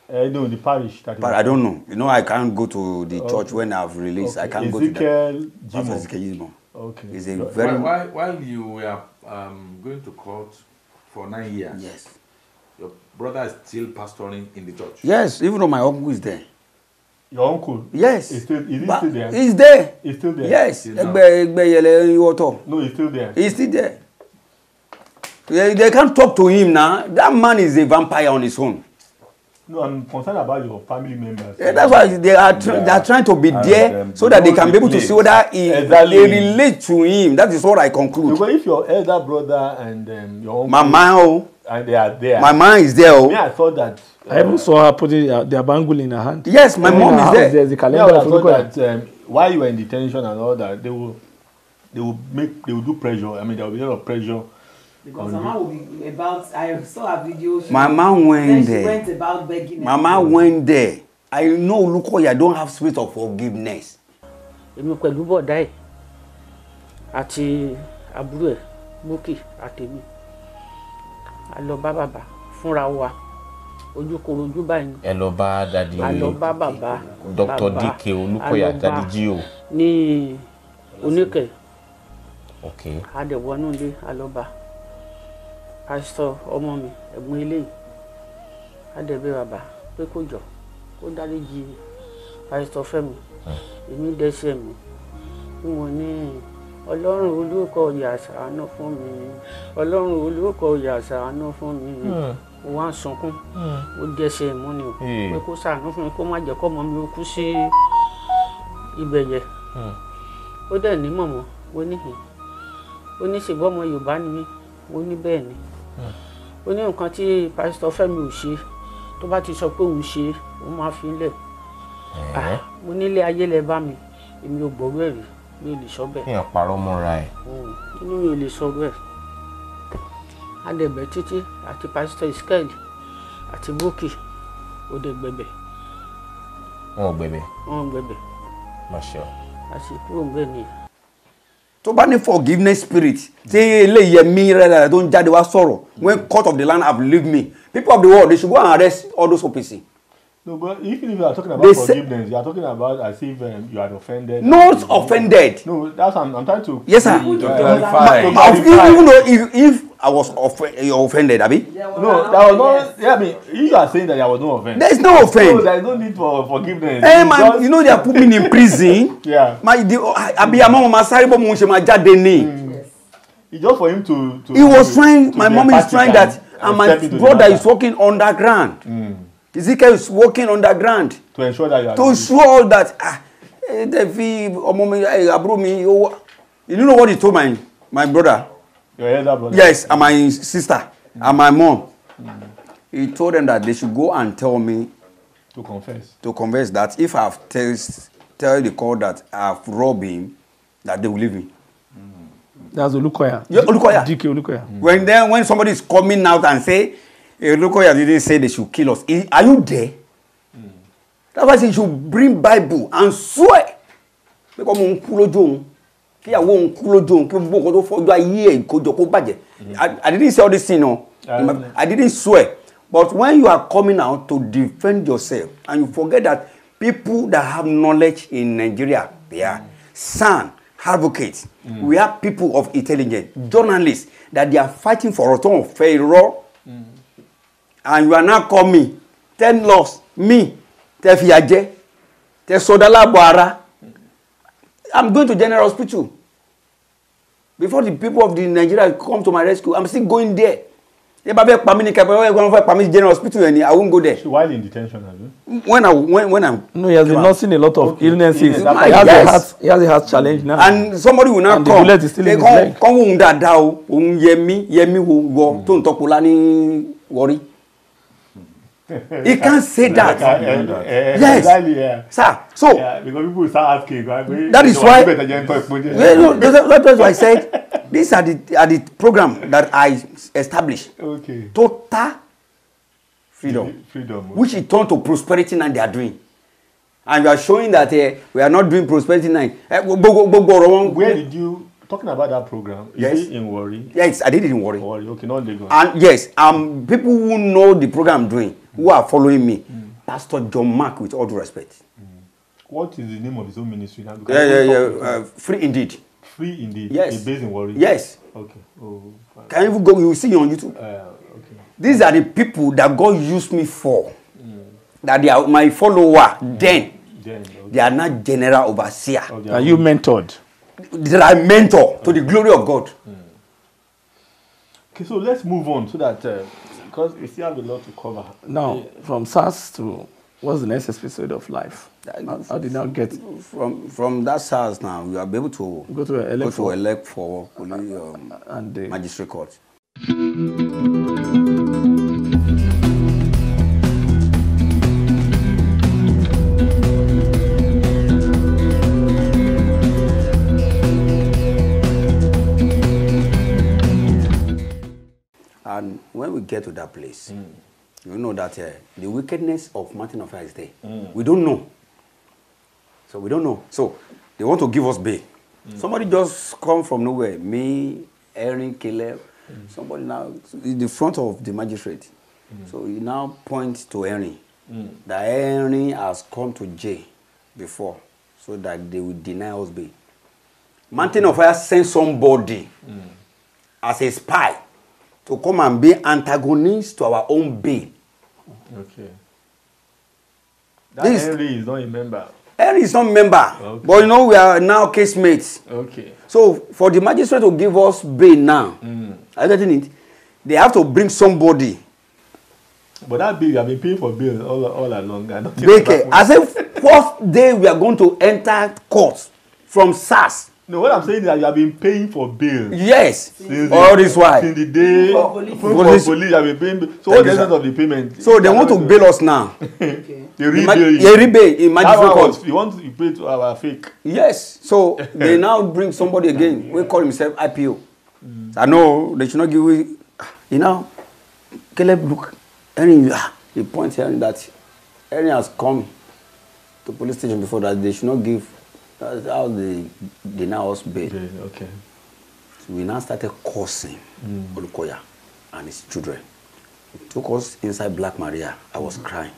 No, the parish. But I don't know. You know, I can't go to the church when I've released. I can't go to the Pastor Jimoh. Okay. It's a very. While you were going to court for 9 years. Yes. Your brother is still pastoring in the church. Yes, even though my uncle is there. Your uncle? Yes. Is he still there? He's there. He's still there. Yes. No, he's still there. He's still there. They can't talk to him now. That man is a vampire on his own. No, I'm concerned about your family members. Yeah, that's why they are trying to be there so that they can be able to see whether they relate to him. That is what I conclude. Because if your elder brother and your uncle, my man, and they are there, my man is there. Me, I thought that. I even saw her putting their bangle in her hand. Yes, my mom is there. There's a calendar. Yeah, I thought that while you were in detention and all that, they will do pressure. I mean, there will be a lot of pressure. Because Mama will be about, I saw a video. My mom went there. She went about begging. Mama went there. I know Olukoya don't have spirit of forgiveness. Èmi pẹ̀lú bọ̀dá ẹ̀ àti àbúrò ẹ̀ Bókì àtèmi. A lọ bá bàbá fúnra wa. Ojúkorojú báyìí. Ẹ lọ bá Daddy. A lọ bá bàbá. Dr. DK Olukoya, Daddy Jimoh. Ní Oníkẹ̀. Okay. A dẹ̀ wọnú ilé a lọ bá. Pastor ọmọ mi ẹ̀gbọ́n eléyìí a dẹ̀ bẹ̀ bàbá pé kó jọ kó dáríjì Pastor Femi èmi dẹ́ṣẹ̀ mi mo ní Ọlọ́run Olúkoya ṣàánú fún mi Ọlọ́run Olúkoya ṣàánú fún mi mo wá sunkún ó dẹ́ṣẹ̀ mú ni o pé kó ṣàánú fún mi kó má jẹ́ kó ọmọ mi ó kú sí ibẹ̀ yẹ ó dẹ̀ ní mọ̀mọ́ ó ní ṣègbọ́n ọmọ Yorùbá ni mí ó ní bẹ́ẹ̀ ni ó ní nǹkan tí Pastor Femi ò ṣe tó bá ti sọ pé òun ṣe òun máa fi lẹ̀ mo nílé ayé lẹ bá mi èmi ò gbọ́rú ẹ̀ rí mi ò lè sọ bẹ́ẹ̀. Èèyàn parọ́ mọ́ra ẹ̀. inú mi ò lè sọ bẹ́ẹ̀ adẹ̀bẹ̀ títí àti Pastor Isked àti Bókì ó dẹ̀ gbẹ̀bẹ̀. Wọn ò gbẹ̀bẹ̀. Wọn ò gbẹ̀bẹ̀. Masha. àsìkò òun bẹ́ẹ̀ ni. tó bá ní forgiveness spirit tí eléyìí ẹ̀mí rẹ̀ tó ń jáde wá sọ̀rọ̀ when court of the land have leave me people of the world they should go and arrest all those OPC No, but even if you are talking about They forgiveness, you are talking about as if you are offended. Not offended. No, that's I'm trying to. Yes, sir. To clarify. Even though if I was offended, Abi. No, that was not. Yeah, I mean, you are saying that there was no offense. There is no offense. No, there is no need for forgiveness. Hey man, you know they are putting me in prison. Yeah. Abi among Masaribo Munshema Jadeni. It's just for him to He was trying. My mom is trying that, and my brother is working underground. Ezekiel is working underground to ensure that you are. To ensure that you know what he told my brother. Your elder brother. Yes, and my sister and my mom. He told them that they should go and tell me to confess. To confess that if I have tell the court that I have robbed him, that they will leave me. That's Olukoya. Yeah, Olukoya. DK Olukoya. When somebody is coming out and say, Olukoya didn't say they should kill us. Are you there? That's why I say you should bring Bible and swear. Because I didn't say all this thing, no. I didn't swear. But when you are coming out to defend yourself and you forget that people that have knowledge in Nigeria, they are son, advocates. We have people of intelligence, journalists, that they are fighting for return of Pharaoh. And you are now coming, 10 laws, me, te fiaje, te sodala boara. I'm going to General Hospital. Before the people of the Nigeria come to my rescue, I'm still going there. If I permit General Hospital, I won't go there. So while in detention, have you? When I'm no, he has been nursing a lot of illnesses. Yes. He has a heart challenge now. And somebody will now and come. The bullet is still in his leg. Worry. He can't say that. Yes. Exactly, yeah. Sir, so yeah, because people start asking. That is why. That's why I said these are the program that I established. Okay. Total freedom. Which is turned to prosperity and they are doing. And you are showing that we are not doing prosperity now. Where did you talking about that program? Is it in Warri? Yes, I did it in Warri. Warri, okay, not Lagos. And yes, people who know the program I'm doing, who are following me, Pastor John Mark, with all due respect. What is the name of his own ministry now? Free Indeed. Free Indeed. Yes. He's based in Warri. Yes. Okay. Oh, fine. Can you even go? You will see on YouTube. Okay. These are the people that God used me for. That they are my follower. Then they are not general overseer. Are you mentored? They are mentor to the glory of God. Okay, so let's move on so that because we still have a lot to cover. Now, from SARS to what's the next episode of life? How did now get from that SARS now? You are able to go to elect for and the magistrate court. And when we get to that place, you know that the wickedness of Mountain of Fire is there. We don't know. So we don't know. So they want to give us bail. Somebody just come from nowhere. Me, Aaron, Caleb, somebody now in the front of the magistrate. So he now points to Aaron. That Aaron has come to jail before so that they will deny us bail. Mountain of Fire sent somebody as a spy to come and be antagonist to our own bail. Okay. That Henry is not a member. Henry is not a member. Okay. But you know, we are now case mates. Okay. So for the magistrate to give us bail now, I don't think they have to bring somebody. But that bill, you have been paying for bail all along. As if first day we are going to enter court from SARS. No, what I'm saying is that you have been paying for bail. Yes. All this while. Since the day for police, you have been paying. So what's the essence of the payment? So they want to bail us now. Okay. They rebail you. They rebail in magistrate court. You want to pay to our fake. Yes. So they now bring somebody again. We call himself IPO. I know they should not give you. You know, Caleb, look, he points here that Erin has come to police station before that they should not give. That's how they deny us bail. Okay. So we now started cursing Olukoya and his children. It took us inside Black Maria. I was crying.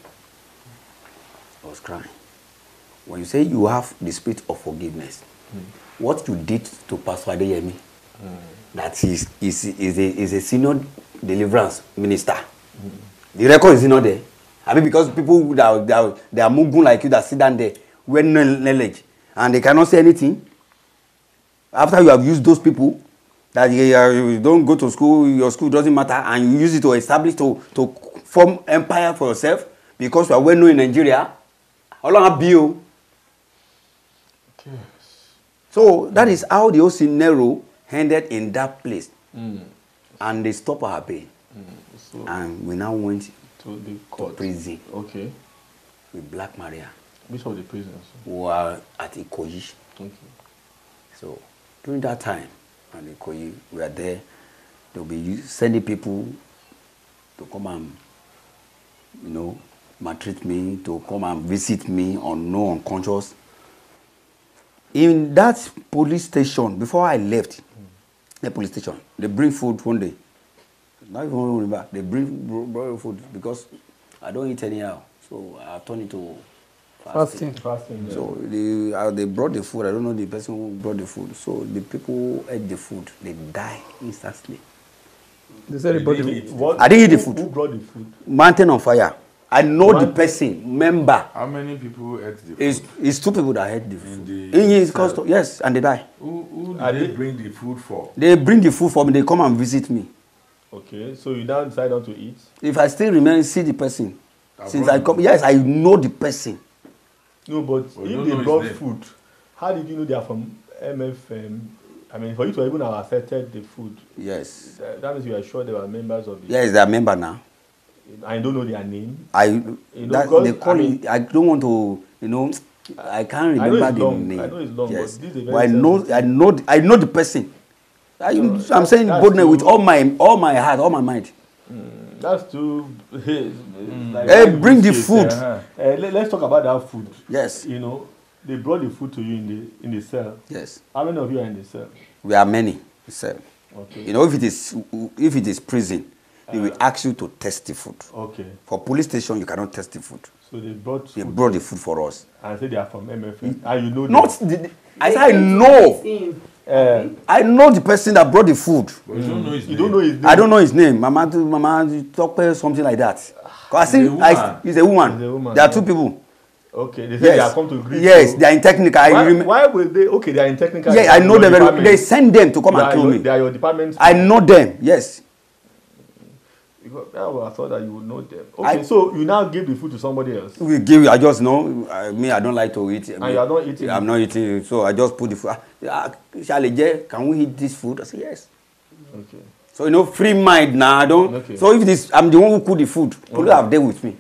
I was crying. When you say you have the spirit of forgiveness, what you did to Pastor Adeyemi, that is a senior deliverance minister. The record is not there. I mean, because people that are mugun like you that sit down there with no knowledge and they cannot say anything. After you have used those people, that you don't go to school, your school doesn't matter, and you use it to establish, to form empire for yourself, because you are well known in Nigeria. How long have you? So that is how the whole scenario ended in that place. And they stopped our pay. So and we now went to the court. To prison. Okay. With Black Maria. Which of the prisons? We were at Ikoyi. Okay. So during that time, at Ikoyi, we were there. They'll be sending people to come and, maltreat me, to come and visit me on no unconscious. In that police station, before I left the police station, they bring food one day. Not even remember. They bring food because I don't eat anyhow. So I turn it to fasting. Fasting. So they brought the food. I don't know the person who brought the food. So the people who ate the food, they die instantly. They said they brought the food. I didn't eat the food. Who brought the food? Mountain on fire. I know the person, member. How many people ate the food? It's two people that ate the food. Yes, and they die. Who did they bring the food for? They bring the food for me. They come and visit me. Okay, so you now decide not to eat? If I still remain, see the person. Since I come, yes, I know the person. No, but if they brought food, how did you know they are from MFM? I mean, for you to even have accepted the food. Yes. That means you are sure they were members of the. Yes, they are member now. I don't know their name. They call it. I don't want to, I can't remember the name. I know it's long, yes. but this is but I know the person. I'm saying boldness with all my heart, all my mind. That's too. Hey, bring the food. Let's talk about that food. Yes. They brought the food to you in the cell. Yes. How many of you are in the cell? We are many in the cell. Okay. If it is prison, they will ask you to test the food. Okay. For police station, you cannot test the food. So they brought food. They brought the food for us. And say they are from MFM. And you know them. I said I know. I know the person that brought the food. But you don't know his name. You don't know his name. I don't know his name. Mama talk something like that. He's a woman. There are two people. Okay, they say they are come to greet. Yes, they are in technical. Why will they? Okay, they are in technical. Yeah, I know them very well. They send them to come and kill me. They are your department. I know them. Yes. Because I thought that you would know them. Okay, so you now give the food to somebody else. We give you. I just know. I don't like to eat. And you are not eating. I'm not eating. So I just put the food. Can we eat this food? I say yes. Okay. So free mind now. I don't. Okay. So if I'm the one who cook the food, people have there with me.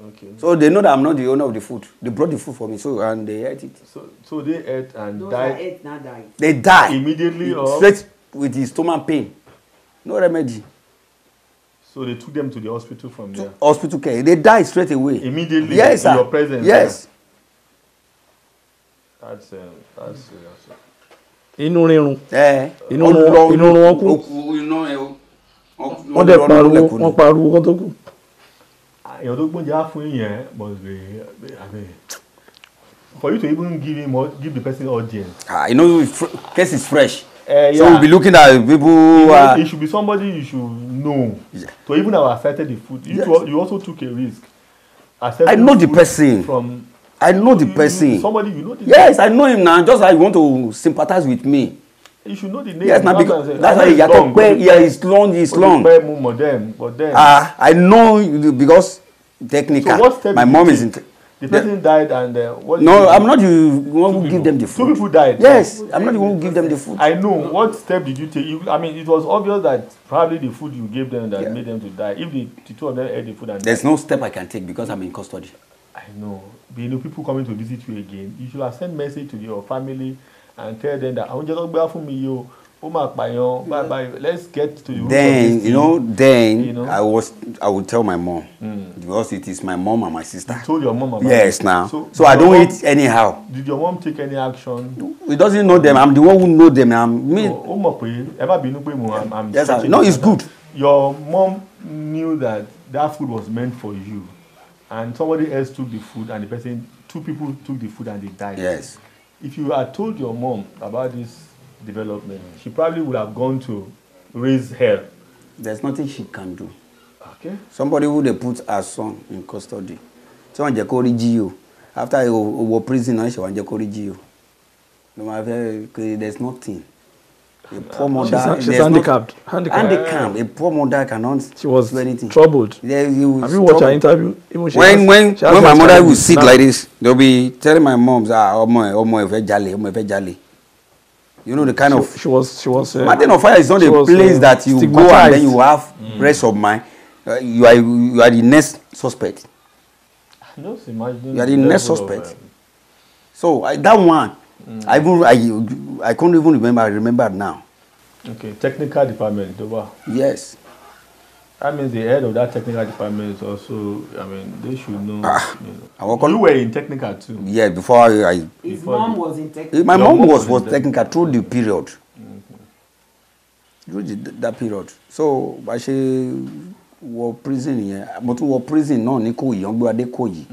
Okay. So they know that I'm not the owner of the food. They brought the food for me, and they ate it. So they ate and died. They died immediately, or straight with the stomach pain. No remedy. So they took them to the hospital from there. Hospital care. They died straight away. Immediately. Yes, in your presence. Yes. That's serious. Inú rírun. Inú wọn kú. Wọ́n dẹ̀ pariwo kan tó kù. Èèyàn tó gbóúnjẹ á fún yẹn must be, for you to even give the person audience. Case is fresh. Yeah. So we'll be looking at people. It should be somebody you should know. Yeah. To even have accepted the food. You also took a risk. I know the person. I know the person. Somebody you know the Yes, I know him now. Just like you want to sympathize with me. You should know the name. Yes, because that's why it's long. But then I know because technical. So my mom is in. The person died and I'm not the one who give them the food. 2 people died. Yes, I'm not the one who give them the food. I know. What step did you take? It was obvious that probably the food you gave them that made them to die. If the 2 of them ate the food and there's no step I can take because I'm in custody. I know. But people coming to visit you again, you should have sent message to your family and tell them that I want you to go for me, bye. Let's get to the Then I would tell my mom because it is my mom and my sister. You told your mom about yes, now. So I don't eat anyhow. Did your mom take any action? He doesn't know them. I'm the one who know them. Yes, no, it's good. Your mom knew that food was meant for you. and somebody else took the food, and two people took the food and they died. Yes. If you had told your mom about this development, she probably would have gone to raise hell. There's nothing she can do. Okay. Somebody who they put her son in custody. Someone just called GO. After he was prison, she went to call GO. There's nothing. A poor mother. She's handicapped. Handicapped. A poor mother cannot. She was do anything. Troubled. Yeah, have you watched her interview? When my mother will sit like this, they'll be telling my mom, you know the kind of. She was. Mountain of Fire is not a place that you go and then you have rest of mind. You are the next suspect. Just imagine. You are the next suspect. So that one, I can't even remember. I remember now. Okay, technical department. Yes. That means the head of that technical department is also. I mean, they should know. You were in technical too. Yeah, before I. His mom was in technical. My mom was technical through the period. Through that period. So, but she was prison here. But we were prison no Nikoyi, Yongboade Koyi.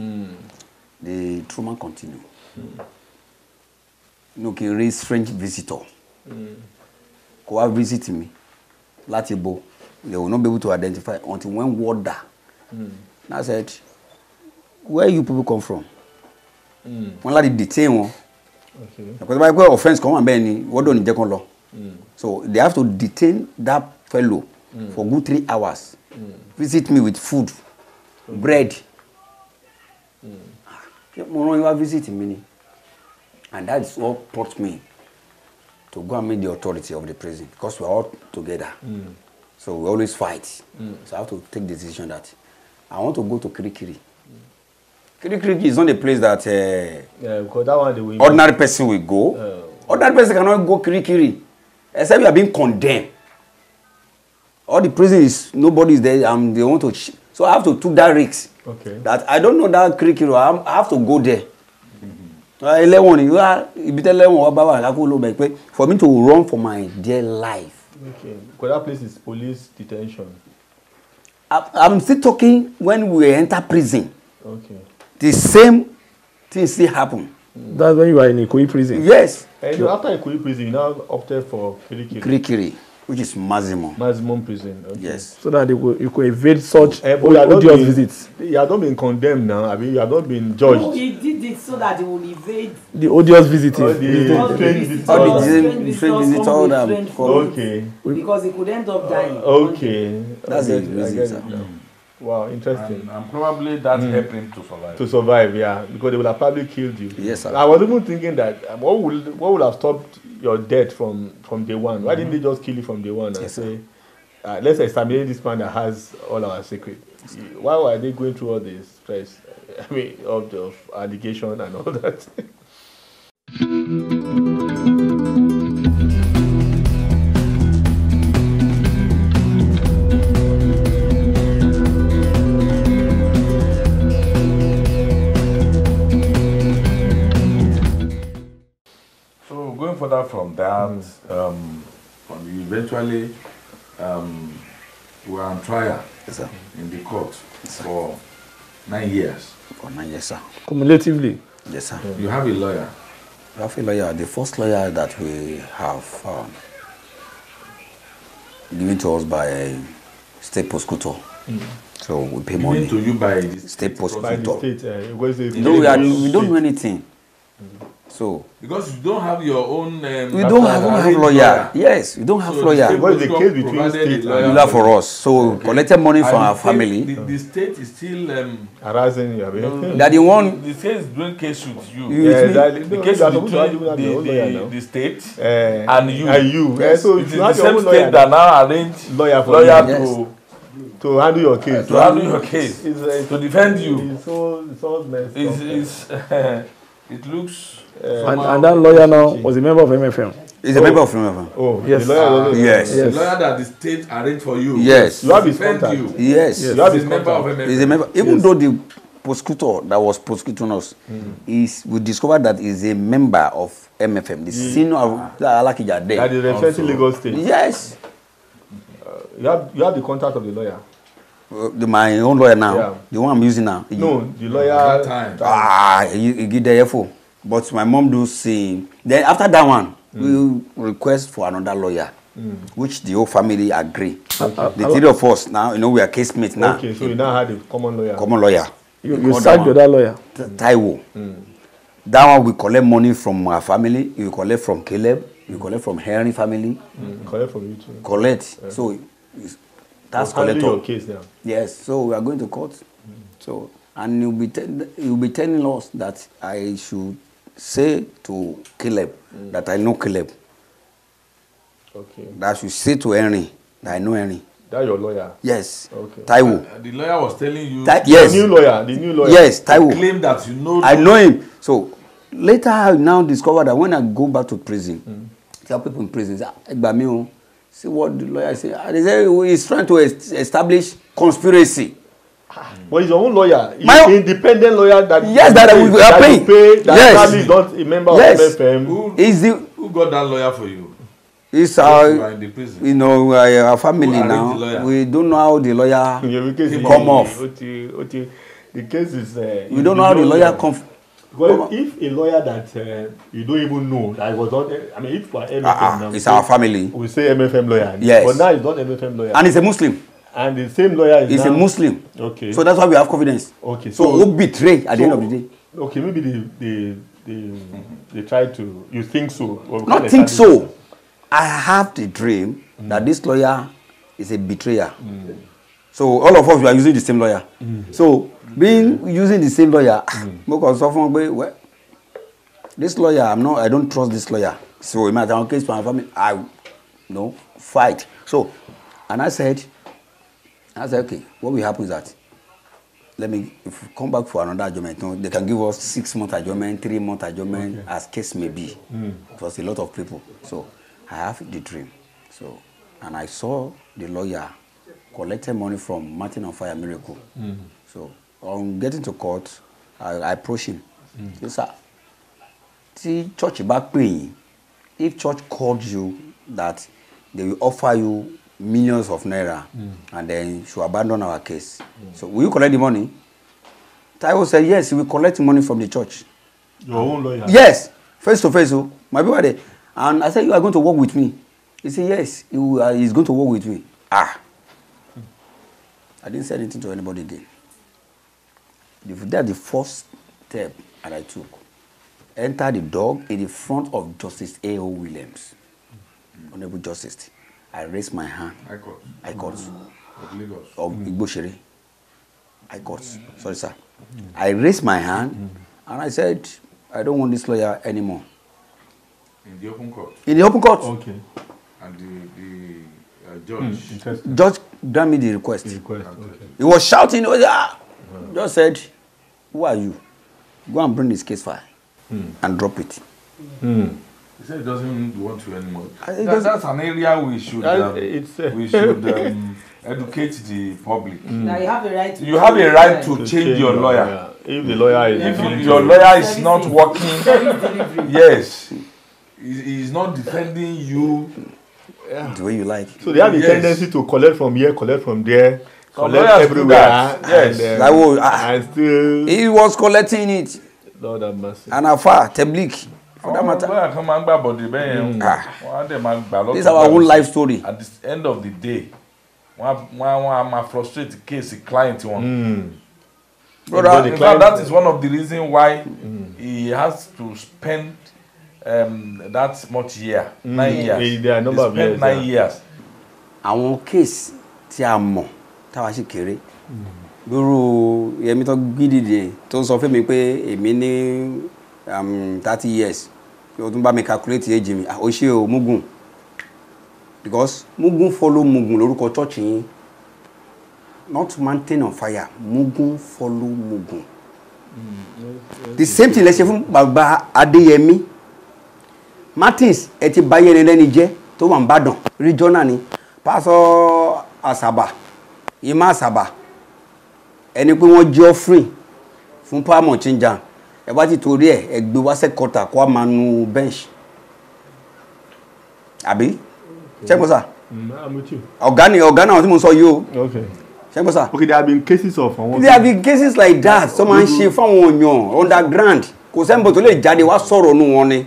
The trauma continued. No, can raise strange visitor. Go visit me. Latibo. They will not be able to identify until when water. And I said, where you people come from? When they detain one. Okay. Because by offense come and be what don't you law. So they have to detain that fellow for good 3 hours. Visit me with food, bread. You are visiting me. And that is what brought me to go and meet the authority of the prison because we are all together. So we always fight. So I have to take the decision that I want to go to Kirikiri. Kirikiri is not a place that, because that one ordinary person will go. Ordinary person cannot go Kirikiri except you are being condemned. All the prison is, nobody is there and they want to. So I have to take that risk. Okay. That I don't know that Kirikiri. I have to go there. For me to run for my dear life. Okay, because that place is police detention. I'm still talking when we enter prison. Okay. The same thing still happen. That's when you are in Ikoyi prison? Yes. And after Ikoyi prison, you now opted for Kirikiri. Kirikiri, which is maximum. Maximum prison. Okay. Yes. So that you could evade such odious visits. You have not been condemned now. I mean, you have not been judged. No, he did it so that he will evade the odious visiting. All the strange visitors. Okay. Because he could end up dying. Okay. That's the reason. Wow, interesting. And probably that helped him to survive. To survive, yeah, because they would have probably killed you. Yes, sir. I was even thinking that what would have stopped your death from day one? Why didn't they just kill you from day one and say, let's exterminate this man that has all our secrets? Why were they going through all this stress? I mean, of allegation and all that. Further from that, we eventually were on trial in the court for 9 years. For 9 years, sir. Cumulatively? Yes, sir. You have a lawyer? We have a lawyer. The first lawyer that we have given to us by a state prosecutor. So we pay money. Given to you by the state prosecutor. By the state, we don't do anything. So because you don't have your own we don't have lawyer. Yes, we don't have lawyer. What is the case between state lawyer for us? So collected money from our family. The state is still harassing you. That the one the state is doing case with you. The case between the state and you. Yes. So it is the same state that now arrange lawyer to handle your case. To handle your case. To defend you. So messed up. It looks. And that lawyer now was a member of MFM. He's a member of MFM. Oh, yes. The lawyer yes. The lawyer that the state arranged for you. Yes. You have his contact. Yes. You have his member of MFM. He's a member. Even though the prosecutor that was prosecuting us, we discovered that he's a member of MFM, the senior Alakija there. That is representing Lagos State. Yes. You have the contact of the lawyer. My own lawyer now, Yeah. the one I'm using now. No, the lawyer. That time. He give the info. But my mom do see. Then after that one, we request for another lawyer, which the whole family agree. The three of us now, we are case mates now. Okay, so you now had a common lawyer. Common lawyer. You sacked the other lawyer. Taiwo. That one we collect money from our family. We collect from Caleb. We collect from Henry family. Collect from you too. Collect. So that's collected. your case now. Yes. So we are going to court. So and you'll be telling us that I should say to Caleb that I know Caleb. Okay. That I should say to Henry that I know Henry. That's your lawyer. Yes. Okay. Taiwo. The lawyer was telling you. Yes. The new lawyer. Yes, Taiwo. Claim that you know. I know him. So later I now discovered that when I go back to prison, tell people in prison, see what the lawyer say. They say he's trying to establish conspiracy. But he's your own lawyer. He's My independent lawyer that yes, that we are paying. That yes. is not a member of MFM. Who got that lawyer for you? It's You are in the prison. our family now. We don't know how the lawyer come off. The case is. We don't know how the lawyer come. Well, if a lawyer that you don't even know that was not, I mean, if for MFM now, it's our family. We say MFM lawyer. Yes. But now it's not MFM lawyer. And he's a Muslim. And the same lawyer is a Muslim. Okay. So that's why we have confidence. Okay. So who betray at the end of the day? Okay, maybe they try to. You think so? Not think so. I have the dream that this lawyer is a betrayer. So all of us we are using the same lawyer. So using the same lawyer, because often well, this lawyer I don't trust this lawyer. So imagine case for my family, fight. So and I said okay, what will happen is that if we come back for another adjournment, they can give us 6 month adjournment, 3 month adjournment, as case may be. It was a lot of people. So I have the dream. So and I saw the lawyer collected money from Martin on Fire Miracle. So on getting to court, I approached him. Yes, sir. See, church back paying. If church called you that they will offer you millions of naira and then should abandon our case. So will you collect the money? Taiwo said yes, he will collect the money from the church. Your own lawyer? Yes, face to face. So my people are there. And I said, you are going to work with me. He said, yes, he's going to work with me. I didn't say anything to anybody again. That's the first step that I took. Enter the dog in the front of Justice A.O. Williams. Honorable Justice. I raised my hand. I got of Igboshere. I got. Sorry, sir. I raised my hand and I said, I don't want this lawyer anymore. In the open court? In the open court. Okay. And the judge? Judge granted me the request. Okay. He was shouting, just said, who are you? Go and bring this case file and drop it. He said he doesn't want you anymore. That's an area we should educate the public. Now you have a right to to change your lawyer. If the lawyer is if your lawyer is not working, yes, he's not defending you the way you like. So they have a tendency to collect from here, collect from there, collect everywhere. Yes, and still he was collecting it. Lord have mercy. And afar, Tablik. For that matter. This is our own life story. At the end of the day, one frustrate the case, the client one. Brother, that is one of the reasons why he has to spend that much year, 9 years. There are a number of years. 9 years. Àwọn case tí a mọ̀ táwa sì kéré. Lóru Yẹmí tó gídìdì tó sọ fún mi pé èmi ní 30 years. O tún bá mi calculate age mi. Ó ṣe o Mugun. Because Mugun follow Mugun lórúkọ church yín. Not mountain on fire. Mugun follow Mugun. The same thing let's say fún Bàbá Adéyẹmí. Martins ẹ ti báyé ẹni lẹ́ni jẹ́ tó wà n'Íbàdàn regional ni. Pastor Asaba. Ima Asaba. Ẹni pé wọ́n jẹ́ offering fún Paramount Chinjan. Ẹ bá ti torí ẹ gbé wá secretary kó máa nu bench. Àbí? Check mo sir. I'm with you. Ọ̀gá náà tí mo sọ yìí o. Okay. Okay, there have been cases of. There have been cases like that. Someone ṣe fáwọn èèyàn underground. Kò sẹ́ńbọ̀ tó lè jáde wá sọ̀rọ̀ nù wọn ni.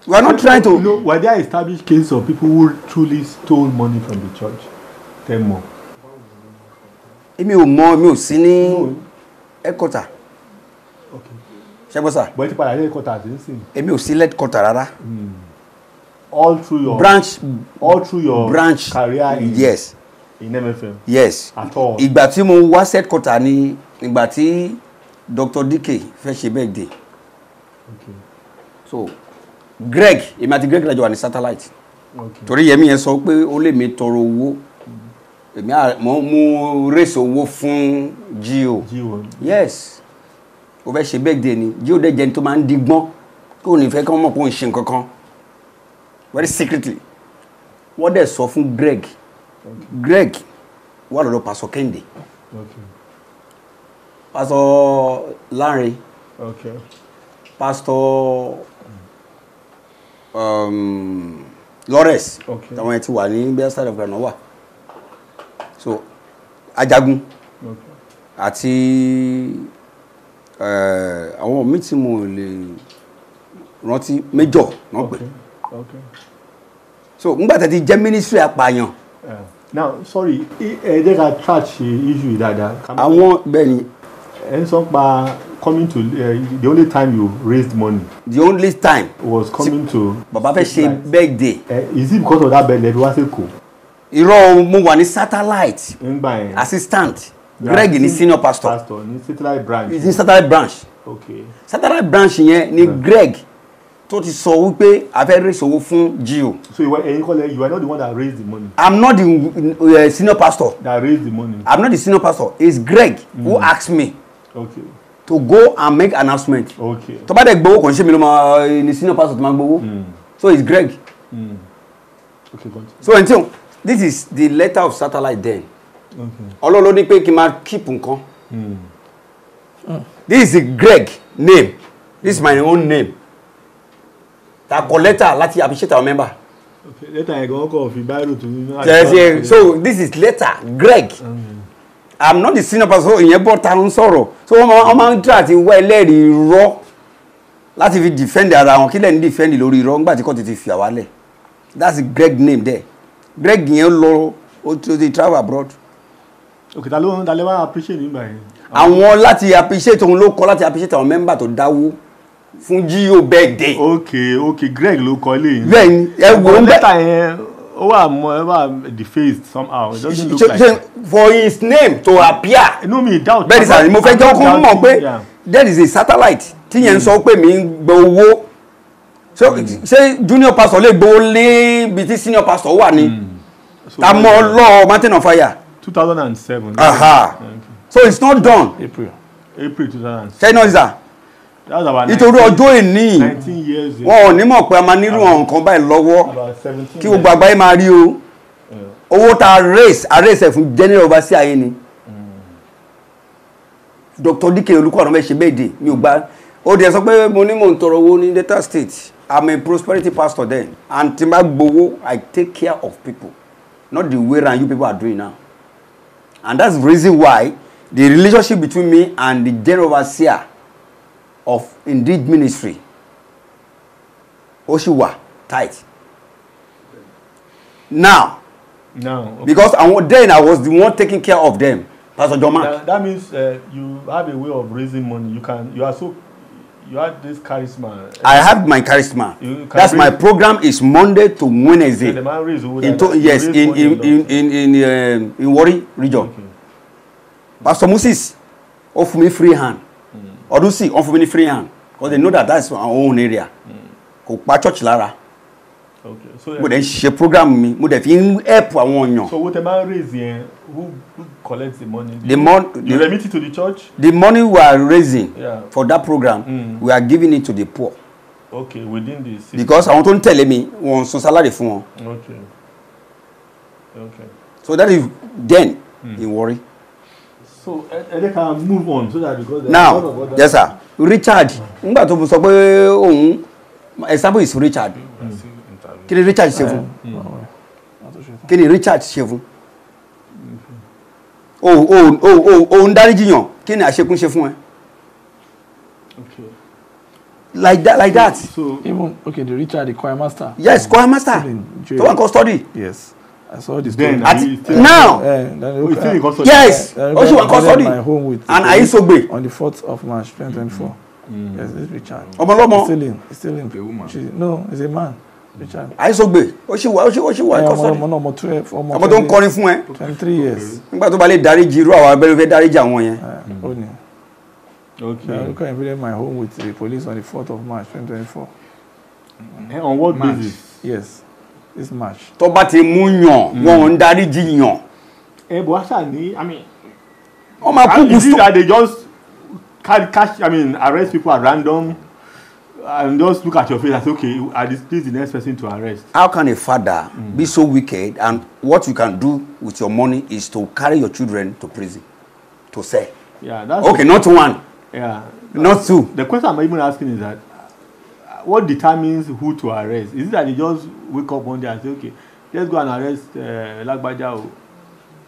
We are not trying to. You know, were there established cases of people who truly stole money from the church? Tell more. Èmi ò sí ní headquarter. Okay. Ṣẹ́gbọ́sà. But it's para headquarters, èmi ò sí headquarter rárá. All through your branch career in, yes. In MFM. Yes. At all. Ìgbà tí mo wá headquarter ni ìgbà tí Dr. DK fẹ́ ṣe birthday. Okay. So Greg, èmi àti Greg lajọ wà ní satellite. Okay. Torí Yẹmi yẹn sọ pé ó lè mi tọrọ owó. Èmi mo raise owó fún Gio. Yes. Ó fẹ́ ṣe birthday ni. Gio dẹ̀ jẹ́ ní tó máa ń digbọ́n. Kó ní fẹ́ kí wọ́n mọ̀ pé ó ń ṣe nǹkan kan. Very secretly. Wọ́n dẹ̀ sọ fún Greg. Okay. Greg wà lọ́dọ̀ Pastor Kende. Okay. Pastor Larry. Okay. Pastor Lawrence. Okay. Táwọn ẹ̀ ti wà ní bẹ́ẹ̀ side of Granola. So Ajagun. Okay. Àti àwọn míì tí mo lè rántí Major náà pè. Okay. So ngbà tẹ́ ti jẹ́ ministry apààyàn. Now, sorry, they got trash issue that. Àwọn bẹ́ẹ̀ ni. And some coming to the only time you raised money. The only time was coming to. Baba fẹ́ ṣe birthday. Is it because of that birthday? Wá sí kò. Irọ́ mo wà ní satellite. Ngba assistant. Greg ni senior pastor. Pastor ni satellite branch. Is in satellite branch. Okay. Satellite branch yẹn ni Greg tó ti sọ wípé a fẹ́ raise owó fún Gio. So you are not the one that raised the money. I'm not the senior pastor. That raised the money. I'm not the senior pastor. It's Greg who asked me. Okay. To go and make announcement. Okay. Tó bá dẹ̀ gbowó kò ń ṣe mi ló máa ní senior pastor tó máa gbowó. So it's Greg. Okay, continue. So until this is the letter of satellite then. Okay. Ọlọ́run ní pé kí n máa keep nǹkan. This is Greg name. This is my own name. Ta kọ letter láti appreciate our member. Okay, letter I go call fi Bible to me. Yes. So this is letter Greg. I'm not the senior pastor ìyẹn bọ́ ta ń sọ̀rọ̀. So wọ́n máa ń try àti wá ẹlẹ́rìí irọ́ láti fi defend ara wọn kí lẹ́ni defend lórí irọ́ nígbà tí kò tètè fi àwálẹ̀. That's the Greg name there. Greg yẹn lọ to the travel abroad. Okay, ta ló wá appreciate nígbà yẹn. Àwọn láti appreciate òun ló kọ́ láti appreciate àwọn member tó dáwó fún Gio birthday. Okay, Greg ló kọ lé. Bẹ́ẹ̀ni ẹ wo ń letter yẹn ó wà defaced somehow. It doesn't look like for his name to appear. No me doubt. Bẹ́ẹ̀ni sà ni mo fẹ́ jọ́ kó mọ̀ pé there is a satellite tí yẹn ń sọ pé mi ń gbé owó. Ṣé junior pastor lè gbowó lé ibi tí senior pastor wà ní? Ta mọ lọ Mountain of Fire. 2007. Aha. Okay. So it's not done. April 2007. Ṣé iná ìsà? Nítorí ọjọ́ ìní 19 years. Wọn ò ní mọ̀ pé a máa nírú nǹkan báyìí lọ́wọ́ kí gbogbo àgbáyé máa rí o. Owó tá a raise ẹ̀ fún general overseer ayé ni. Dr. DK Olukoya fẹ́ ṣe birthday mi ò gbà. Ó dẹ̀ sọ pé mo ní mò ń tọrọ owó ní Delta State. I'm a prosperity pastor then and tí n bá gbowó I take care of people. Not the way around you people are doing now. And that's the reason why the relationship between me and the general overseer of Indeed Ministry Oshiwa tight. Now, okay. Because then I was the one taking care of them, Pastor Joma. That means you have a way of raising money. You have this charisma. I have my charisma. That's my program is Monday to Wednesday. The man raise yes, in Warri region. Okay. Pastor Moses offer me free hand. Odusi offer me free hand because they know that that's our own area. Kò pa church lára. Okay. So mo dey share program mi, mo dey fi help àwọn èèyàn. So what the man raise here, who collects the money? You remit it to the church? The money we are raising for that program, we are giving it to the poor. Okay, within the system. Because àwọn tó ń tẹ̀lé mi, wọ́n san salary fún wọn. Okay. So that is then in Warri. So they can move on so that because now, yes sir, Richard, nígbà tó sọ pé òun example is Richard. Kí ni Richard ṣe fún? Kí ni Richard ṣe fún? ń dáríjìyàn kí ni àṣekún ṣe fún ẹ. Okay. Like that. So even the Richard, the choir master. Yes, choir master. The one custody. Yes, I saw this. Then now. Yes. She went custody. My home with. And Aiyewero on the 4th of March 2024. Yes, it's Richard. Ọmọlọ́mọ. He's still in. No, he's a man. Richard. Aiyewero. Ó ṣì wà custody. Ọmọ 12. Ọmọ tó ń kọrin fún ẹ. 23 years. Nígbà tó bá lè dáríjì irú àwọn abẹ́rẹ́ fẹ́ dáríjì àwọn yẹn. Okay. I invaded my home with the police on the 4th of March 2024. On what basis? Yes, this March. Tó bá ti mú yàn, wọ́n ń dáríjì yàn. But actually, I mean, is it that they just arrest people at random and just look at your face and say, okay, this is the next person to arrest? How can a father be so wicked, and what you can do with your money is to carry your children to prison to sell? Yeah, that's okay. Not one. Yeah. Not two. The question I'm even asking is that what determines who to arrest? Is it that they just wake up one day and say, okay, let's go and arrest Lagbaja?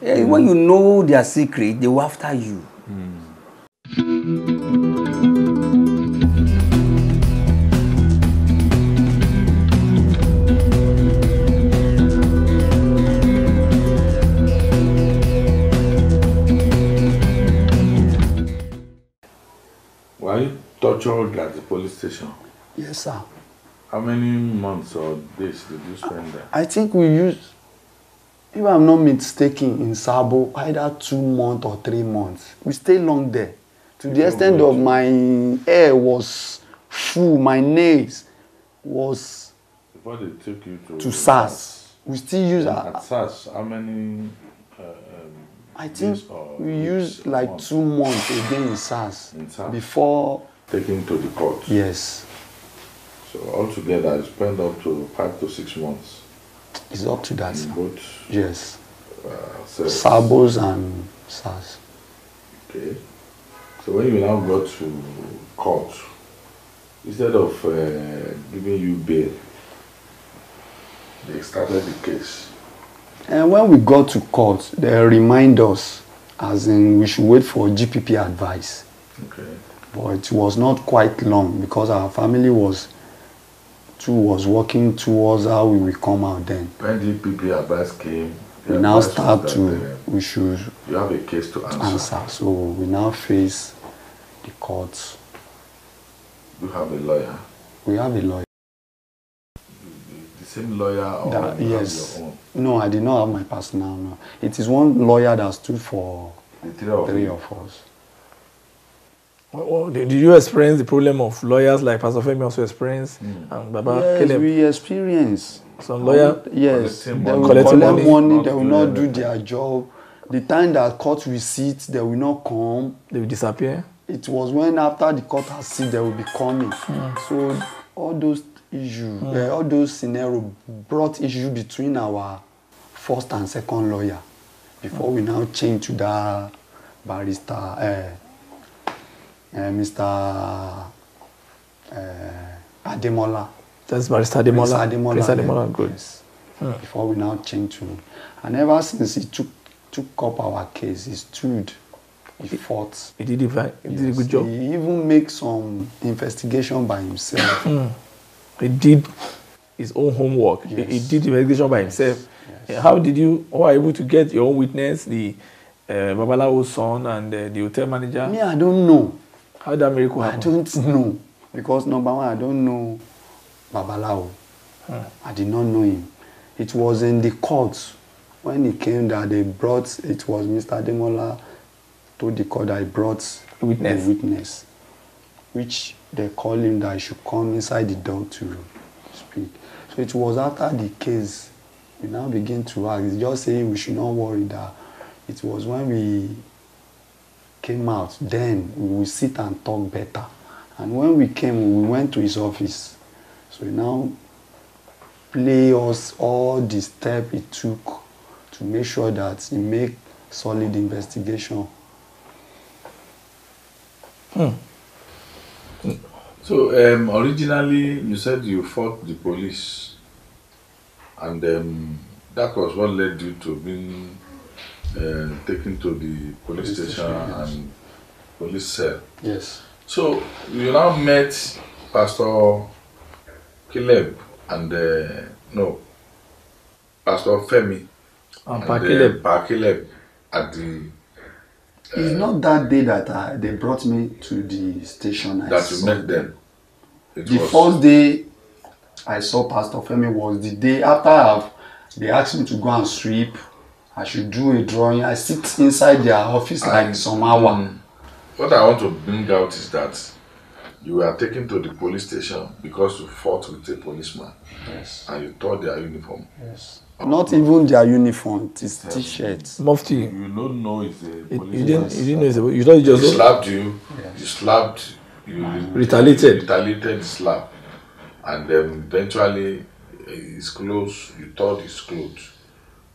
Yeah, when you know their secret, they will after you. Were you tortured at the police station? Yes, sir. How many months or days did you spend there? I think we used, if I'm not mistaken, in Sabo, either 2 months or 3 months. We stayed long there. To the extent of my hair was full, my nails was... Before they took you to SARS. We still use... At SARS, how many... I think we used like 2 months again in SARS. Before... Taken to the court? Yes. So altogether, you spent up to 5 to 6 months. It's up to that. In both? Yes. Sabos and SARS. Okay. So when you now got to court, instead of giving you bail, they started the case. And when we got to court, they remind us, as in we should wait for GPP advice. Okay. But it was not quite long because our family was working towards how we will come out then. When GPP advice came, we now start to, we should... You have a case to answer. So we now face the courts. You have a lawyer? We have a lawyer. The same lawyer or you yes. have your own? No, I did not have my personal. No. It is one lawyer that stood for the three of us. Well, did you experience the problem of lawyers like Pastor Femi also experienced? And Baba yes, Caleb? we experience. Some lawyer? Yes, they will collect money, they will not do their job. The time that court will sit, they will not come. They will disappear? It was when after the court has sit, they will be coming. So all those issues, all those scenarios brought issue between our first and second lawyer before we now change to that barrister, Mr. Ademola. That's Barrister Ademola. Ademola, good. Yes. Before we now change to him. And ever since he took up our case, he stood, he fought. He did a good job. He even made some investigation by himself. He did his own homework. Yes. He did the investigation by himself. Yes. How did you were able to get your own witness, the Babalawo's son and the hotel manager? Me, I don't know. How did that miracle happen? I don't know. Because number one, I don't know Babalawo. I did not know him. It was in the court when he came that they brought, it was Mr. Ademola told the court that he brought the witness, which they called him that he should come inside the door to speak. So it was after the case, we now begin to ask, it's just saying we should not worry that it was when we came out, then we will sit and talk better. And when we came, we went to his office. So he now play us all the steps he took to make sure that he make solid investigation. So originally you said you fought the police, and that was what led you to being taken to the police station and police cell. Yes. So you now met Pastor Caleb and Pastor Femi and Caleb at the. It's not that day that they brought me to the station. That you met them. The first day I saw Pastor Femi was the day after they asked me to go and sweep. I should do a drawing. I sit inside their office like some hour. What I want to bring out is that you were taken to the police station because you fought with a policeman. Yes. And you tore their uniform. Yes. Not even their uniform, it's t-shirts. Mufti. You don't know it's a policeman. You didn't know it's a you thought you just he slapped you. Yes. You slapped. You retaliated the slap. And then eventually his clothes, you tore his clothes.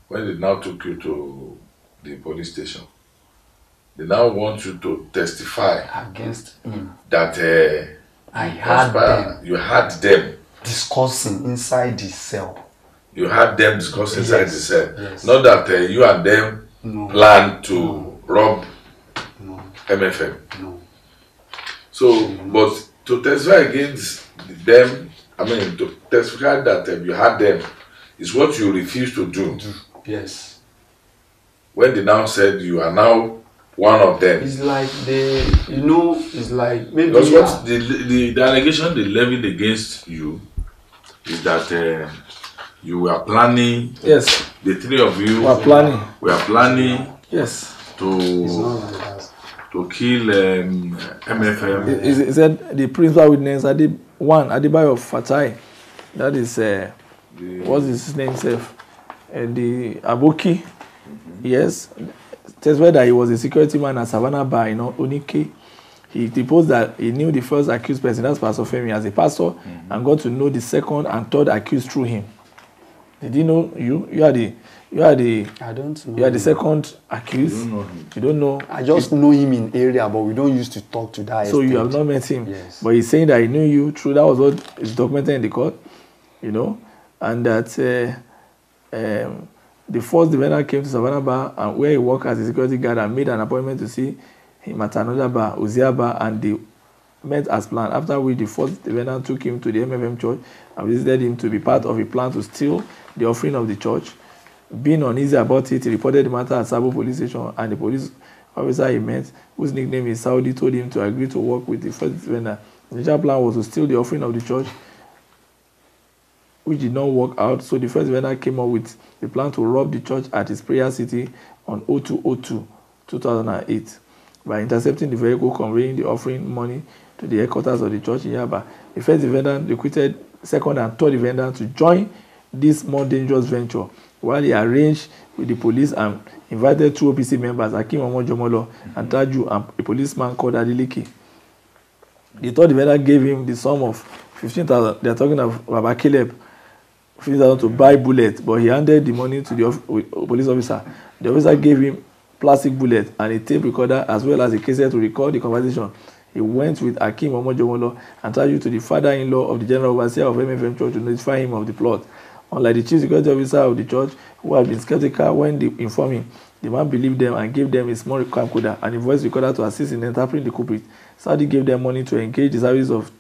When they now took you to the police station, they now want you to testify against him that I had them. You had them discussing inside the cell. You had them discussing inside the cell. Yes. Not that you and them planned to rob MFM. No. So, but to testify against them, to testify that you had them is what you refused to do. Yes. When they now said you are now one of them. It's like it's like maybe. Because what the allegation they levied against you is that you were planning. Yes. The three of you were planning. Yes. To kill MFM. He said the principal witness Adebayo Fatai, that is what's his name self, the Aboki. Yes, testified that he was a security man at Savannah Bar in Onike. He deposed that he knew the first accused person, that's Pastor Femi, as a pastor, and got to know the second and third accused through him. Did he know you? You are the I don't know. You are the second accused. You don't know him. You don't know. I just know him in area, but we don't used to talk to that So extent. you have not met him. Yes. But he's saying that he knew you through, that was what is documented in the court, and that the first defendant came to Savannah Bar and where he worked as a security guard and made an appointment to see him at another bar, Uzia Bar, and they met as planned. After which the first defendant took him to the MFM church and visited him to be part of a plan to steal the offering of the church. Being uneasy about it, he reported the matter at Sabo police station, and the police officer he met, whose nickname is Saudi, told him to agree to work with the first defendant. The initial plan was to steal the offering of the church, which did not work out, so the first defendant came up with the plan to rob the church at his prayer city on 02/02/2008 by intercepting the vehicle conveying the offering money to the headquarters of the church in Yaba. The first defendant recruited second and third defendant to join this more dangerous venture, while he arranged with the police and invited two OPC members, Akim Omojomolo and Taju, and a policeman called Adiliki. The third defendant gave him the sum of 15,000. They are talking of Baba Caleb. 15,000 to buy bullets, but he handed the money to the police officer. The officer gave him plastic bullets and a tape recorder as well as a cassette to record the conversation. He went with Akim Omojomolo and Taju to the father-in-law of the general overseer of MFM church to notify him of the plot. Unlike the chief security officer of the church, who had been skeptical when they informed him, the man believed them and gave them a small camcorder and a voice recorder to assist in interpreting the culprit. Saudi gave them money to engage the service of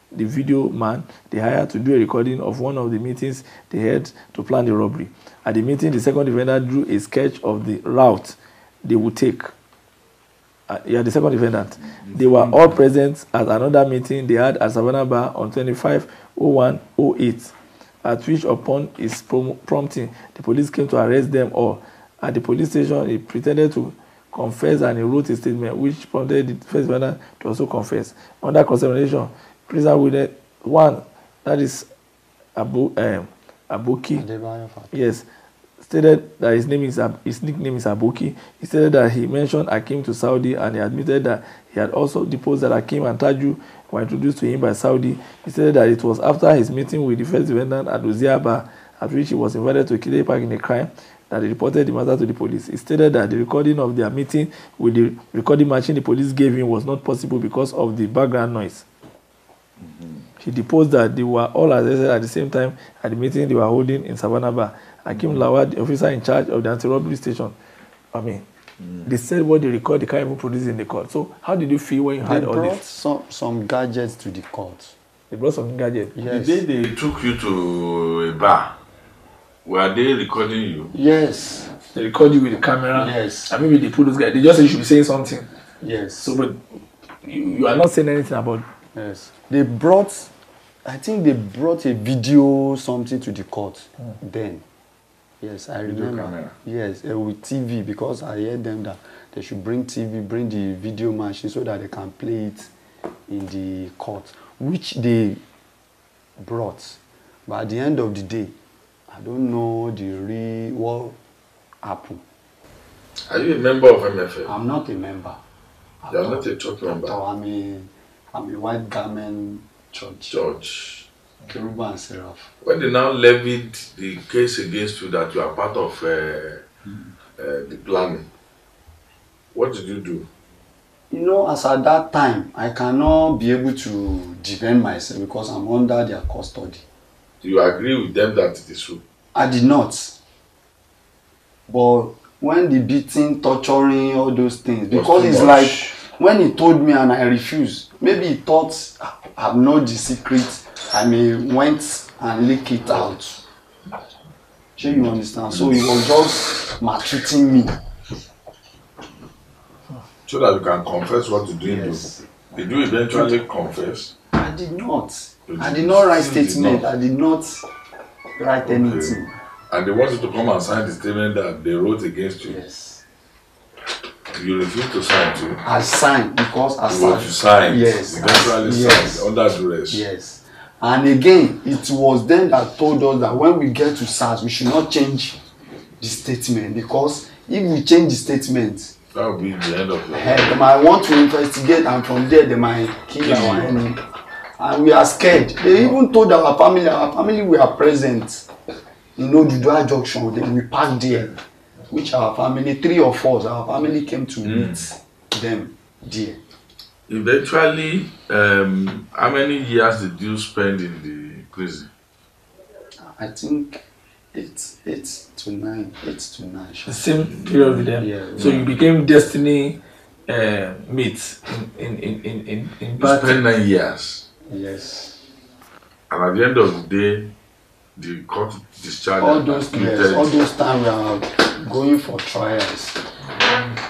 the video man they hired to do a recording of one of the meetings they had to plan the robbery. At the meeting, the second defendant drew a sketch of the route they would take. The second defendant. They were all present at another meeting they had at Savannah Bar on 25/01/08, at which, upon his prompting, the police came to arrest them all. At the police station, he pretended to confess and he wrote a statement which prompted the first defendant to also confess. Under consideration, prisoner witness one, that is Aboki, yes, stated that his nickname is Aboki. He stated that he mentioned Akim to Saudi, and he admitted that he had also deposed that Akim and Taju were introduced to him by Saudi. He stated that it was after his meeting with the first defendant at Uziaba, at which he was invited to Kile Park in a crime, that he reported the matter to the police. He stated that the recording of their meeting with the recording machine the police gave him was not possible because of the background noise. He deposed that they were all arrested at the same time at the meeting they were holding in Savannah Bar. Akim Lawal, the officer in charge of the anti-robbery station, I mean, they said what they record, they can't even produce in the court. So how did you feel when you had all They brought this? some gadgets to the court. They brought some gadgets. Yes. The day they took you to a bar, were they recording you? Yes. They record you with the camera. Yes. And maybe they put those guys. They just say you should be saying something. Yes. So, but you are not saying anything about. Yes. They brought, I think they brought a video something to the court then. Yes, I remember. Camera. Yes, with TV, because I heard them that they should bring TV, bring the video machine so that they can play it in the court, which they brought. But at the end of the day, I don't know what happened. Are you a member of MFM? I'm not a member. You are not a church member? I'm a white garment church. Keruba and Seraph. When they now levied the case against you that you are part of the planning, what did you do? You know, as at that time, I cannot be able to defend myself because I'm under their custody. Do you agree with them that it is true? I did not. But when the beating, torturing, all those things, because it's like when he told me and I refused, maybe he thought I know the secret. I went and leak it out. Sure, you understand? So he was just maltreating me. So that you can confess what you did. Yes. Did you eventually confess? I did not. I did not write statement. I did not write anything. And they wanted to come and sign the statement that they wrote against you. Yes. You refused to sign too. I signed because I signed. You signed. Yes. Eventually signed under duress. Yes. And again, it was them that told us that when we get to SARS, we should not change the statement, because if we change the statement, that will be the end of your life. They might want to investigate, and from there they might kill our enemy. And we are scared. They even told our family we are present in Odudua Junction. Then we parked there, which our family, 3 of us, our family came to meet them there. Eventually, how many years did you spend in the prison? I think 8 to 9. The same period with them. Yeah. So you became destiny mates in You spent 9 years. Yes. And at the end of the day, the court discharged all those times we are going for trials.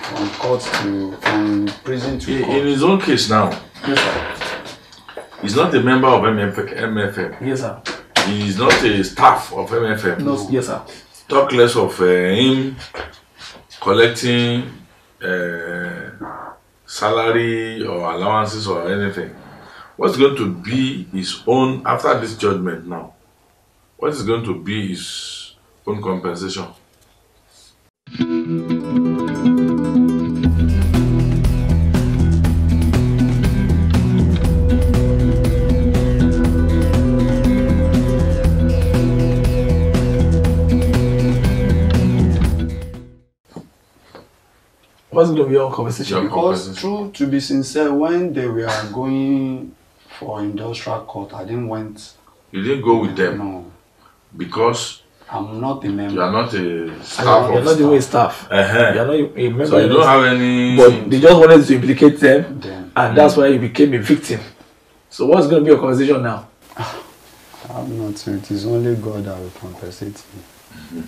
From court from prison to court. In his own case now, yes, sir. He's not a member of MFM. Yes, sir. He is not a staff of MFM. No. Yes, sir. Talk less of him collecting salary or allowances or anything. What's going to be his own, after this judgment now, what is going to be his own compensation? What's going to be your conversation? Because, to be sincere, when they were going for industrial court, I didn't went. You didn't go with them? No. Because I'm not a member. You are not a staff. You're not even a staff. You are not a member. So you don't have any. But they just wanted to implicate them, and that's why you became a victim. So what's going to be your conversation now? I'm not. It is only God that will compensate me.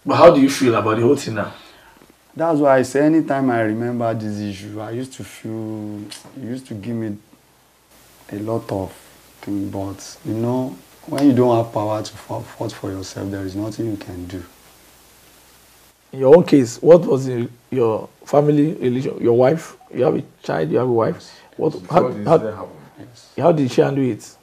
But how do you feel about the whole thing now? That's why I say anytime I remember this issue, I used to feel, it used to give me a lot of things. But, you know, when you don't have power to fight for yourself, there is nothing you can do. In your own case, what was your family relation? Your wife? You have a child, you have a wife? How did she handle it?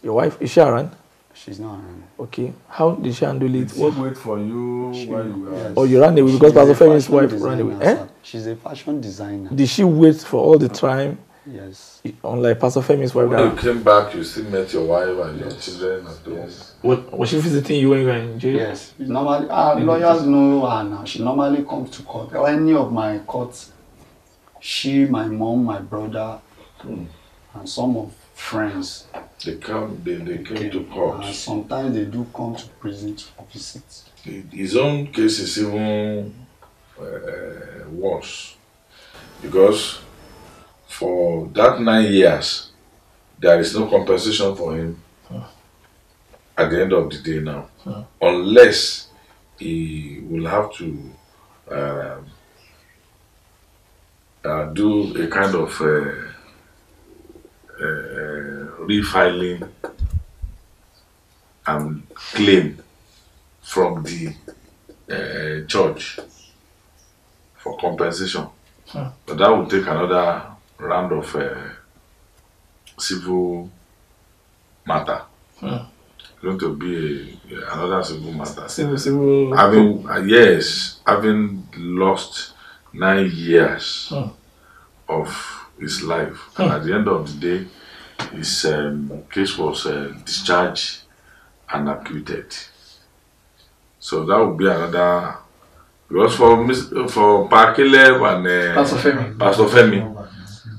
Your wife, is she around? She's not around. Okay. How did she handle it? Did she wait for you while you were... Yes. Or you ran away because Pastor Femi's wife ran away? She's a fashion designer. Did she wait for all the time? Yes. Unlike Pastor Femi's wife. When you came back, you still met your wife and your children at home. Yes. Was she visiting you when you were in jail? Yes. Normally, lawyers know her now. She normally comes to court. Any of my courts, she, my mom, my brother, and some of friends. They came to court. And sometimes they do come to prison to visit. His own case is even worse, because for that 9 years, there is no compensation for him at the end of the day now, unless he will have to do a kind of refiling and claim from the church for compensation. But that will take another round of civil matter. Going to be another civil matter. Civil. Having lost 9 years of his life, and at the end of the day, his case was discharged and acquitted. So that would be another. Because for Caleb and Pastor Femi,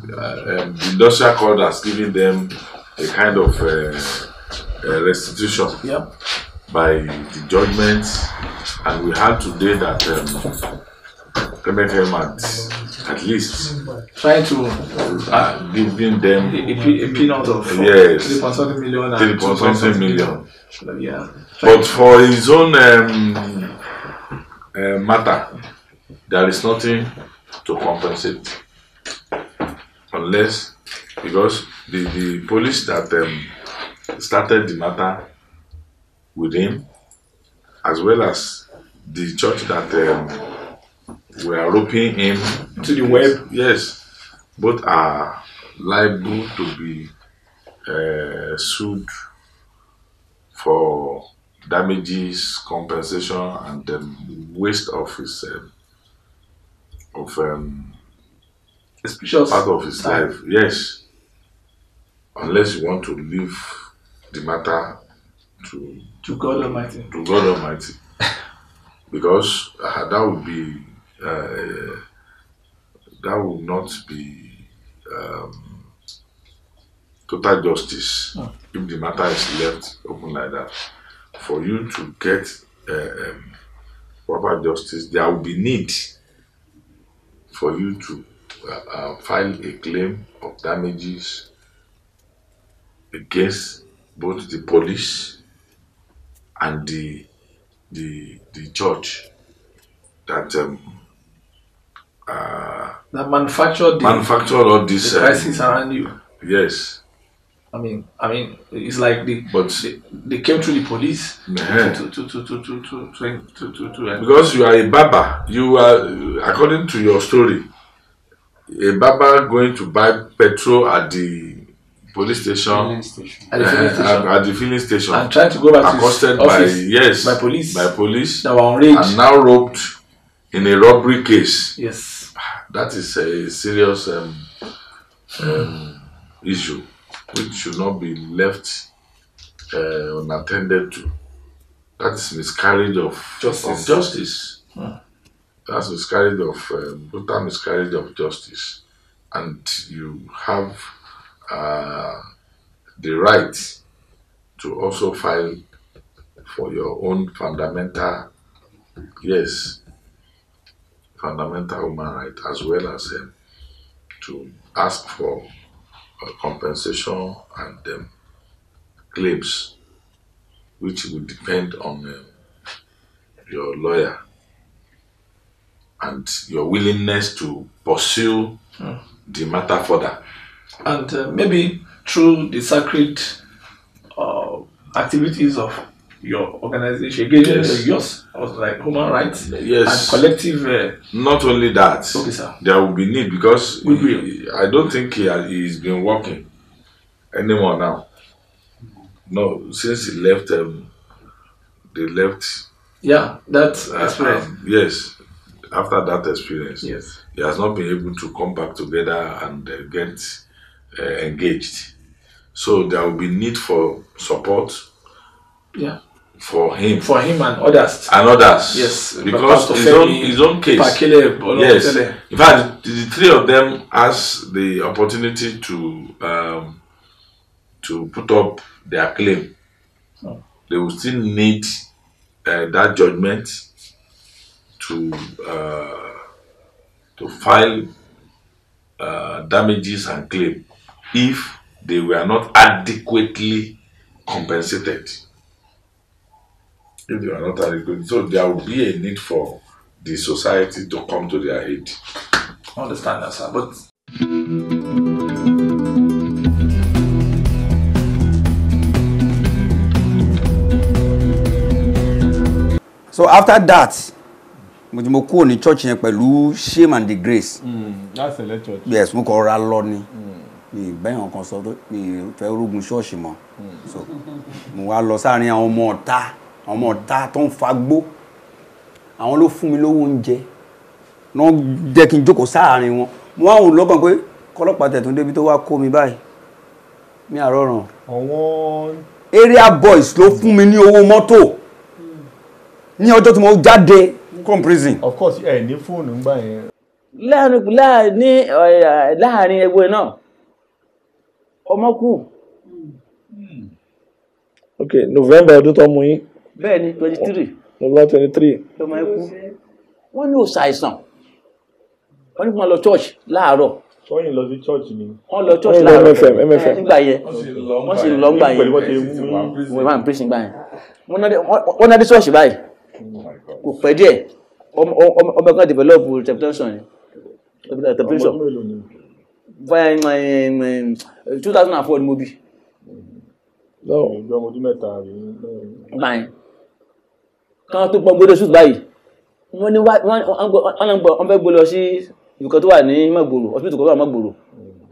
the industrial court has given them a kind of restitution by the judgments, and we had today that MFM at least trying to giving them a peanut of 3.something million and 3.something million. Yeah. But for his own matter, there is nothing to compensate, unless because the police that started the matter with him, as well as the church that were roping him to the web. Yes, both are liable to be sued for damages, compensation, and waste of his part of his life. Yes, unless you want to leave the matter to God Almighty. To God Almighty, because that would be that would not be total justice if the matter is left open like that. For you to get proper justice, there will be need for you to file a claim of damages against both the police and the church that manufactured all this crisis around you. Yes. I mean, it's like they came through the police because you are a barber. You are, according to your story, a barber going to buy petrol at the police station, at the filling station, and trying to go back accosted to his office by police that were enraged and now roped in a robbery case. Yes, that is a serious issue which should not be left unattended to. That is miscarriage of justice. That's miscarriage of total miscarriage of justice, and you have the right to also file for your own fundamental human right, as well as to ask for compensation and claims, which will depend on your lawyer and your willingness to pursue the matter further. And maybe through the sacred activities of your organization, yours, like human rights and collective. Not only that, okay, sir. There will be need, because I don't think he's been working anymore now. No, since he left, they left. Yeah, that experience. Yes, after that experience, yes, he has not been able to come back together and get engaged. So there will be need for support. Yeah. For him and others. Yes, because his own case. Caleb Yes. In fact, the three of them has the opportunity to to put up their claim. They will still need that judgment to file damages and claim if they were not adequately compensated. If they are not adequate, so there will be a need for the society to come to their aid. I understand that, sir. But so after that, mo kúrò ní church yẹn pẹ̀lú shame and disgrace. That's a church. Yes, mo kọ ra lọ ni. Mi bẹ́ẹ̀ kan sọ mi fẹ́ rógun church mọ́. So mo wá lọ sáàrin àwọn ọmọ ọ̀tá tó ń fagbó. Àwọn ló fún mi lówó oúnjẹ. Wọ́n jẹ́ kí n jókòó sáàrin wọn. Mo wá wò lọ́kàn pé kọ́lọ́pàá tẹ̀tún débi tó wá kó mi báyìí. Mi àrọ̀ràn. Àwọn area boys ló fún mi ní owó mọ́tò. Ní ọjọ́ tí mo jáde from prison. Of course, ní fóònù ń gbà yẹn. Láàrin ẹgbẹ́ náà ọmọ kú. Okay, November ọdún tó mú yín. Bẹ́ẹ̀ni 23. November 23. Ọmọ ẹkú. Wọ́n ní ó ṣàìsàn. Wọ́n ní kí wọ́n lọ church láàárọ̀. Sọ́yìn lọ sí church ni. Wọ́n lọ church láàárọ̀. MFM. Nígbà yẹn. Wọ́n sì lọ gbà yẹn. Wọ́n máa ń prison gbà yẹn. Wọ́n náà dé church báyìí. Kò pẹ́ díẹ̀. Ọmọ kan develop reputation. 2004 ni mo bí. Báyìí kan tó pọn gbọdọ̀ sùn báyìí wọ́n ní wọ́n fẹ́ gbé lọ sí ìkan tó wà ní Magboro, hospital kan tó wà Magboro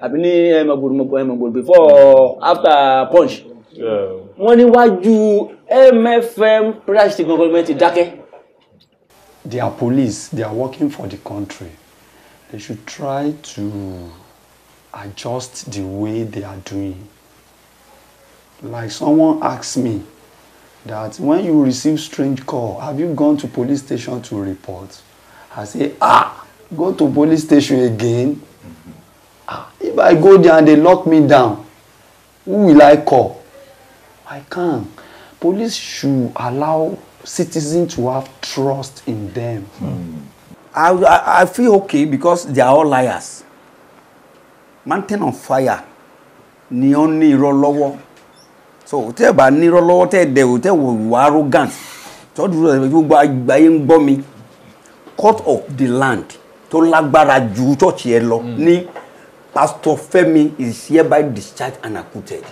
àbí ní Magboro before after punch. Wọ́n ní wájú MFM price government dákẹ́. They are police, they are working for the country. They should try to adjust the way they are doing. Like someone asked me that when you receive strange call, have you gone to police station to report? I say, go to police station again? If I go there and they lock me down, who will I call? I can't. Police should allow citizens to have trust in them. I feel okay because they are all liars. Mountain on fire. Ni ó ní irọ́ lọ́wọ́. So tẹ́ bá ní irọ́ lọ́wọ́ tẹ́ wò arrogant. Tó dúró gbogbo àgbáyé ń gbọ́ mi. Court of the land tó lágbára ju church yẹn lọ ní Pastor Femi is hereby discharged and acquitted.